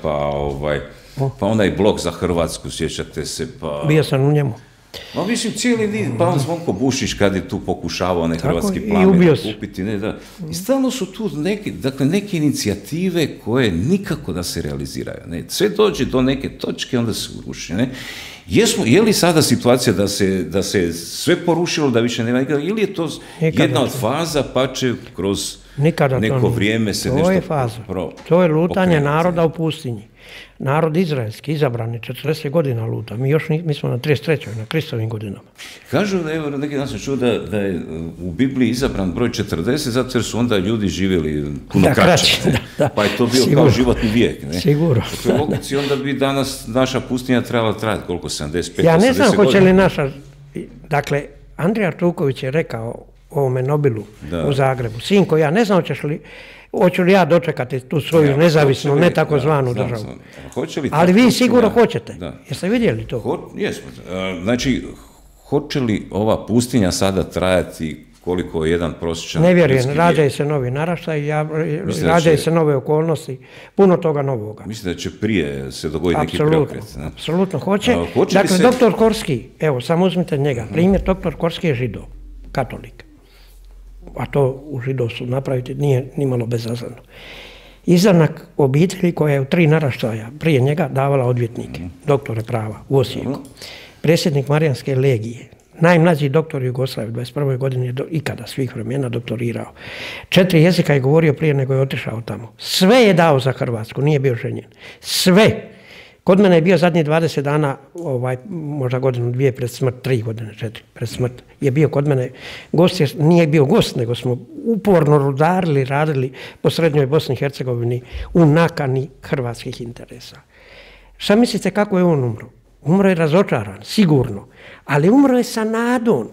pa onaj blok za Hrvatsku, sjećate se, pa... Bio sam u njemu. No, mislim, cijeli niz, pa Zvonko Bušić kad je tu pokušavao onaj hrvatski plamen kupiti, i stalno su tu neke inicijative koje nikako da se realiziraju. Sve dođe do neke točke, onda se uruši. Je li sada situacija da se sve porušilo, da više nema nikada, ili je to jedna od faza, pa će kroz neko vrijeme se nešto... To je faza. To je lutanje naroda u pustinji. Narod izraelski, izabrani, 40 godina luta. Mi smo na 33. na Kristovim godinama. Kažu da, evo, neki dan sam čuo da je u Bibliji izabran broj 40, zato jer su onda ljudi živjeli puno kraće. Pa je to bio kao životni vijek. Sigurno. U toj logici onda bi danas naša pustinja trebala trajati koliko, 75-80 godina? Ja ne znam hoće li naša... Dakle, Andrija Truković je rekao ovome Nobilu u Zagrebu, sinko, ja ne znam hoću li ja dočekati tu svoju nezavisnu, ne takozvanu državu. Ali vi sigurno hoćete. Jeste vidjeli to? Jesmo. Znači, hoće li ova pustinja sada trajati koliko je jedan prosječan... Ne vjerujem, rađaju se novi naraštaj, rađaju se nove okolnosti, puno toga novoga. Mislite da će prije se dogoditi neki preokret? Apsolutno hoće. Dakle, doktor Korski, evo, samo uzmite njega, primjer, doktor Korski je židov, katolik. A to u židovstvu napraviti nije nimalo bezazleno. Izanak obitelji koja je u 3 naraštaja prije njega davala odvjetnike, doktore prava u Osijeku. Predsjednik Marijanske legije, najmlađi doktor Jugoslavije, 21. godini je ikada svih vremena doktorirao. 4 jezika je govorio prije nego je otišao tamo. Sve je dao za Hrvatsku, nije bio ženjen. Sve. Kod mene je bio zadnjih 20 dana, možda godinu, 2 pred smrt, 3 godine, 4 pred smrt, je bio kod mene gost, nije bio gost, nego smo uporno rudarili, radili po srednjoj Bosni i Hercegovini u nakani hrvatskih interesa. Šta mislite kako je on umro? Umro je razočaran, sigurno, ali umro je sa nadom.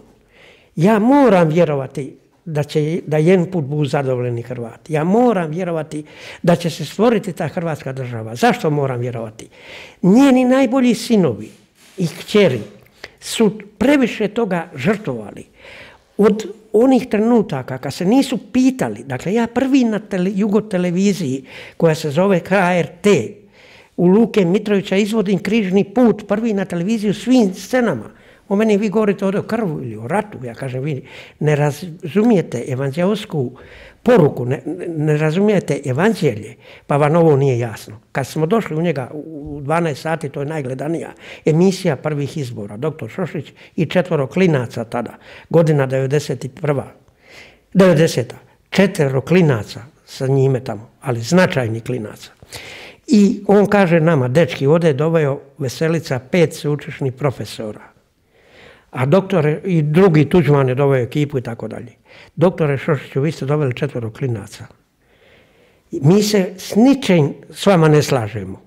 Ja moram vjerovati da jedan put budu zadovoljni Hrvati. Ja moram vjerovati da će se stvoriti ta Hrvatska država. Zašto moram vjerovati? Njeni najbolji sinovi i kćeri su previše toga žrtvovali. Od onih trenutaka kad se nisu pitali, dakle ja prvi na jugoteleviziji koja se zove KRT, u Luke Mitrovića izvodim križni put, prvi na televiziju svim scenama. O meni vi govorite ovdje o krvu ili o ratu, ja kažem vi ne razumijete evanđeosku poruku, ne razumijete evanđelje, pa vam ovo nije jasno. Kad smo došli u njega u 12 sati, to je najgledanija emisija prvih izbora, doktor Šošić i 4 klinaca tada, godina 90. 4 klinaca sa njime tamo, ali značajni klinaca. I on kaže nama, dečki, ovdje je doveo Veselica 5 sveučilišnih profesora. A doktore, i drugi Tuđman je doveo ekipu i tako dalje. Doktore Šošiću, vi ste doveli 4 klinaca. Mi se s ničim s vama ne slažemo.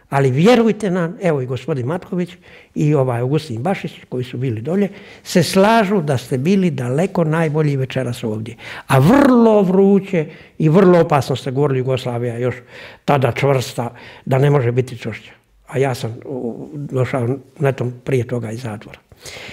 Ali vjerujte nam, evo i gospodin Matković i Augustin Bašić, koji su bili dolje, se slažu da ste bili daleko najbolji večeras ovdje. A vrlo vruće i vrlo opasno ste govorili, Jugoslavija još tada čvrsta, da ne može biti čvršća. A ja sam došao netom prije toga iz zatvora.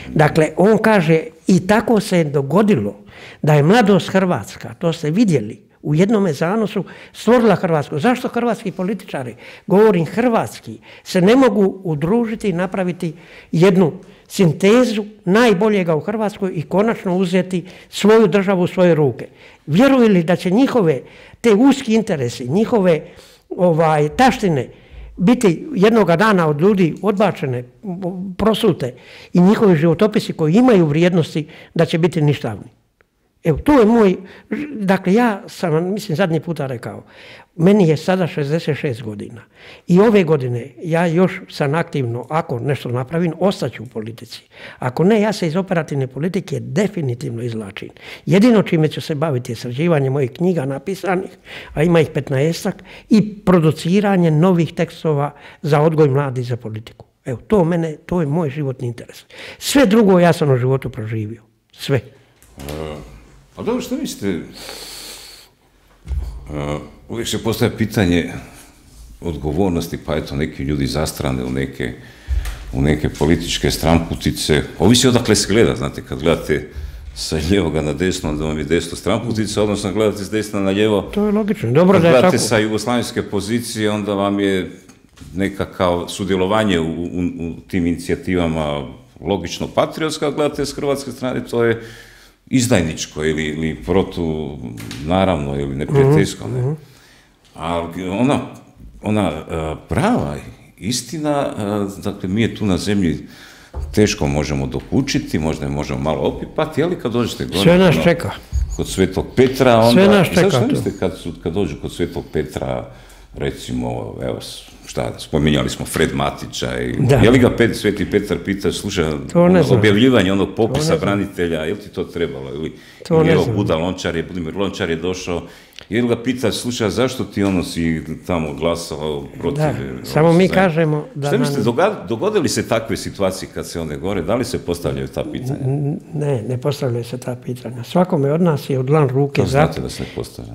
Dakle, on kaže, i tako se je dogodilo da je mladost hrvatska, to ste vidjeli, u jednome zanosu stvorila Hrvatsku. Zašto hrvatski političari, govorim hrvatski, se ne mogu udružiti i napraviti jednu sintezu najboljega u Hrvatskoj i konačno uzeti svoju državu u svoje ruke? Vjeruju li da će njihove, te uski interesi, njihove taštine biti jednoga dana od ljudi odbačene, prosute i njihovi životopisi koji imaju vrijednosti da će biti ništavni? Evo, to je moj, dakle ja sam, mislim, zadnji puta rekao, meni je sada 66 godina i ove godine ja još sam aktivno, ako nešto napravim, ostaću u politici. Ako ne, ja se iz operativne politike definitivno izvlačim. Jedino čime ću se baviti je sređivanje mojih knjiga napisanih, a ima ih 15-ak, i produciranje novih tekstova za odgoj mladih za politiku. Evo, to je moj životni interes. Sve drugo ja sam u životu proživio. Sve. A dobro, što mislite, uvijek se postavlja pitanje odgovornosti, pa eto neki ljudi zastrane u neke političke stranputice. Ovisi odakle se gleda, znate, kad gledate sa lijevoga na desno, onda vam je desno stranputica, odnosno gledate s desna na lijevo. To je logično, dobro da je tako. Kad gledate sa jugoslavenske pozicije, onda vam je nekakav sudjelovanje u tim inicijativama logično patriotska, a gledate s hrvatske strane, to je izdajničko ili protu, naravno, ili neprijateljsko. Ali ona prava istina, dakle, mi je tu na zemlji teško možemo dokučiti, možda je možemo malo opipati, ali kad dođete gore... Sve nas čeka. Kod Svetog Petra, onda... Sve nas čeka. Što mislite kad dođu kod Svetog Petra, recimo, evo, spominjali smo Fred Matića, je li ga Sveti Petar pitao, slušaj, objavljivanje onog popisa branitelja, je li ti to trebalo? Ili evo Budimir Lončar je došao, je li ga pitao, slušaj, zašto ti si tamo glasao protiv... Da, samo mi kažemo da... Što mislite, dogodili se takve situacije kad se one gore, da li se postavljaju ta pitanja? Ne postavljaju se ta pitanja. Svakome od nas je od dlan ruke... Znate da se ne postavlja?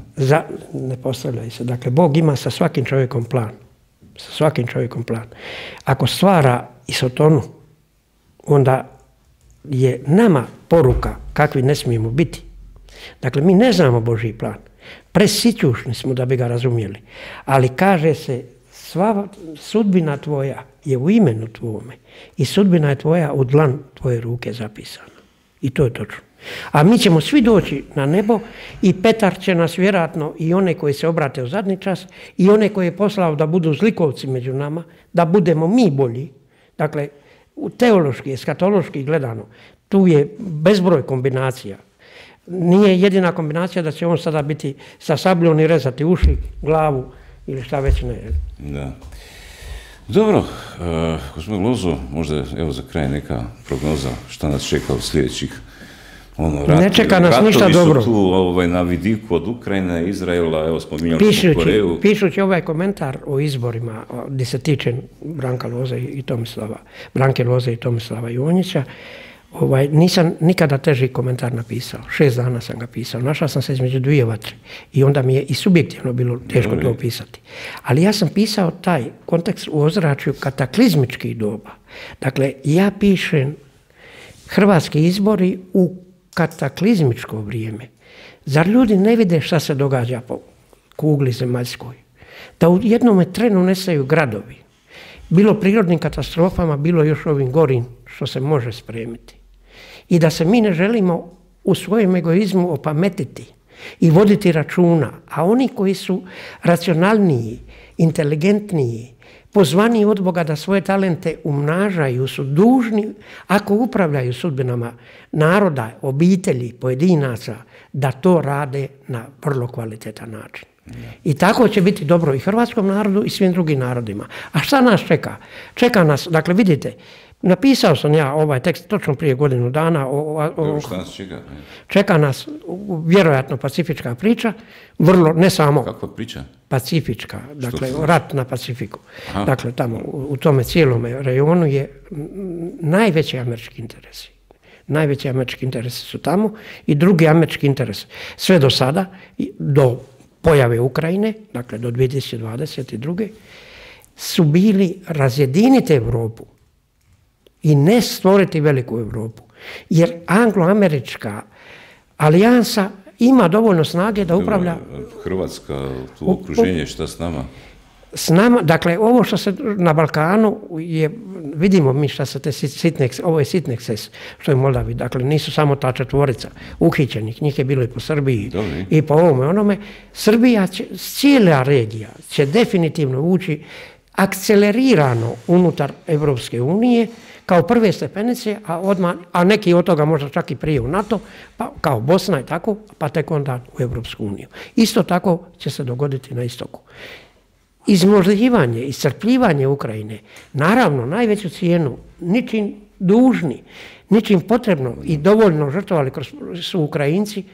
Ne postavljaju se. Dakle, Bog ima sa svakim čovjekom plan. Sa svakim čovjekom plan. Ako stvara isotonu, onda je nama poruka kakvi ne smijemo biti. Dakle, mi ne znamo Božji plan. Presićušni smo da bi ga razumjeli. Ali kaže se, sva sudbina tvoja je u imenu tvome i sudbina je tvoja u dlan tvoje ruke zapisana. I to je točno. A mi ćemo svi doći na nebo i Petar će nas vjerojatno, i one koji se obrate u zadnji čas, i one koje je poslao da budu zlikovci među nama, da budemo mi bolji. Dakle, teološki, eskatološki gledano, tu je bezbroj kombinacija. Nije jedina kombinacija da će on sada biti sa sabljom i rezati uši, glavu ili šta već ne. Da. Dobro, gospodin Lozo, možda evo za kraj neka prognoza šta nas čeka u sljedećih ne čeka nas ništa dobro. Ratovi su tu na vidiku od Ukrajine, Izraela, evo spominjali smo Koreju. Pišući ovaj komentar o izborima, gdje se tiče Branke Loze i Tomislava Jonjića, nisam nikada teži komentar napisao. 6 dana sam ga pisao. Našao sam se između dvije vatre. I onda mi je i subjektivno bilo teško to opisati. Ali ja sam pisao taj kontekst u ozračju kataklizmičkih doba. Dakle, ja pišem hrvatski izbori u kataklizmičko vrijeme. Zar ljudi ne vide šta se događa po kugli zemaljskoj? Da u jednome trenu nestaju gradovi. Bilo prirodnim katastrofama, bilo još ovim gorim što se može spremiti. I da se mi ne želimo u svojem egoizmu opametiti i voditi računa, a oni koji su racionalniji, inteligentniji, pozvaniji od Boga da svoje talente umnažaju, su dužni, ako upravljaju sudbinama naroda, obitelji, pojedinaca, da to rade na vrlo kvalitetan način. I tako će biti dobro i hrvatskom narodu i svim drugim narodima. A šta nas čeka? Čeka nas, dakle vidite, Napisao sam ja ovaj tekst točno prije godinu dana. Šta nas čeka? Čeka nas vjerojatno pacifička priča, vrlo, ne samo... Kakva priča? Pacifička, dakle rat na Pacifiku. Aha. Dakle, tamo u tome cijelom rejonu je najveći američki interesi. Najveći američki interesi su tamo i drugi američki interes. Sve do sada, do pojave Ukrajine, dakle do 2022. su bili razjediniti Europu i ne stvoriti veliku Europu. Jer anglo-američka alijansa ima dovoljno snage da upravlja... Hrvatska, tu okruženje, šta s nama? S nama, dakle, ovo što se na Balkanu je, vidimo mi šta se te sitne, ovo je sitni eksces, što je Moldavi, dakle, nisu samo ta četvorica uhićenih, njih je bilo i po Srbiji i po ovome onome. Srbija će, cijela regija će definitivno ući akcelerirano unutar Evropske unije, kao prve stepenice, a neki od toga možda čak i prije u NATO, pa kao Bosna i tako, pa tek onda u Evropsku uniju. Isto tako će se dogoditi na istoku. Izmorljivanje, iscrpljivanje Ukrajine, naravno najveću cijenu, ničim dužni, ničim potrebno i dovoljno žrtvovali su Ukrajinci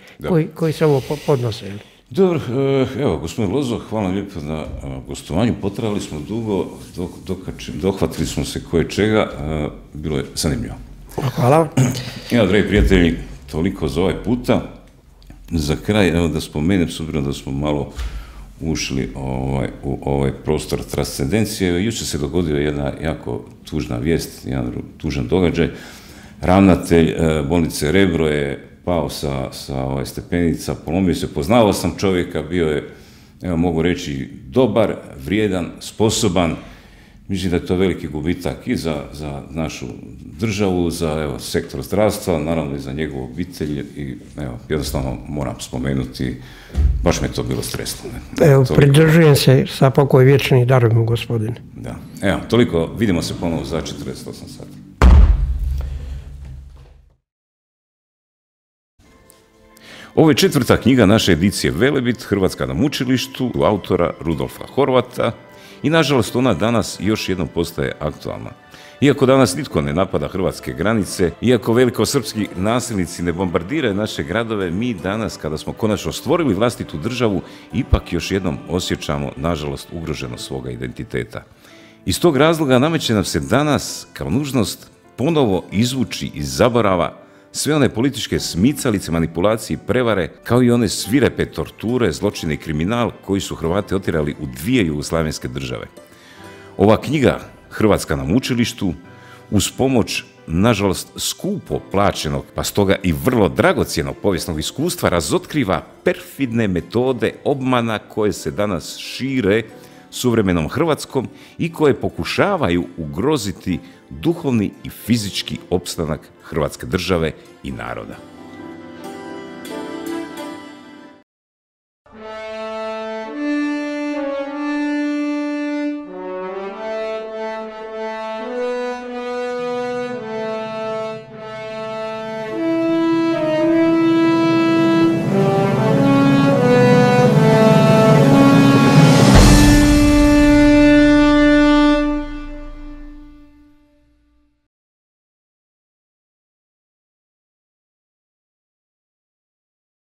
koji se ovo podnose. Dobro, evo, gospodin Lozo, hvala lijepo na gostovanju. Potrajali smo dugo, dohvatili smo se koje čega, bilo je zanimljivo. Hvala. Evo, dragi prijatelji, toliko za ovaj puta. Za kraj, evo da spomenem, s obzirom da smo malo ušli u ovaj prostor transcendencije. Jučer se dogodila jedna jako tužna vijest, jedan tužan događaj. Ravnatelj bolnice Rebro je pao sa stepenica, polomio se, poznavao sam čovjeka, bio je, evo mogu reći, dobar, vrijedan, sposoban. Mislim da je to veliki gubitak i za našu državu, za sektor zdravstva, naravno i za njegovu obitelj i evo, jednostavno moram spomenuti, baš me to bilo stresno. Evo, pridržujem se sa pokoj vječni, daruj mu gospodine. Da, evo, toliko, vidimo se ponovo za 48 sati. Ovo je četvrta knjiga naše edicije Velebit, Hrvatska na mučilištu, autora Rudolfa Horvata i nažalost ona danas još jednom postaje aktualna. Iako danas nitko ne napada hrvatske granice, iako velikosrpski nasilnici ne bombardiraju naše gradove, mi danas kada smo konačno stvorili vlastitu državu, ipak još jednom osjećamo, nažalost, ugroženost svoga identiteta. Iz tog razloga nameće nam se danas kao nužnost ponovo izvući iz zaborava sve one političke smicalice, manipulacije i prevare, kao i one svirepe torture, zločine i kriminal koji su Hrvate otjerali u dvije jugoslavenske države. Ova knjiga, Hrvatska na mučilištu, uz pomoć, nažalost, skupo plaćenog, pa stoga i vrlo dragocjenog povijesnog iskustva, razotkriva perfidne metode obmana koje se danas šire suvremenom Hrvatskom i koje pokušavaju ugroziti duhovni i fizički opstanak Hrvatske države i naroda.